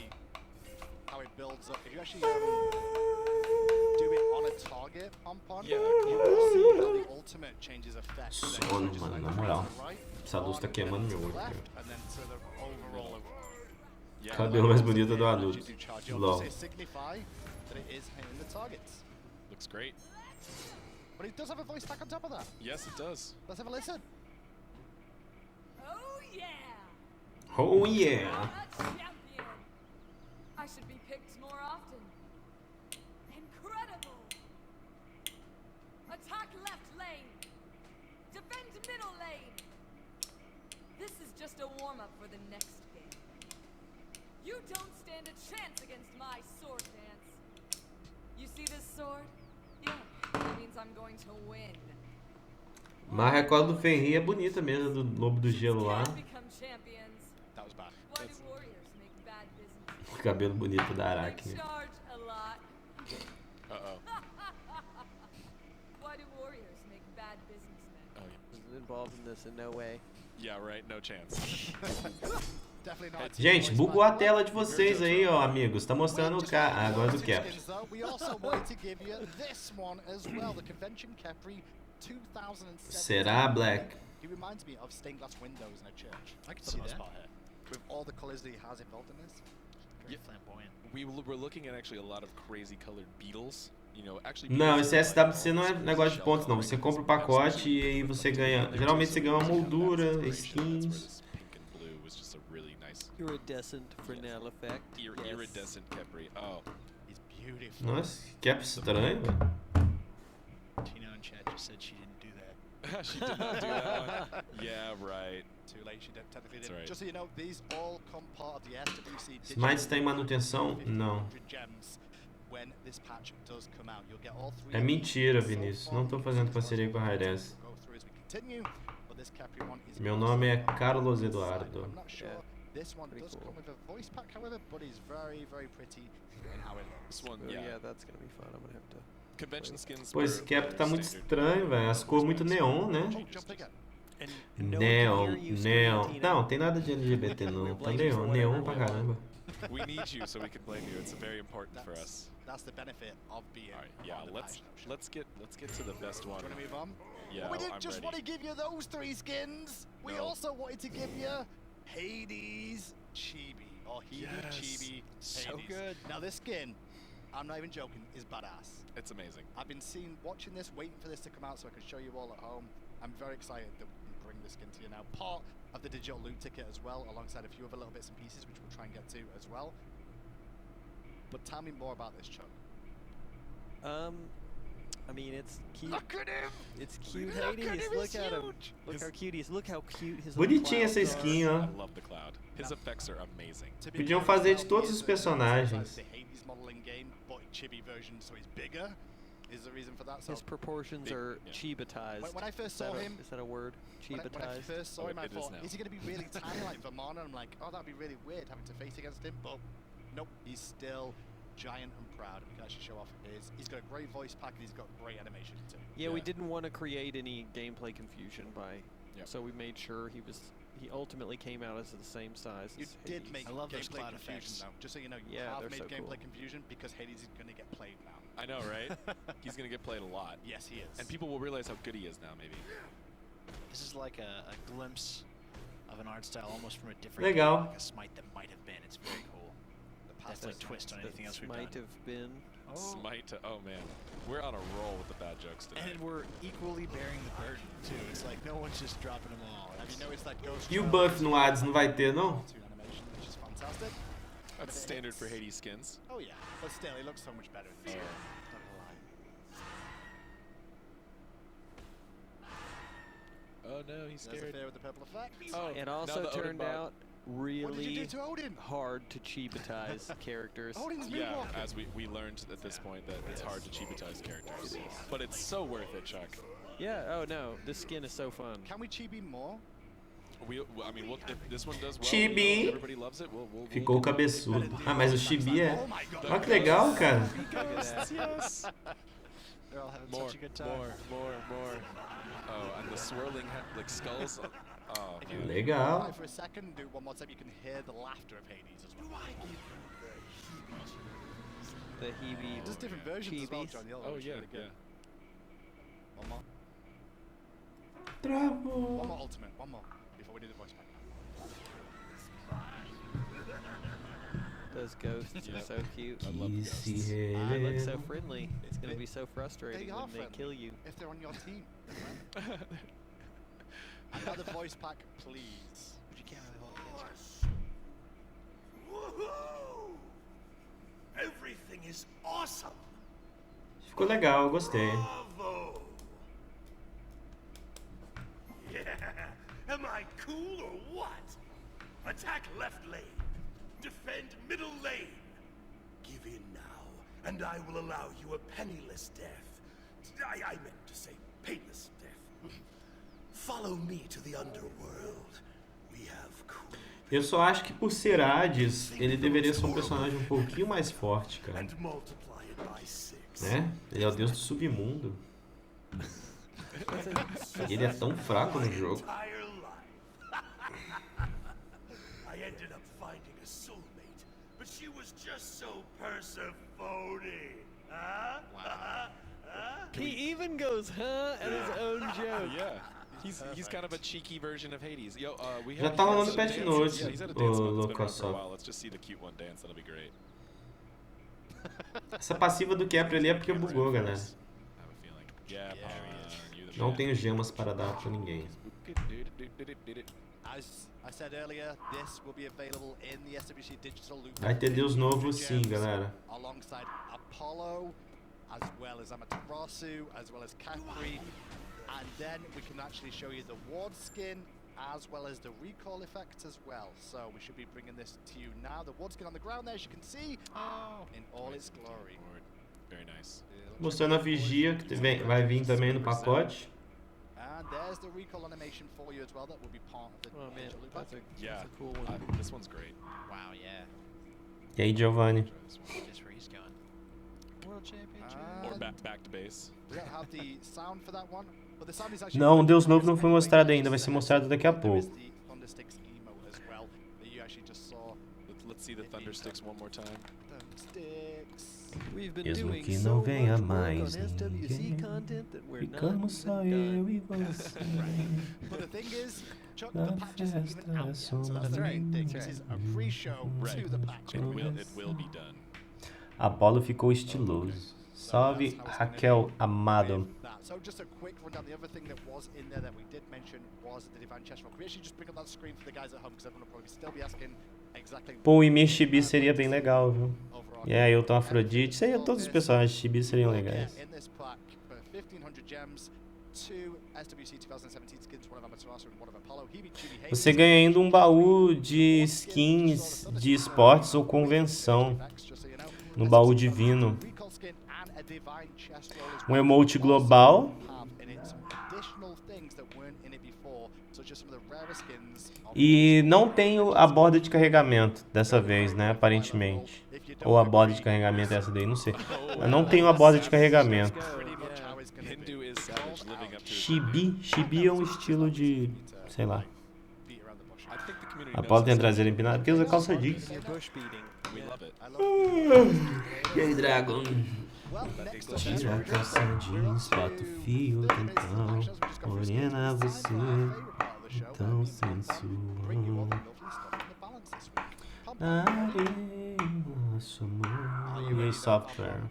how it builds up. If you actually do it on a target, Pompon, Yeah, you will see how the ultimate changes effect. Sono, mano, na moral. Essa luz tá queimando meu olho. Left, and then to the overall of Yeah, Cabelo mais bonito do actually adulto. do charge up LOL. to signify that it is hitting the targets. looks great. But it does have a voice pack on top of that. Yes, it does. Let's have a listen. Oh yeah! I should be picked more often. Incredible! Attack left lane. Defend middle lane. This is just a warm-up for the next game. You don't stand a chance against my sword dance. You see this sword? Yeah, that means I'm going to win. Mas a recolha do Fenrir é bonita mesmo, do Lobo do Gelo lá. That was bad. O cabelo bonito da Arachne. Why do warriors make bad businessmen? Oh, yeah. Involved in this in no way. Yeah, right. No chance. Gente, bugou a tela de vocês aí, ó, amigos. Tá mostrando o agora do Cap. Será, Black? He reminds me of stained glass windows in a church. I can see that. With all the colors that he has involved in this. Very flamboyant. We were looking at actually a lot of crazy colored beetles. You know, actually. Não, esse SWC não é negócio de pontos, não. Você compra o pacote e aí você ganha. Geralmente você ganha uma moldura, skins. Iridescent Fresnel effect. Iridescent Capri. Oh, he's beautiful. Nossa, que cap estranho, velho. Tina in chat just said she didn't do that. She did not do that one. Yeah, right. Too late, she technically didn't. Right. Just so you know, these all come part of the SWC. Smites tem manutenção? Não. When this patch does come out, you'll get all three. É mentira, Vinícius. Não tô fazendo parceria com a Hi-Res. Meu nome é Carlos Eduardo. This one does come with a voice pack, however, but is very, very pretty in how it looks. This one, yeah, that's gonna be fun. I'm gonna have to. Convention skins. Pô, esse cap tá muito estranho, velho. As cores muito neon, né? Neon. Não, tem nada de LGBT não. Tá neon pra caramba. We need you so we can blame you. It's very important for us. That's the benefit of being. All right, yeah. Let's get to the best one. Do you want to move on? Yeah, well, we didn't just want to give you those 3 skins. We also wanted to give you Hades Chibi, or Hebe Chibi Hades. So good. Now this skin, I'm not even joking, is badass. It's amazing. I've been watching this, waiting for this to come out so I can show you all at home. I'm very excited that we can bring this skin to you now. Part of the digital loot ticket as well, alongside a few other little bits and pieces, which we'll try and get to as well. But tell me more about this, Chuck. I mean, it's cute. Look at him! It's cute, Hades. Look at him. Look how cute he is. Look how cute his Bonitinha essa skin, ó. I love the cloud. His effects are amazing. Podiam fazer de todos os personagens. The Hades model in game, but chibi version, so he's bigger. Is the reason for that? His proportions are chibatized. When I first saw him, is that a word? Chibatized. When I first saw him, I thought, is he going to be really tiny like Vermana? And I'm like, oh, that'd be really weird having to face against him. But nope, he's still giant and proud. We can actually show off his. He's got a great voice pack and he's got great animation too. Yeah, we didn't want to create any gameplay confusion so we made sure he ultimately came out as the same size. You did Hades. make gameplay confusion though. Just so you know, you have made gameplay confusion because Hades is going to get played now. I know, right? He's going to get played a lot. Yes, he is. And people will realize how good he is now, maybe. This is like a glimpse of an art style almost from a different Legal. game, like a Smite that might have been. It's very cool. That's like twist on anything else we've done. Might have been. Oh man, we're on a roll with the bad jokes today. And we're equally bearing the burden too. It's like no one's just dropping them all. Have you noticed that ghost? E o buff no Hades não vai ter, não? Animation, which is fantastic. That's standard for Hades skins. Oh yeah, but still, it looks so much better in this game. Oh no, he's scared. With the purple effect. Oh, it also turned out really to Odin? hard to chibatize characters. Yeah, as we learned at this point that it's hard to chibatize characters. But it's so worth it, Chuck. Yeah, oh no, this skin is so fun. Can we chibi more? I mean, if this one does well, Chibi. everybody loves it. Ficou cabeçudo. Ah, mas o Chibi é... Olha que legal, cara. Yes. They're all having such a good time. More. Oh, and the swirling like skulls. Oh, Legal. For a second, do one more time. You can hear the laughter of Hades as well. The Hebe. There's different versions as well, John. Oh yeah, yeah. One more. Travou. One more ultimate. One more before we do the voice pack. Those ghosts are so cute. I love ghosts. They look so friendly. It's gonna be so frustrating when they kill you. If they're on your team. Another voice pack, please. But you can't really hold it against is awesome. Ficou legal, eu gostei. Bravo. Yeah. Am I cool or what? Attack left lane. Defend middle lane. Give in now, and I will allow you a penniless death. I meant to say painless death. Follow me to the underworld. We have cool. Eu só acho que por ser Hades, ele deveria ser um personagem um pouquinho mais forte, cara. Né? Ele é o deus do submundo. E ele é tão fraco no jogo. I ended up finding a soulmate, but she was just so Persephone. He even goes, huh, at his own joke. Yeah. He's kind of a cheeky version of Hades. Yo, we Já have tá rolando patch notes, he's had a dance mode that's been around Lucas. for a while. Let's just see the cute one dance. That'll be great. Essa passiva do Compre ali é porque bugou, galera. Yeah, Não tenho gemas para dar pra ninguém. As I said earlier, this will be available in the SWC digital loot. Vai ter deus novo sim, galera. Alongside Apollo, as well as Amaterasu, as well as Capri, and then we can actually show you the ward skin, as well as the recoil effect as well. So we should be bringing this to you now. The ward skin on the ground there, as you can see, in all its glory. Very nice. Mostrando a vigia, que vai vir também no pacote. And there's the recoil animation for you as well. That will be part of the digital loot pack. That's a cool one. This one's great. Wow, yeah. E aí, Giovanni? Just where he's going. World Championship. Or back to base. We don't have the sound for that one, but the sound is actually. Não, o deus novo não foi mostrado ainda, vai ser mostrado daqui a pouco. Let's see the thunder sticks one more time. Mesmo que não venha mais ninguém, ficamos só eu e você. But the thing is, Chuck, the patch isn't even out yet, so that's the main thing. This is a pre-show to the patch. It will be done. Apollo ficou estiloso. Salve, Raquel Amado. So just a quick rundown. The other thing that was in there that we did mention was the divine chest roll. Can we actually just bring up that screen for the guys at home, because everyone will probably still be asking exactly. Pô, o Ymir Chibi seria bem legal, viu? E aí, eu tô Afrodite. Seria todos os personagens de Chibi seriam legais. In this pack for 1500 gems, 2 SWC 2017 skins, one of Amaterasu and one of Apollo. Você ganha ainda um baú de skins de esportes ou convenção no baú divino. Um emote global. E não tenho a borda de carregamento dessa vez, né? Aparentemente. Ou a borda de carregamento é essa daí, não sei. Mas não tenho a borda de carregamento. Chibi é um estilo de... sei lá. Apolo tem a traseira empinada porque usa calça jeans. E aí, Dragon? Tira a calça jeans, bota o fio então, morena você, tão sensual. Areia, sua mão e software.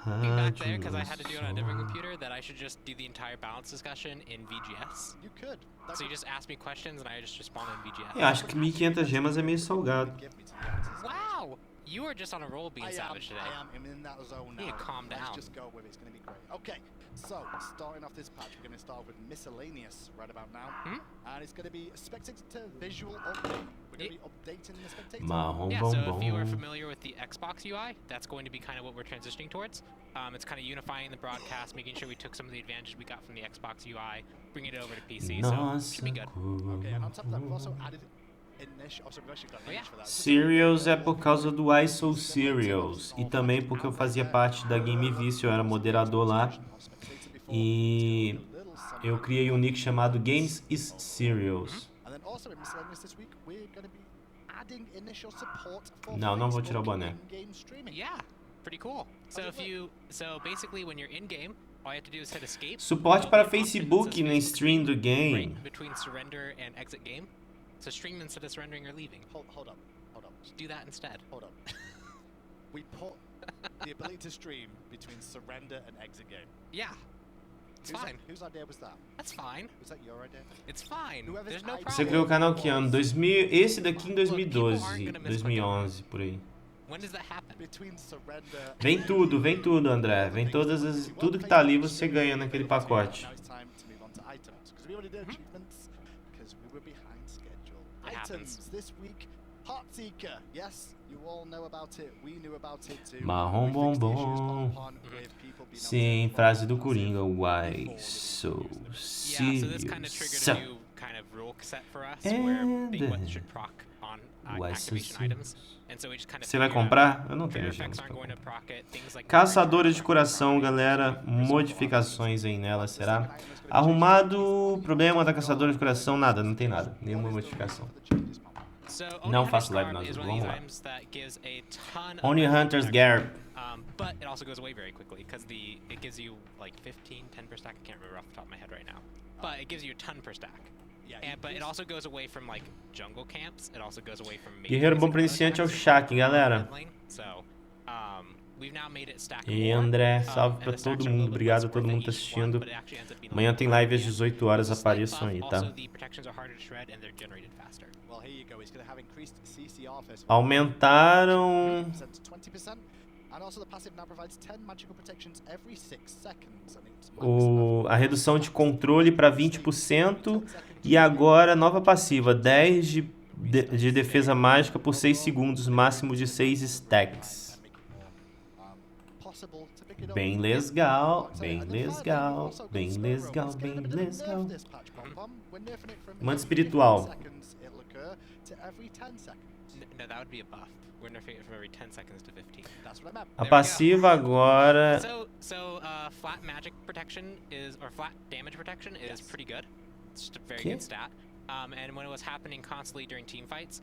Back there because I had to do it on a different computer that I should just do the entire balance discussion in VGS. You could. So you just ask me questions and I just respond in VGS. Eu acho que 1500 gemas é meio salgado. Wow! You are just on a roll being savage today. I am. I'm in that zone now. You need to calm down. Let's just go with it. It's going to be great. Okay, so starting off this patch, we're going to start with miscellaneous right about now. And it's going to be a spectator visual update. We're going to be updating the spectator. Yeah, so if you are familiar with the Xbox UI, that's going to be kind of what we're transitioning towards. It's kind of unifying the broadcast, making sure we took some of the advantage we got from the Xbox UI, bringing it over to PC, so it should be good. Okay, and on top of that, we've also added Serious é por causa do ISO Serious e também porque eu fazia parte da Gamesserious, eu era moderador lá e eu criei um nick chamado gamesisserious. Não vou tirar o boné. Yeah, pretty cool. So basically when you're in game, all you have to do is hit escape. Suporte para Facebook na stream do game. Between surrender and exit game. So stream instead of surrendering or leaving. Hold up. Just do that instead. Hold up. We put the ability to stream between surrender and exit game. Yeah. It's fine. Whose idea was that? That's fine. Was that your idea? It's fine. There's no problem. Você criou o canal que ano? Esse daqui em 2012, 2011, por aí. Vem tudo, André. Vem tudo que tá ali você ganha naquele pacote. Marrom bombom. Sim, frase do Coringa. Why so serious? Você vai comprar? Eu não tenho gemas. Caçadora de coração, galera. Modificações aí nela, será? Arrumado. Problema da caçadora de coração? Nada, não tem nada. Nenhuma modificação. Não faço live nas vamos lá. Only Hunter's Garb. But it also goes away very quickly because it gives you like 15, 10 per stack. I can't remember off the top of my head right now. But it gives you a ton per stack. But it also goes away from like jungle camps. It also goes away from Guerreiro bom pra iniciante é o Shaq, galera. E André, salve pra todo mundo. Obrigado a todo mundo que tá assistindo. Amanhã tem live às 18 horas, apareçam aí, tá? Aumentaram... a redução de controle para 20% e agora nova passiva, 10 de defesa mágica por 6 segundos, máximo de 6 stacks. Bem legal, bem legal, bem legal, bem legal. Manda espiritual. A passiva agora. Flat magic protection or flat damage protection is pretty good. It's just a very good stat. And when it was happening constantly during team fights,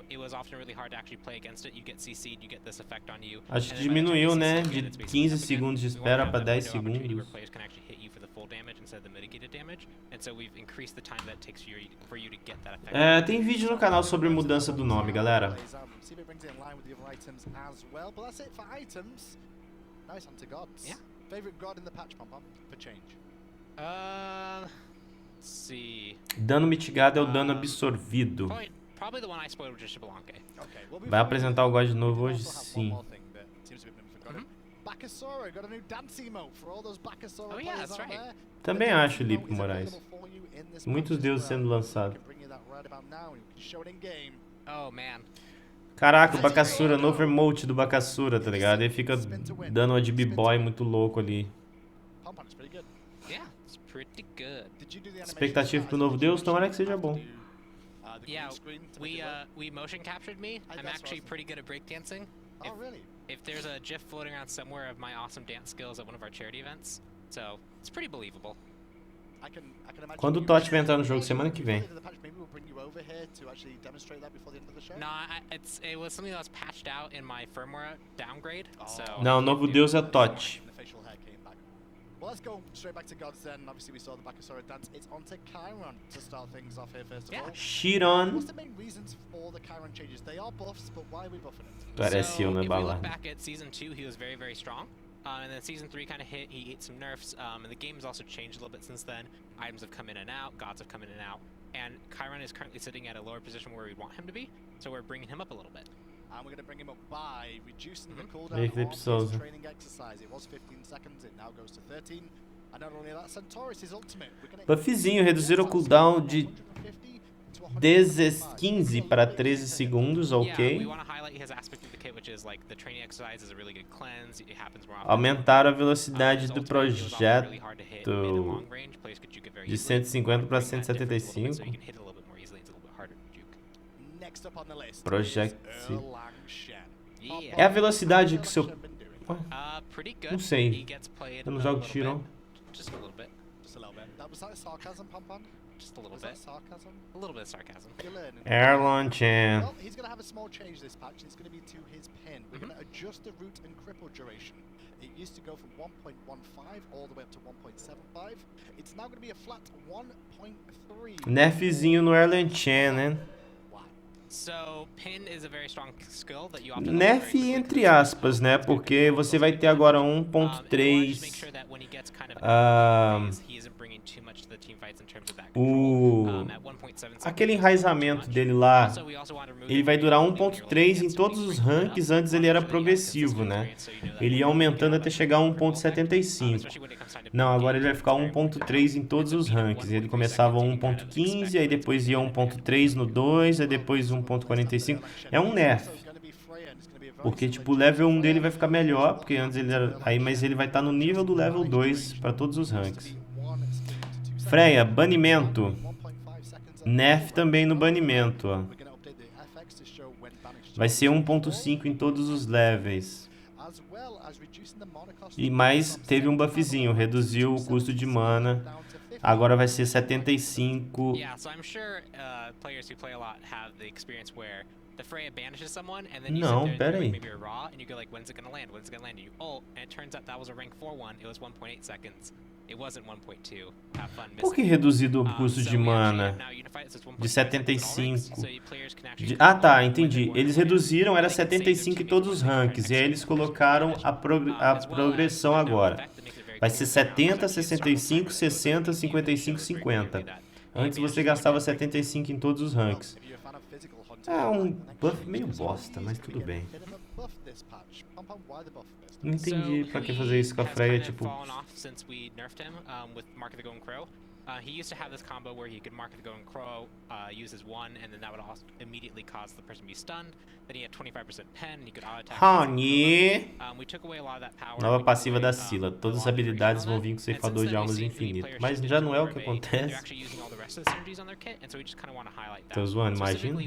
it was often really hard to actually play against it. You get CC'd, you get this effect on you. Acho que diminuiu, né? De 15 segundos de espera para 10 segundos. É, tem vídeo no canal sobre mudança do nome, galera. Dano mitigado é o dano absorvido. Vai apresentar o God de novo hoje? Sim. Também acho, Lipe Moraes. Muitos deuses sendo lançados. Caraca, o Bacassura, novo emote do Bacassura, tá ligado? Ele fica dando uma de b-boy muito louco ali. Expectativa pro novo deus? Tomara que seja bom. Yeah, we motion captured me. I'm actually pretty good at breakdancing. If there's a GIF floating around somewhere of my awesome dance skills at one of our charity events, so it's pretty believable. Quando o Totti vai entrar no jogo? Semana que vem. It was something that was patched out in my firmware downgrade. Não, o novo deus é Totti. Well, let's go straight back to Gods then. Obviously, we saw the Bakasura dance. It's on to Chiron to start things off here first of all. Chiron. What's the main reasons for the Chiron changes? They are buffs, but why are we buffing it? Parece eu, né, If we Bala? look back at Season 2, he was very, very strong. And then Season 3 kind of hit, he ate some nerfs, and the game has also changed a little bit since then. Items have come in and out, gods have come in and out. And Chiron is currently sitting at a lower position where we want him to be, so we're bringing him up a little bit. And we're going to bring him up by reducing the cooldown of his training exercise. It was 15 seconds, it now goes to 13. Buffzinho, reduzir o cooldown de 15 para 13 segundos, ok. Aumentar a velocidade do projeto de 150 para 175. Project. É a velocidade que seu... Não sei. Eu não jogo Chiron. Just a little bit. Just a little bit. That was that sarcasm, Pompon? Just a little bit. Sarcasm? A little bit of sarcasm. Erlon Chan. Well, he's going to have a small change this patch. It's going to be to his pin. We're going to adjust the root and cripple duration. It used to go from 1.15 all the way up to 1.75. It's now going to be a flat 1.3. Nerfzinho no Erlon Chan, né? Nerf entre aspas, né? Porque você vai ter agora 1.3 Aquele enraizamento dele lá, ele vai durar 1.3 em todos os ranks. Antes ele era progressivo, né? Ele ia aumentando até chegar a 1.75. Não, agora ele vai ficar 1.3 em todos os ranks. Ele começava 1.15, aí depois ia 1.3 no 2, aí depois 1.45. É um nerf. Porque, tipo, o level 1 dele vai ficar melhor, porque antes ele era... Aí, mas ele vai estar no nível do level 2 para todos os ranks. Freia, banimento. Nerf também no banimento, ó. Vai ser 1.5 em todos os levels. E mais, teve um buffzinho, reduziu o custo de mana. Agora vai ser 75. Não, pera aí. Por que reduzido o custo de mana? De 75. Ah, tá, entendi. Eles reduziram, era 75 em todos os ranks. E aí eles colocaram a progressão agora. Vai ser 70, 65, 60, 55, 50. Antes você gastava 75 em todos os ranks. É um buff meio bosta, mas tudo bem. Não entendi pra que fazer isso com a Freya, tipo... He used to have this combo where he could mark the Golden Crow, use his 1, and then that would also immediately cause the person to be stunned. Then he had 25% pen, and he could auto-attack. We took away a lot of that power. Nova passiva da Scylla. Todas as habilidades vão vir com ceifador de almas infinito. Mas já não é o que acontece. Tô zoando, imagina.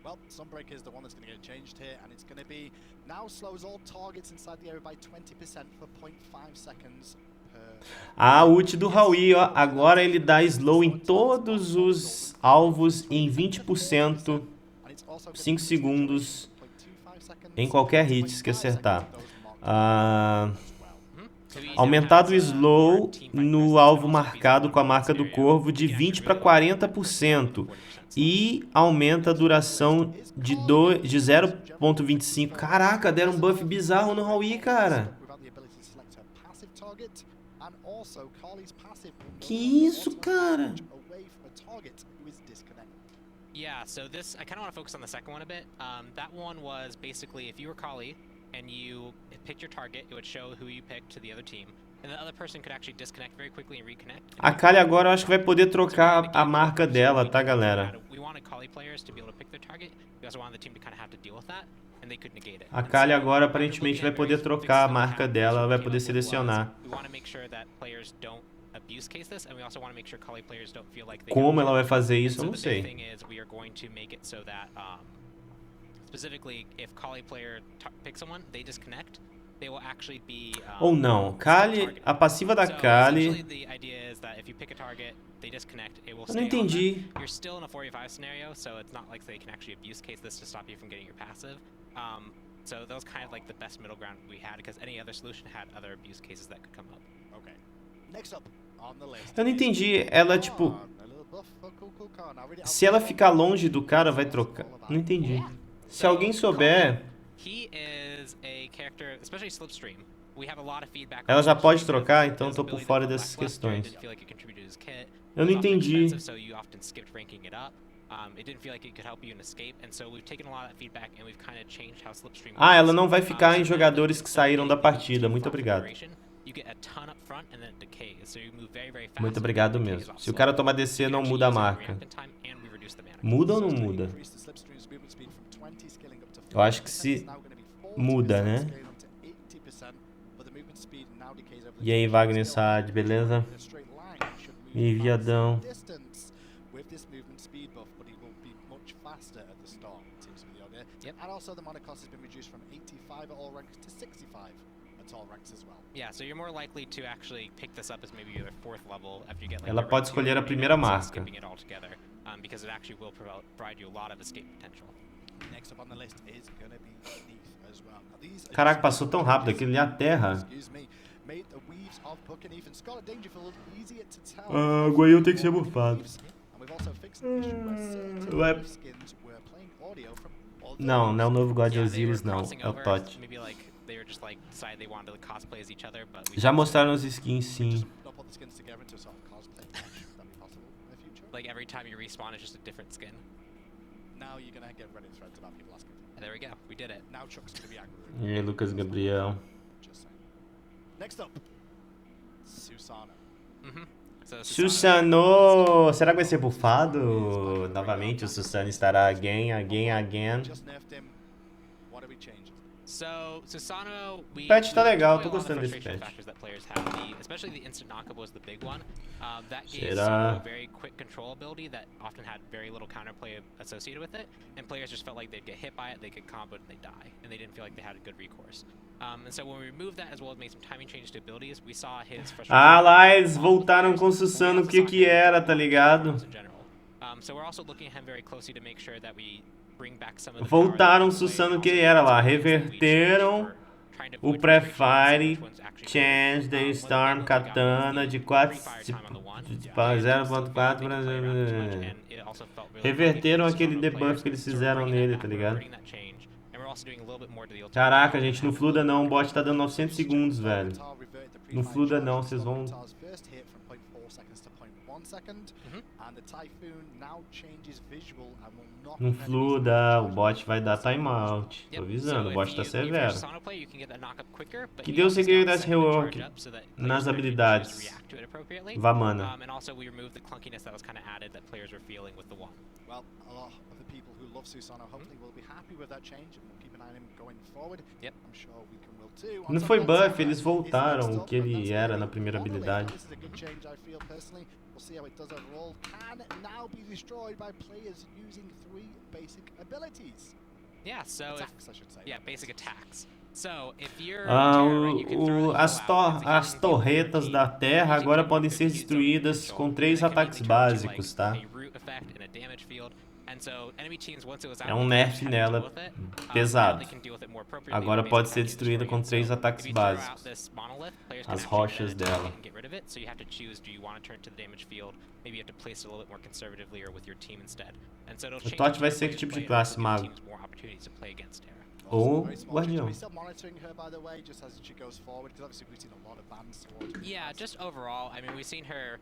Well, Sunbreaker is the one that's going to get changed here, and it's going to be now slows all targets inside the area by 20% for 0.5 seconds. A ult do Raui, ó, agora ele dá slow em todos os alvos em 20%, 5 segundos, em qualquer hit que acertar. Aumentado o slow no alvo marcado com a marca do corvo de 20 para 40%. E aumenta a duração de 0.25. Caraca, deram um buff bizarro no Raui, cara. Que isso, cara? Yeah, so this, I kind of want to focus on the second one a bit. That one was basically if you were Kali and you picked your target, it would show who you picked to the other team. And the other person could actually disconnect very quickly and reconnect. A Kali agora eu acho que vai poder trocar a marca dela, tá, galera? A Kali agora aparentemente vai poder trocar a marca dela, vai poder selecionar. Como ela vai fazer isso, eu não sei. Ou não, Kali, a passiva da Kali... Eu não entendi. So that was kind of like the best middle ground we had because any other solution had other abuse cases that could come up. Okay. Next up on the list. Eu não entendi. Ela, tipo... Se ela ficar longe do cara, vai trocar. Não entendi. Se alguém souber... Ela já pode trocar, então tô por fora dessas questões. Eu não entendi. Ah, ela não vai ficar em jogadores que saíram da partida. Muito obrigado. Muito obrigado mesmo. Se o cara tomar DC, não muda a marca. Muda ou não muda? Eu acho que se muda, né? E aí, Wagner Saad, beleza? E aí, viadão? And also the mana cost has been reduced from 85 at all ranks to 65 at all ranks as well. Yeah, so you're more likely to actually pick this up as maybe your fourth level after you get like Ela pode escolher a primeira marca. Because it actually will provide you a lot of escape potential. Next up on the list is going to be Neath as well. Now these Caraca, passou tão rápido aquilo ali, a terra. Ah, o Goião tem que ser bufado. Não, não é o novo God Osiris, não. É o Tot. Já mostraram os skins, sim. Like every time you respawn, it's just a different skin. Now you're gonna get Reddit threads about people asking. There we go. We did it. Now Chuck's gonna be angry. E aí, Lucas Gabriel. Just saying. Next up, Susano. So, Susano! Será que vai ser bufado? Novamente, o Susano estará again. Just nerfed him. What are we changing? So, Susano, O patch tá legal, tô gostando desse patch. Especially the instant knockup was the big one. That gave Susano a very quick control ability that often had very little counterplay associated with it, and players just felt like they'd get hit by it, they get comboed, and they die, and they didn't feel like they had a good recourse. And so when we removed that, as well as made some timing changes to abilities, we saw his frustration. Ah lá, eles voltaram com o Susano, o que era, tá ligado? So we're also looking at him very closely to make sure that we bring back some of the voltaram o Susano que era lá, reverteram o pré-fire, change the storm katana de 0.4 para reverteram aquele debuff que eles fizeram nele, tá ligado? Caraca, gente, não fluda não, o bot tá dando 900 segundos, velho. Não fluda não, vocês vão... Não fluda, o bot vai dar timeout. Tô avisando, o bot tá severo. Que deu o segredo desse rework nas habilidades. Vamana. Well, a lot of the people who love Susano hopefully will be happy with that change and we'll keep an eye on him going forward. Yep. I'm sure we can will too. Não foi buff, eles voltaram o que ele era na primeira habilidade. This is a good change, I feel personally. We'll see how it does overall. Can now be destroyed by players using 3 basic abilities. Yeah, so attacks, I should say. Yeah, basic attacks. So if you're as torretas da terra agora podem ser destruídas com 3 ataques básicos, tá? É um nerf nela pesado. Agora pode ser destruída com 3 ataques básicos. As rochas dela. O Tot vai ser que tipo de classe, mago? Ou guardião. Yeah, just overall, I mean, we've seen her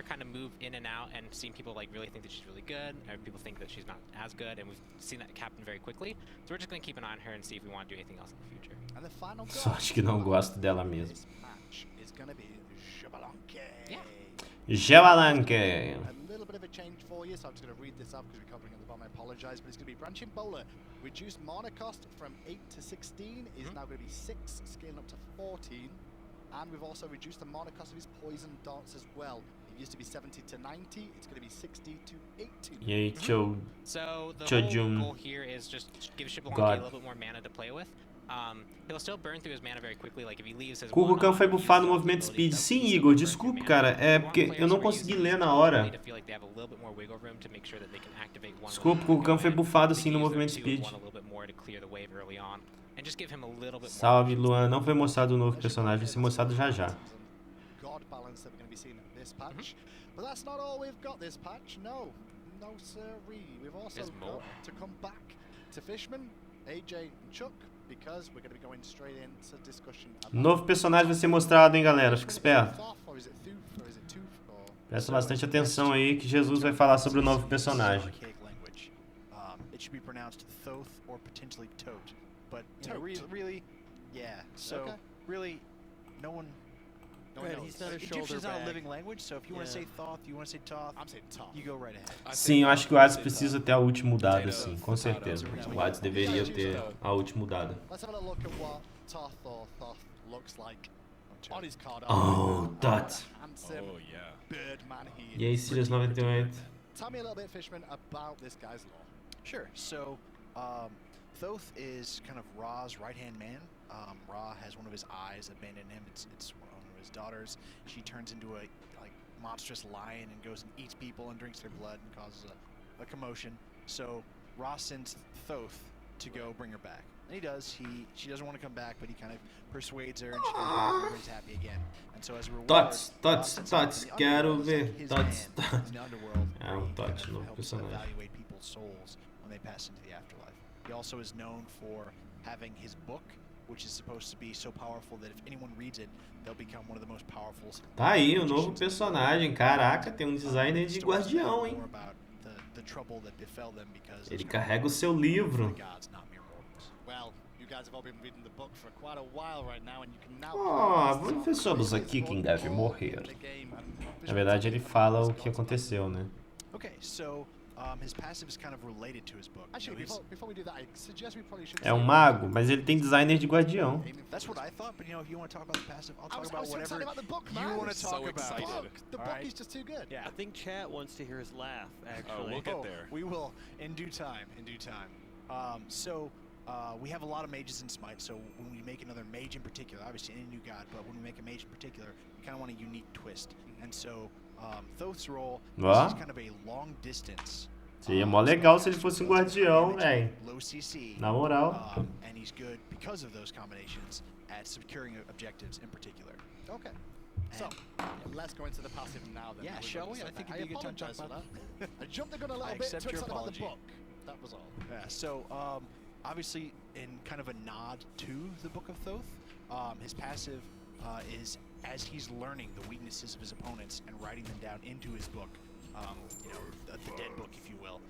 kind of move in and out, and seen people like really think that she's really good, or people think that she's not as good, and we've seen that happen very quickly. So we're just gonna keep an eye on her and see if we want to do anything else in the future. Só acho que não gosto dela mesmo. Gevalanque. A little bit of a change for you, so I'm just going to read this up because we're covering at the bottom. I apologize, but it's going to be Branching Bowler. Reduced mana cost from 8 to 16 is now going to be 6, scaling up to 14. And we've also reduced the mana cost of his poison darts as well. It used to be 70 to 90, it's going to be 60 to 80. E aí, Cho. So the whole goal here is just give Shibalonki a little bit more mana to play with. He'll still burn through his mana very quickly, like if he leaves his Kukulkan foi bufado no movimento speed. Sim, Igor, desculpe, cara. É porque eu não consegui ler na hora. Desculpe, o Kukulkan foi bufado sim no movimento speed. Salve, Luan. Não foi mostrado o novo personagem, vai ser mostrado já já. But that's not all we've got this patch. No, sirree. We've also got to come back to Fishman, AJ and Chuck. Because we're going to be going straight into discussion about Novo personagem vai ser mostrado, hein, galera? Fica esperto. Presta bastante atenção aí que Jesus vai falar sobre o novo personagem. It should be pronounced Thoth or potentially Tote. But you know, really, yeah. So really, no one. Egyptian is not a living language, so if you want to say Thoth, you want to say Toth, I'm saying Toth. You go right ahead. Sim, eu acho que o Hades precisa ter a ult mudada, sim, com certeza. O Hades deveria ter a ult mudada. Oh, Tot. E aí, Sirius 98? Tell me a little bit, Fishman, about this guy's lore. Sure. So, Thoth is kind of Ra's right-hand man. Ra has one of his eyes abandoned him. It's one of his daughters. She turns into a monstrous lion and goes and eats people and drinks their blood and causes a commotion. So Ra sends Thoth to go bring her back. And he does. She doesn't want to come back, but he kind of persuades her and she goes back and everybody's happy again. And so as a reward, Tots, quero ver. Tots. In the underworld, Tots, novo helps personagem. evaluate people's souls when they pass into the afterlife. He also is known for having his book which is supposed to be so powerful that if anyone reads it, they'll become one of the most powerful. Tá aí o novo personagem. Caraca, tem um designer de guardião, hein? Ele carrega o seu livro. Vamos somos aqui quem deve morrer. Na verdade, ele fala o que aconteceu, né? Okay, so his passive is kind of related to his book. Actually, before we do that, I suggest we probably should. É um mago, mas ele tem designer de guardião. That's what I thought, but you know, if you want to talk about the passive, I'll talk about whatever you want to talk about. The book is just too good. Yeah, I think chat wants to hear his laugh. Actually, we'll get there. We will in due time. In due time. We have a lot of mages in Smite, so when we make another mage in particular, obviously any new god, but when we make a mage in particular, we kind of want a unique twist. And so, Thoth's role is kind of a long distance. Seria mó legal se ele fosse um guardião, velho. Na moral. And he's good because of those combinations at securing objectives in particular. Okay. So, let's go into the passive now then. Yeah, shall we? I think it'd be a good time to talk about that. I jumped the gun a little bit to excited about the book. That was all. Yeah, so, obviously, in kind of a nod to the Book of Thoth, his passive is as he's learning the weaknesses of his opponents and writing them down into his book, you know, the dead book, if you will.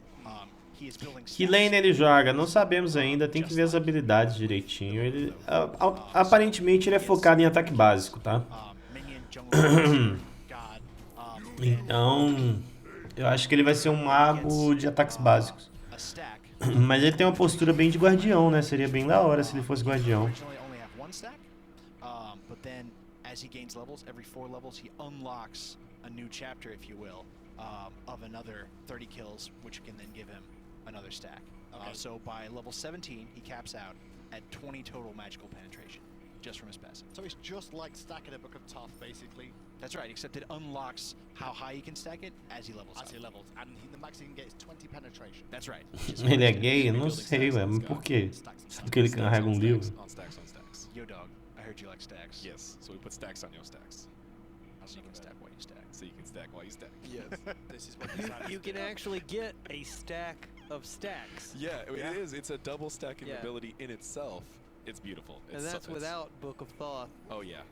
He is building. Que lane ele joga? Não sabemos ainda, tem que ver as habilidades direitinho. Ele, aparentemente ele é focado em ataque básico, tá? Então, eu acho que ele vai ser um mago de ataques básicos. Mas ele tem uma postura bem de guardião, né? Seria bem da hora se ele fosse guardião. As he gains levels, every 4 levels, he unlocks a new chapter, if you will, of another 30 kills, which can then give him another stack. So by level 17, he caps out at 20 total magical penetration, just from his passive. So it's just like stacking a Book of Thoth, basically. That's right, except it unlocks how high he can stack it as he levels up. And the max he can get is 20 penetration. That's right. Ele é gay? Eu não sei, velho. Mas por quê? Porque ele carrega um livro. Yo, dog. I heard you like stacks. Yes, so we put stacks on your stacks. So you can stack while you stack. So you can stack while you stack. Yes. This is what you can actually get a stack of stacks. Yeah, it is. It's a double stacking ability in itself. It's beautiful. And that's without Book of Thoth. Oh yeah.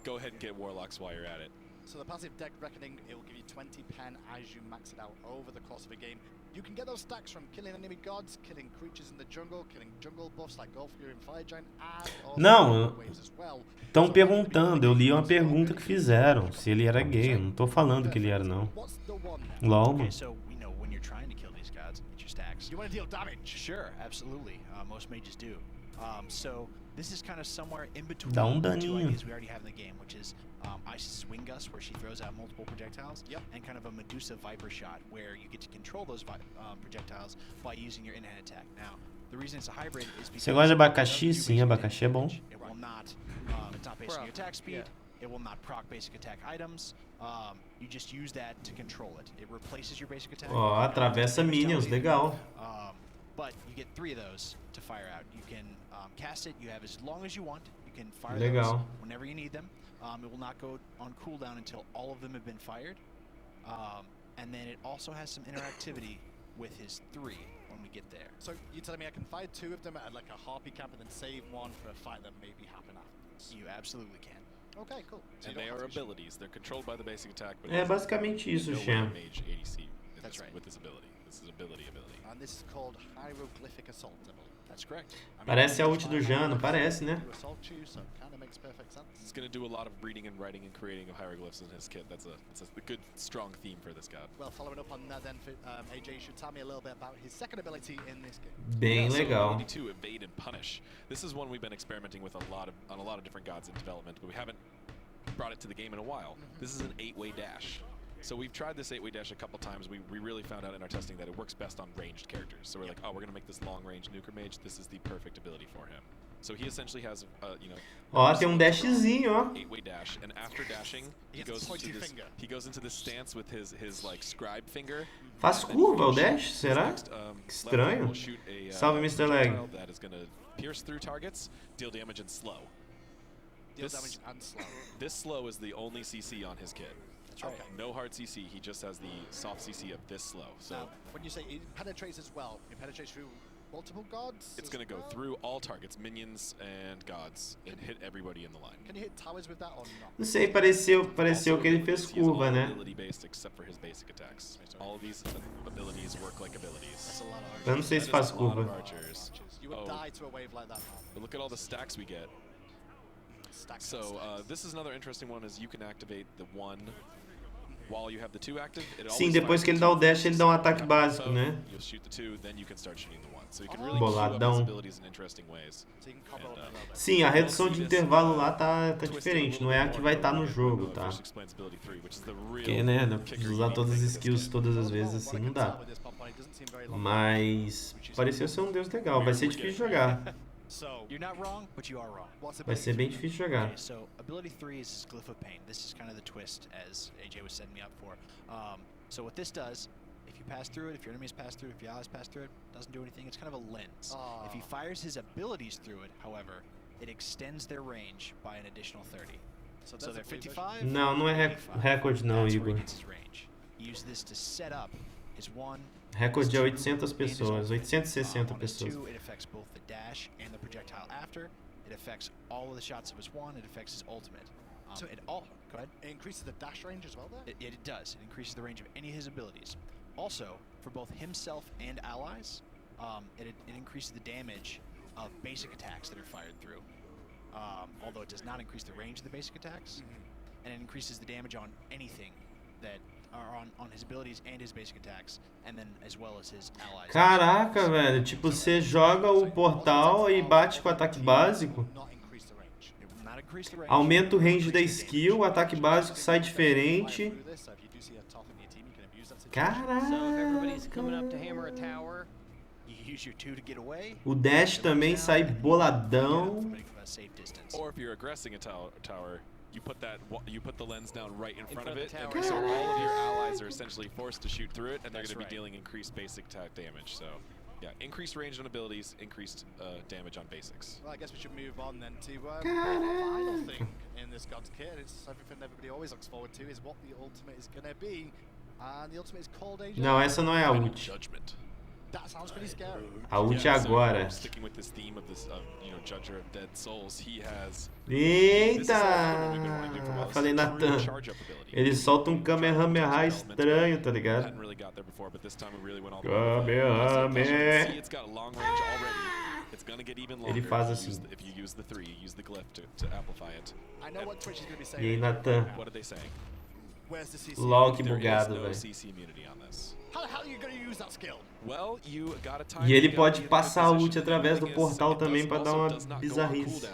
Go ahead and get Warlocks while you're at it. So the passive Deck Reckoning, it will give you 20 pen as you max it out over the course of a game. You can get those stacks from killing enemy gods, killing creatures in the jungle, killing jungle buffs like Golfgear and Fire Giant, and não, estão perguntando, eu li uma pergunta que fizeram, se ele era gay, eu não tô falando que ele era não. LOL. Okay, so we know when you're trying to kill these gods, get your stacks. You want to deal damage? Sure, absolutely. Most mages do. So this is kind of somewhere in between the two ideas we already have in the game, which is Isis Swing Gust, where she throws out multiple projectiles, and kind of a Medusa Viper Shot, where you get to control those projectiles by using your in-hand attack. Now, the reason it's a hybrid is because... Você gosta de abacaxi? Sim, abacaxi é bom. It will not, it's not based on your attack speed. It will not proc basic attack items. You just use that to control it. It replaces your basic attack. Ó, atravessa minions, legal. But you get 3 of those to fire out. You can cast it. You have as long as you want. You can fire those whenever you need them. It will not go on cooldown until all of them have been fired. And then it also has some interactivity with his 3 when we get there. So you're telling me I can fire 2 of them at like a harpy camp and then save 1 for a fight that maybe happen afterwards? You absolutely can. Okay, cool. So and they are abilities. They're controlled by the basic attack, but é basicamente isso, Shem. Mage ADC. That's right. With this ability. This is ability. And this is called Hieroglyphic Assault, I believe. That's correct. Parece a ult do Jano, parece, né? He's going to do a lot of reading and writing and creating of hieroglyphs in his kit. That's a good, strong theme for this god. Well, following up on that then, AJ, you should tell me a little bit about his second ability in this game. Bem legal. 82, Evade and Punish. This is one we've been experimenting with on a lot of different gods in development, but we haven't brought it to the game in a while. This is an 8-way dash. So we've tried this 8-way dash a couple times. We really found out in our testing that it works best on ranged characters. So we're like, oh, we're going to make this long-range nuker mage. This is the perfect ability for him. So he essentially has, you know, ó, tem dashzinho, ó. 8-way dash, and after dashing, he goes into this stance with his like scribe finger. Faz curva o dash, será? Estranho. Salve, Mr. Leg. That is going to pierce through targets, deal damage, and slow. This slow is the only CC on his kit. Right. No hard CC, he just has the soft CC of this slow. So now, when you say it penetrates as well, it penetrates through multiple gods? It's going to go through all targets, minions and gods, and hit everybody in the line. Can you hit towers with that or not? Não sei, pareceu que ele fez curva, né? All these abilities work like abilities. Eu não sei se faz curva. You would die to a wave like that. But look at all the stacks we get. So this is another interesting one, is you can activate the one while you have the two active. Sim, depois que ele dá o dash, ele dá um ataque básico, né? You'll shoot the two, then you can start shooting the one. So you can really Boladão. abilities in interesting ways. Sim, a redução de intervalo lá tá diferente, não é a que vai estar no jogo, tá? Porque, né, usar todas as skills todas as vezes assim não dá. Mas pareceu ser um deus legal, vai ser difícil jogar. You're not wrong, but you are wrong. Vai ser bem difícil jogar. Okay, so ability 3 is Glyph of Pain. This is kind of the twist, as AJ was setting me up for. So what this does, if you pass through it, if your enemies pass through it, if your allies pass through it, doesn't do anything. It's kind of a lens. If he fires his abilities through it, however, it extends their range by an additional 30. So they're 55. Não é recorde não, Igor. Use this to set up his one. Recorde é 800 pessoas, 860 pessoas. It affects both the dash and the projectile after. It affects all of the shots of his one. It affects his ultimate. So it all. Go ahead. It increases the dash range as well, there. It does. It increases the range of any of his abilities. Also, for both himself and allies, it increases the damage of basic attacks that are fired through. Although it does not increase the range of the basic attacks, and it increases the damage on anything that are on his abilities and his basic attacks, and then as well as his allies. Caraca, velho, tipo, você joga o portal e bate com o ataque básico. Aumenta o range da skill, o ataque básico sai diferente. Caraca. O dash também sai boladão. Or if you're aggressing a tower, you put the lens down right in front of it, and so all of your allies are essentially forced to shoot through it, and they're going to be dealing increased basic attack damage. So, yeah, increased range on abilities, increased damage on basics. Well, I guess we should move on then to the final thing in this God's kit. It's everything everybody always looks forward to, is what the ultimate is going to be, and the ultimate is called AJ. Não, essa não é a ult. That sounds pretty scary. A ult é agora. Sticking with this theme of this, Judger of Dead Souls, he has. Eita! Falei Nathan. Ele solta um Kamehameha estranho, tá ligado? Kamehameha. Ele faz assim. E aí, Nathan? LOL, que bugado, velho. E ele pode passar a ult através do portal também pra dar uma bizarrice.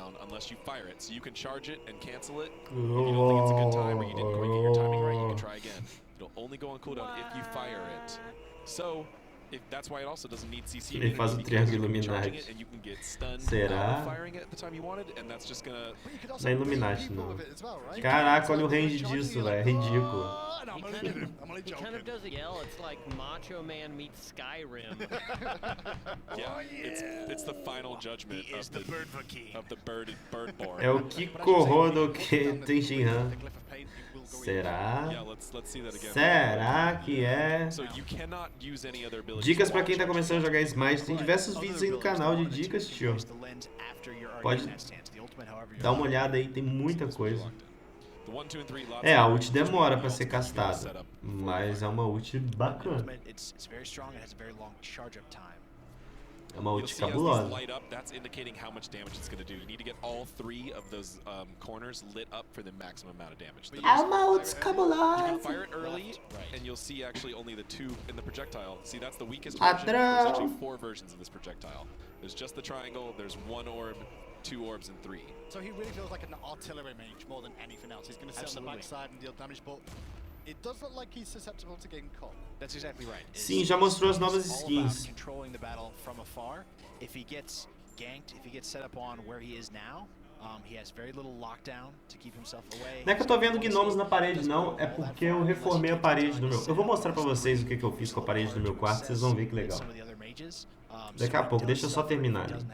Ele faz o triângulo Illuminati. Será? Não é Illuminati, não. Caraca, olha o range disso, velho. É ridículo. He kind of does a yell. It's like Macho Man meets Skyrim. Yeah, it's the final judgment of the birdborn. É o Kikorodo que tem Shinhan. Será? Será que é? Dicas pra quem tá começando a jogar Smite. Tem diversos vídeos aí no canal de dicas, tio. Pode dar uma olhada aí, tem muita coisa. É, a ult demora pra ser castada, mas é uma ult bacana. É uma ult cabulosa. É uma ult cabulosa. Padrão. There's just the triangle, there's one orb, 2 orbs, and 3. So he really feels like an artillery mage more than anything else. He's going to sit on the backside and deal damage, but it does look like he's susceptible to getting caught. That's exactly right. Sim, já mostrou as novas skins. Controlling the battle from afar. If he gets ganked, if he gets set up on where he is now, he has very little lockdown to keep himself away. Não é que eu tô vendo gnomos na parede, não. É porque eu reformei a parede do meu... Eu vou mostrar pra vocês o que eu fiz com a parede do meu quarto, vocês vão ver que legal. Daqui a pouco, deixa eu só terminar ali.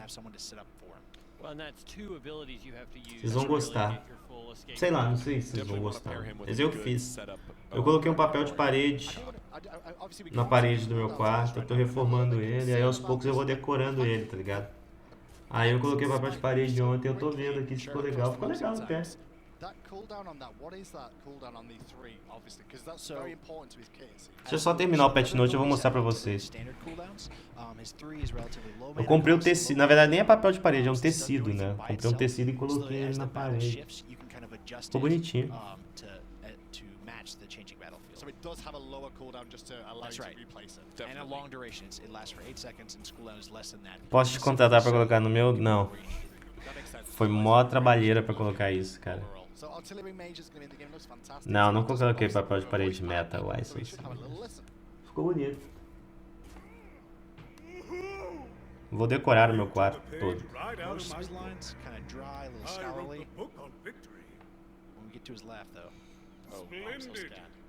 Vocês vão gostar. Sei lá, não sei se vocês vão gostar. Mas eu que fiz. Eu coloquei um papel de parede na parede do meu quarto. Eu tô reformando ele, aí aos poucos eu vou decorando ele, tá ligado? Aí eu coloquei papel de parede ontem, eu tô vendo aqui se ficou legal até. Deixa eu só terminar o patch note, eu vou mostrar pra vocês. Eu comprei o tecido, na verdade nem é papel de parede, é um tecido, né? Comprei um tecido e coloquei ele na parede. Ficou bonitinho. So it does have a lower cooldown just to allow you to replace it. And a long duration. It lasts for 8 seconds and cooldown is less than that. Posso te contratar pra colocar no meu? Não. Foi mó trabalheira pra colocar isso, cara. Não, não coloquei papel de parede meta. Uai, isso aí. Ficou bonito. Vou decorar o meu quarto todo.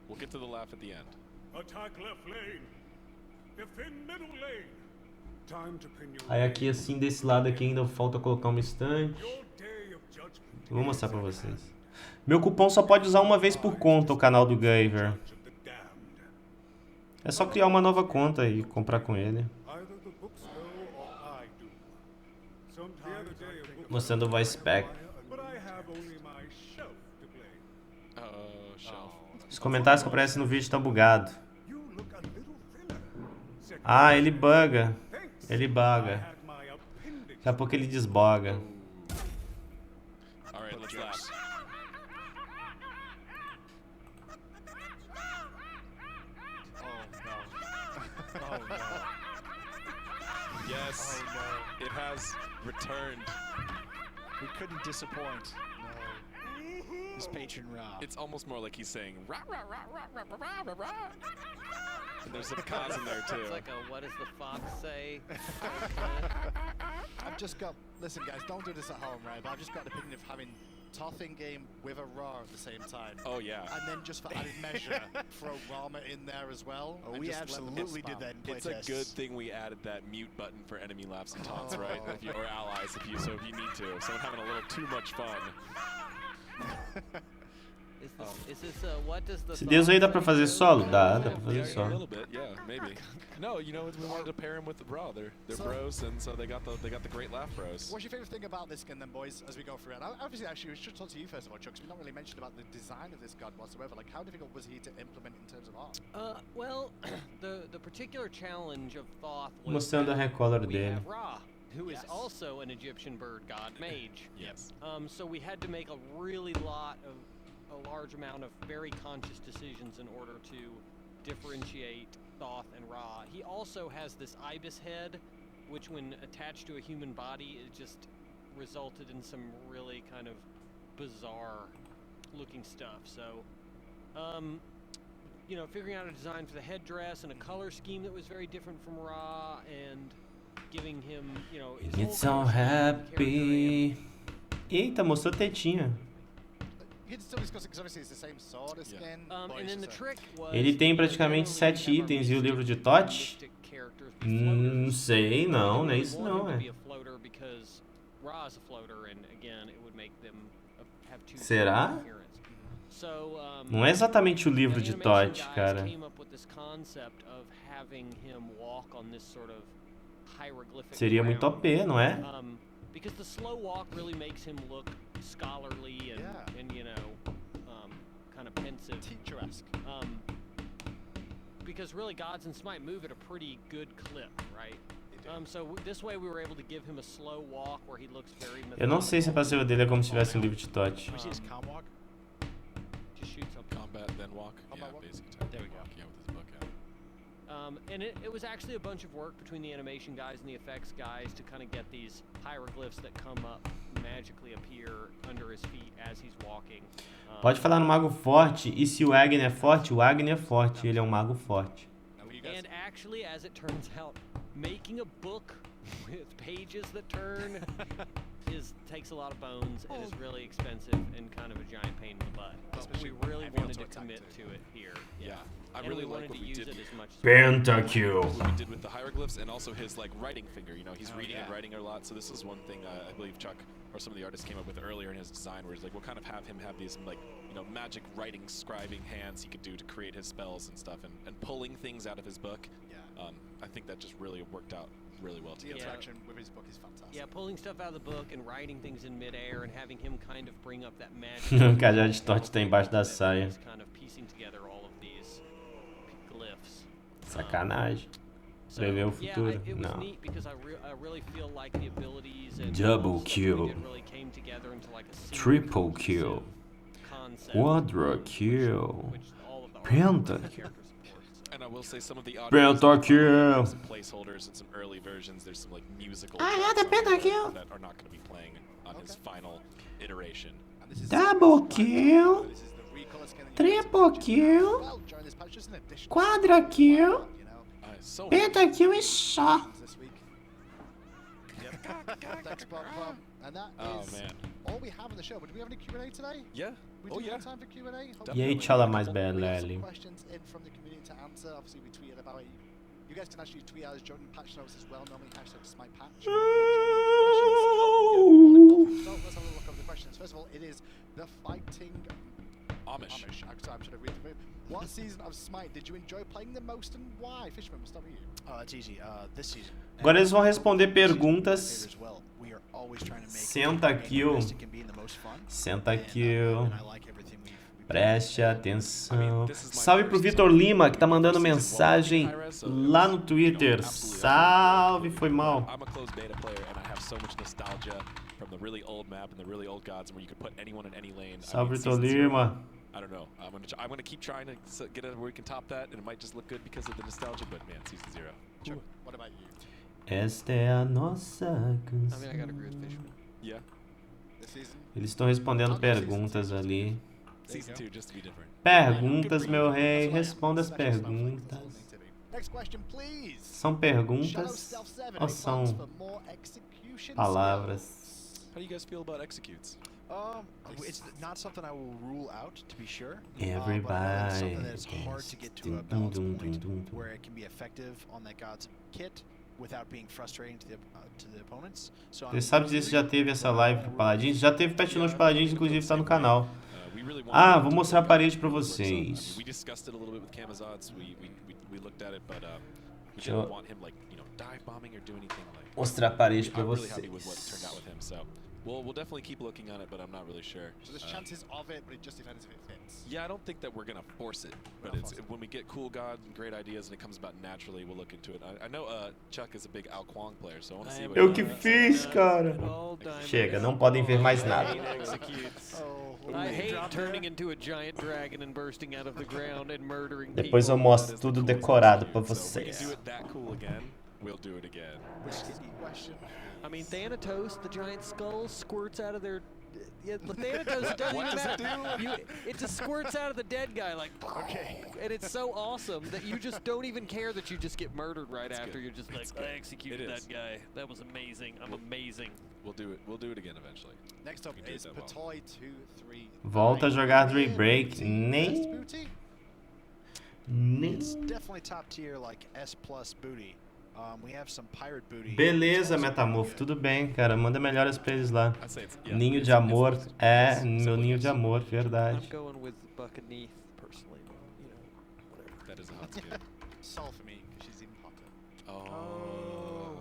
We'll get to the laugh at the end. Attack left lane. Defend middle lane. Time to pin your Aí aqui assim, desse lado aqui ainda falta colocar uma estante. Vou mostrar pra vocês. Meu cupom só pode usar uma vez por conta o canal do Gaver. É só criar uma nova conta e comprar com ele. Mostrando o voice pack. Os comentários que aparecem no vídeo estão bugados. Ah, ele buga. Ele buga. Daqui a pouco ele desboga. Yes, it has returned. We couldn't disappoint. His patron Ra. It's almost more like he's saying rah rah rah rah rah rah rah rah. And there's some cause in there too. It's like a what does the fox say? I've just got. Listen, guys, don't do this at home, right? But I've just got the opinion of having Toth in game with a Ra at the same time. Oh yeah. And then just for added measure, throw Rama in there as well. Oh, we absolutely did that in playtest. It's a good thing we added that mute button for enemy laughs and taunts, right? If you, or allies, if you need to. Someone having a little too much fun. Esse Deus aí dá pra fazer solo? Dá pra fazer solo. A little bit, yeah, maybe. No, you know, we wanted to pair him with the Raw. They're bros, and so they got the great laugh bros. What's your favorite thing about this skin, then, boys? As we go through it, obviously, actually, we should talk to you first of all, Chuck. Because we not really mentioned about the design of this god whatsoever. Like, how difficult was he to implement in terms of art? Well, the particular challenge of Thoth was Mostrando a recolor dele. Ra, who is also an Egyptian bird god mage. Yes. So we had to make a large amount of very conscious decisions in order to differentiate Thoth and Ra. He also has this ibis head, which when attached to a human body, it just resulted in some really kind of bizarre looking stuff. So, you know, figuring out a design for the headdress and a color scheme that was very different from Ra, and giving him, you know, his It's so happy. Eita, mostrou tetinha. Ele tem praticamente 7 itens e o livro de Tot? Não sei, não é isso não, Será? Não é exatamente o livro de Tot, cara. Seria muito OP, não é? Because the slow walk really makes him look scholarly and you know, kind of pensive, teacher-esque. Because really, gods and Smite move at a pretty good clip, right? So this way we were able to give him a slow walk where he looks very. Eu não sei se a passiva dele é como se tivesse um livro de Tot. Just shoot something. Combat, then walk. Yeah, basic attack. There we go. Yeah, with his book out. And it was actually a bunch of work between the animation guys and the effects guys to kind of get these hieroglyphs that come up magically appear under his feet as he's walking. Pode falar no mago forte, e se o Agni é forte, o Agni é forte, ele é um mago forte. And actually, as it turns out, making a book with pages that turn takes a lot of bones and is really expensive and kind of a giant pain in the butt. But we really wanted also to attack commit too. to it here. Yeah, I And really we like wanted what to we use did. it as much as Pentakill. What we did with the hieroglyphs and also his like writing finger. You know, he's reading and writing a lot. So this is one thing I believe Chuck or some of the artists came up with earlier in his design, where he's like, we'll kind of have him have these like, you know, magic writing, scribing hands he could do to create his spells and stuff, and pulling things out of his book. Yeah. I think that just really worked out really well together. The interaction with his book is fantastic. Yeah, pulling stuff out of the book and writing things in midair and having him kind of bring up that magic. O cajado de torte tá embaixo da saia. Kind of piecing together all of these glyphs. Sacanagem. Prever o futuro. It was Não. neat because I really feel like the abilities and Double all the stuff kill. we did really came together into like a single Triple kill. concept. Quadra kill. Which all of the Pentakill. And I will say some of the Pentakill. some placeholders and some early versions. There's some like musical I tracks got the on there pentakill. that are not going to be playing on his final iteration. Double kill. Triple kill. Quadra kill. Pentakill e só. And that Oh is man. all we have in the show. But do we have any Q&A today? Yeah. We Oh do yeah. have time for Q&A. E aí, tchala mais We have some BLL. questions in from the community to answer. Obviously, we tweeted about it. You guys can actually tweet out as Jordan patch notes as well. Normally, #SmitePatch. So let's have a look over the questions. First of all, it is the fighting Amish. I'm trying to read through. What season of Smite did you enjoy playing the most and why? Fisherman, we'll start with you. Oh, it's easy. This season. Agora eles vão responder perguntas. As well. We are always trying to make Senta kill. Senta kill. Preste atenção. Salve pro Vitor Lima, que tá mandando mensagem lá no Twitter. Salve, foi mal. I'm a closed beta player and I have so much nostalgia from the really old map and the really old gods where you could put anyone in any lane. Salve, Vitor Lima. I don't know. I'm gonna keep trying to get it where we can top that, and it might just look good because of the nostalgia. But man, season 0. Sure. What about you? Esta é a nossa canção. I mean, I gotta agree with Fisherman. Yeah. This season. Eles estão respondendo perguntas ali. Season 2 just to be different. Perguntas, meu rei. Responda as perguntas. Next question, please. São perguntas ou são palavras? How do you guys feel about executes? It's not something I will rule out, to be sure. Everybody. Something that's hard to get to a balance point where it can be effective on that god's kit without being frustrating to the opponents. So Você sabe se já teve essa live pro Paladins? Já teve patch notes Paladins, inclusive tá no canal. Ah, vou mostrar a parede pra vocês. We discussed it a little bit with Camazotz. We looked at it, but we Deixa eu didn't want him like, you know, dive bombing or do anything like. mostrar a parede pra I'm really happy with what vocês. turned out with him, so we'll definitely keep looking on it, but I'm not really sure. So there's chances of it, but it just depends if it fits. Yeah, I don't think that we're gonna force it, but it's when we get cool gods and great ideas and it comes about naturally, we'll look into it. I know Chuck is a big Al Kwong player, so I want to see what. Eu que fiz, cara. Chega, não podem ver mais nada. I hate turning into a giant dragon and bursting out of the ground and murdering people. Depois eu mostro tudo decorado pra So if we vocês. can do it that cool again, we'll do it again. Question. I mean, Thanatos, the giant skull, squirts out of their... Yeah, Thanatos doesn't even matter. It just squirts out of the dead guy, like... Okay. And it's so awesome that you just don't even care that you just get murdered right after. good. You're just like, I executed that guy. That was amazing. I'm amazing. We'll do it. We'll do it again eventually. Next up We did is that well. Patoy 2-3. Volta a jogar Daybreak. Nem. Booty. Nem. It's definitely top tier, like S+ booty. We have some pirate booty. Beleza, Metamorfo. Tudo bem, cara. Manda melhoras pra eles lá. I'd say it's, yeah, Ninho de amor. É, meu ninho de amor, verdade. I'm going with Buccaneath, personally. You know, whatever. That is a hot skin. Sol for me, because she's even hotter. Oh,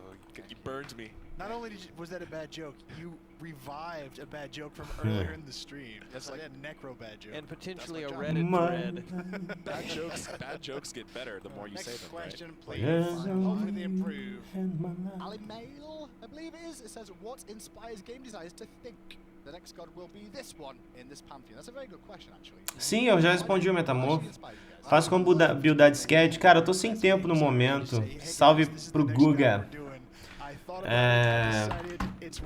you burned me. Not only was that a bad joke, you revived a bad joke from earlier in the stream. That's like a necro bad joke. And potentially a That's my Reddit Man. thread. Bad jokes get better the more you say Next them, question, right? please. Hopefully they improve. Ali Mail, I believe it is. It says, what inspires game designers to think the next god will be this one in this pantheon? That's a very good question, actually. Sim, eu já respondi o Metamorfo. Faço como buildar sketch. Cara, eu tô sem tempo no momento. Salve pro Guga.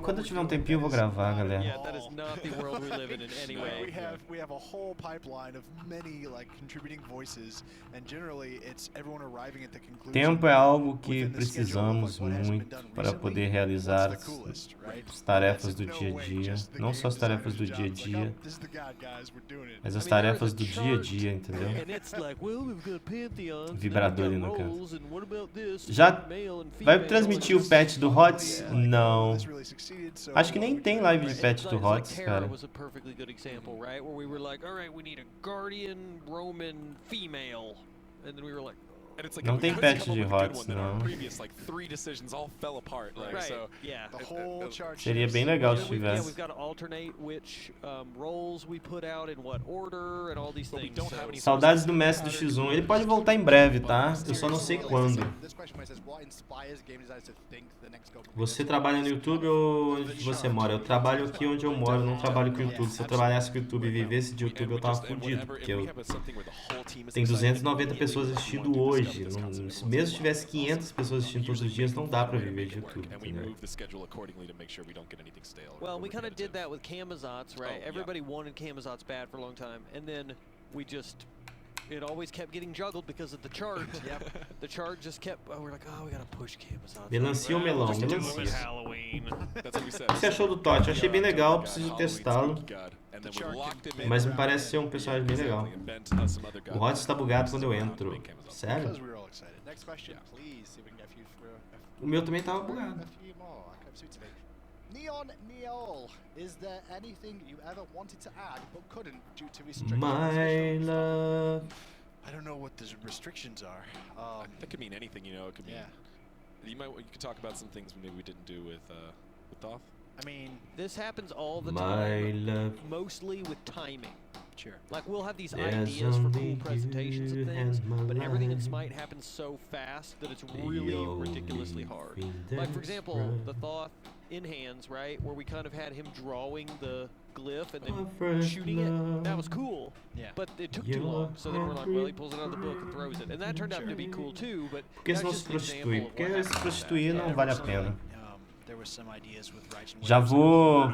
Quando eu tiver um tempinho eu vou gravar, galera. Yeah, that is not the world we live in any way. We have a whole pipeline of many like contributing voices, and generally it's everyone arriving at the conclusion. Tempo é algo que precisamos muito para poder realizar as tarefas do dia a dia, não só as tarefas do dia a dia, mas as tarefas do dia a dia, entendeu? Vibrador ali no canto. Já vai transmitir o patch do HOTS? Não. Acho que nem tem live de patch do HOTS, cara. Não tem patch de HOTS, não. Seria bem legal se tivesse. Saudades do mestre do X1. Ele pode voltar em breve, tá? Eu só não sei quando. Você trabalha no YouTube ou onde você mora? Eu trabalho aqui onde eu moro, eu não trabalho com o YouTube. Se eu trabalhasse com o YouTube e vivesse de YouTube, eu tava fudido, porque eu... Tem 290 pessoas assistindo hoje. Mesmo se tivesse 500 pessoas assistindo todos os dias, não dá pra viver de YouTube, entendeu? Well, we kind of did that with Camazotz, right? Everybody wanted Camazotz bad for a long time, and then we just... It always kept getting juggled because of the chart. Yep. The chart just kept. We're like, oh, we gotta push Camazotz. Melancia ou melão? Melancia. O que você achou do Totti? Eu achei bem legal, preciso testá-lo. Mas me parece ser um personagem bem legal. O HOTS está bugado quando eu entro. Sério? O meu também tava bugado. Neon Neol, is there anything you ever wanted to add but couldn't due to restrictions? My love. I don't know what the restrictions are. That could mean anything, you know. It could mean. You could talk about some things maybe we didn't do with Thoth. I mean, this happens all the time. Love. Mostly with timing. Sure. Like we'll have these ideas for cool presentations and things, but everything in Smite happens so fast that it's really ridiculously hard. Like for example, the Thoth in hands, right, where we kind of had him drawing the glyph and then shooting it. That was cool. Yeah. But it took too long, so then we're like, well, he pulls it out of the book and throws it, and that turned out to be cool too. But Porque se não se prostitui, porque se prostituir não vale a pena. Já vou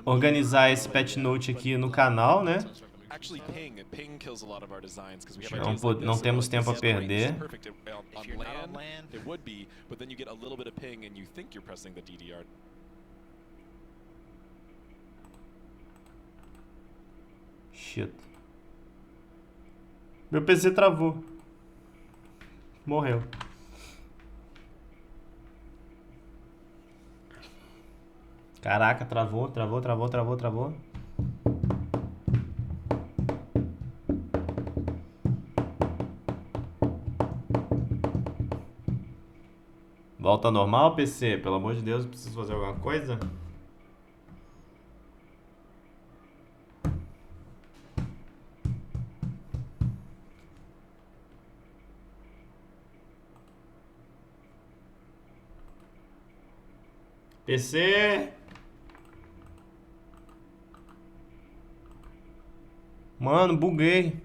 organizar esse patch note aqui no canal, né? Não temos tempo a perder. Shit. Meu PC travou. Morreu. Caraca, travou. Volta ao normal, PC? Pelo amor de Deus, preciso fazer alguma coisa? PC! Mano, buguei.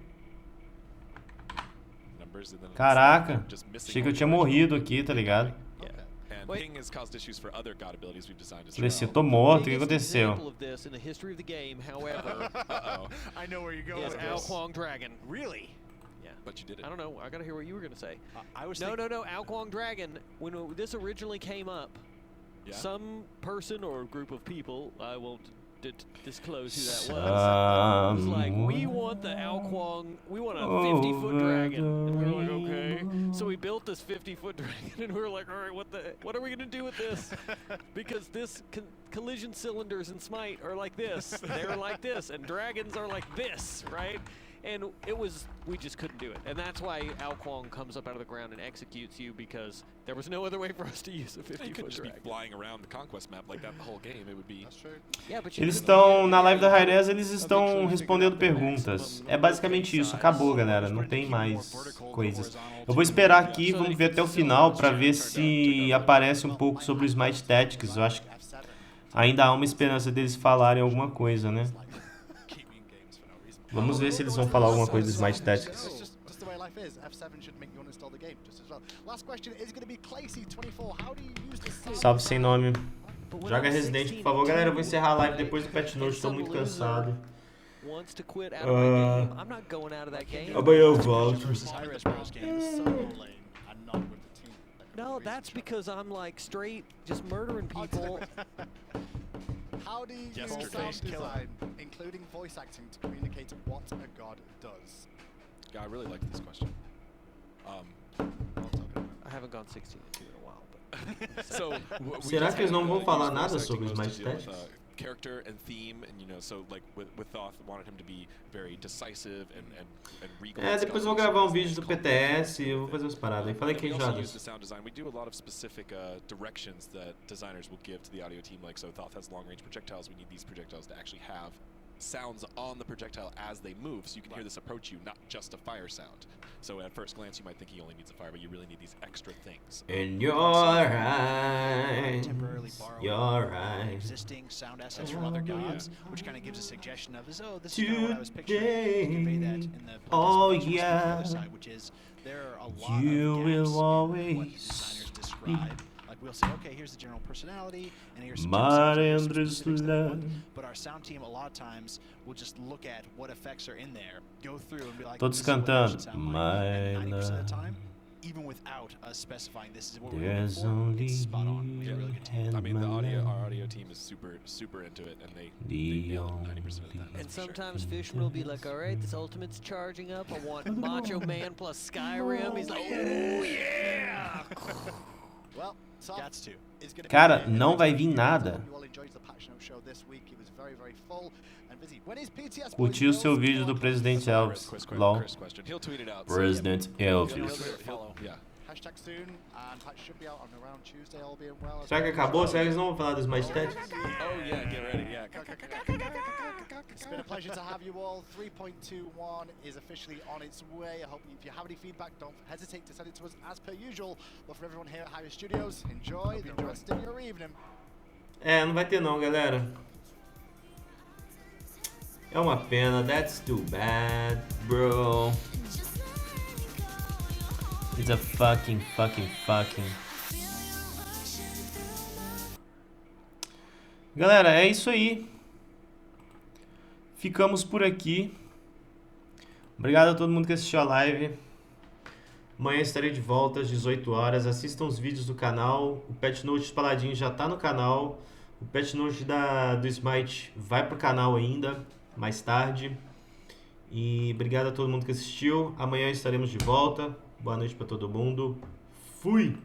Caraca, achei que eu tinha morrido aqui, tá ligado? Falei, tô morto, o que aconteceu? But you did it. I don't know. I gotta hear what you were gonna say. No. Ao Kuang Dragon. When this originally came up, some person or group of people, I won't disclose who that was like, we want the Ao Kuang, we want a 50-foot dragon. And we were like, okay. So we built this 50-foot dragon, and we were like, all right, what are we gonna do with this? Because this collision cylinders in Smite are like this, they're like this, and dragons are like this, right? And we just couldn't do it. And that's why Ao Kuang comes up out of the ground and executes you, because there was no other way for us to use a 50-foot dragon. You couldn't just be flying around the conquest map like that the whole game. It would be... That's true. Yeah, but eles estão, na live da Hi-Rez, eles estão respondendo perguntas. É basicamente isso, acabou, galera. Não tem mais coisas. Eu vou esperar aqui, vamos ver até o final, pra ver se aparece um pouco sobre o Smite Tactics. Eu acho que ainda há uma esperança deles falarem alguma coisa, né? Vamos ver se eles vão falar alguma coisa do Smite Tactics. Salve sem nome. Joga Resident, por favor. Galera, eu vou encerrar a live depois do Patch Note, estou muito cansado. Amanhã eu volto. No, that's because I'm like straight just murdering people. How do you use sound design, including voice acting, to communicate what a god does? Yeah, I really like this question. I haven't gone 16 into it in a while, but so será que eles não vão falar nada sobre os mais testes? Character and theme, and you know, so like with Thoth, wanted him to be very decisive and regal. Depois eu vou gravar um vídeo do PTS e eu vou fazer umas paradas aí. Fala aí, queijadas. The sound design. We do a lot of specific directions that designers will give to the audio team. Like, so Thoth has long-range projectiles. We need these projectiles to actually have sounds on the projectile as they move, so you can hear this approach you, not just a fire sound. So at first glance, you might think he only needs a fire, but you really need these extra things. In your eyes, temporarily borrow existing sound assets from other gods, which kind of gives a suggestion of, this is kind of what I was picturing. You convey that in the other side, which is there are a lot you of will what the always designers describe. Like we'll say, okay, here's the general personality, and here's some specifics but our sound team a lot of times will just look at what effects are in there, go through and be like, todos cantando, my love. Of the time, even without us specifying this is what we're looking for, it's spot on. It's a really good team. I mean, our audio team is super into it, and they nail 90% of the time. And sometimes Fishman will be like, all right, this Ultimate's charging up. I want Macho Man plus Skyrim. He's like, oh yeah. Well, cara, não vai vir nada. Curti o seu vídeo do Presidente Elvis. LOL. President Elvis. Será que acabou? Será que eles não vão falar dos mais técnicos? Oh yeah, get ready, yeah. It's been a pleasure to have you all. 3.21 is officially on its way. I hope if you have any feedback, don't hesitate to send it to us as per usual. But for everyone here at Higher Studios, enjoy the rest of your evening. Não vai ter não, galera. É uma pena. That's too bad, bro. It's a fucking. Galera, é isso aí. Ficamos por aqui. Obrigado a todo mundo que assistiu a live. Amanhã estarei de volta às 18 horas. Assistam os vídeos do canal. O Patch Note de Paladin já está no canal. O Patch Note do Smite vai pro canal ainda, mais tarde. E obrigado a todo mundo que assistiu. Amanhã estaremos de volta. Boa noite para todo mundo. Fui!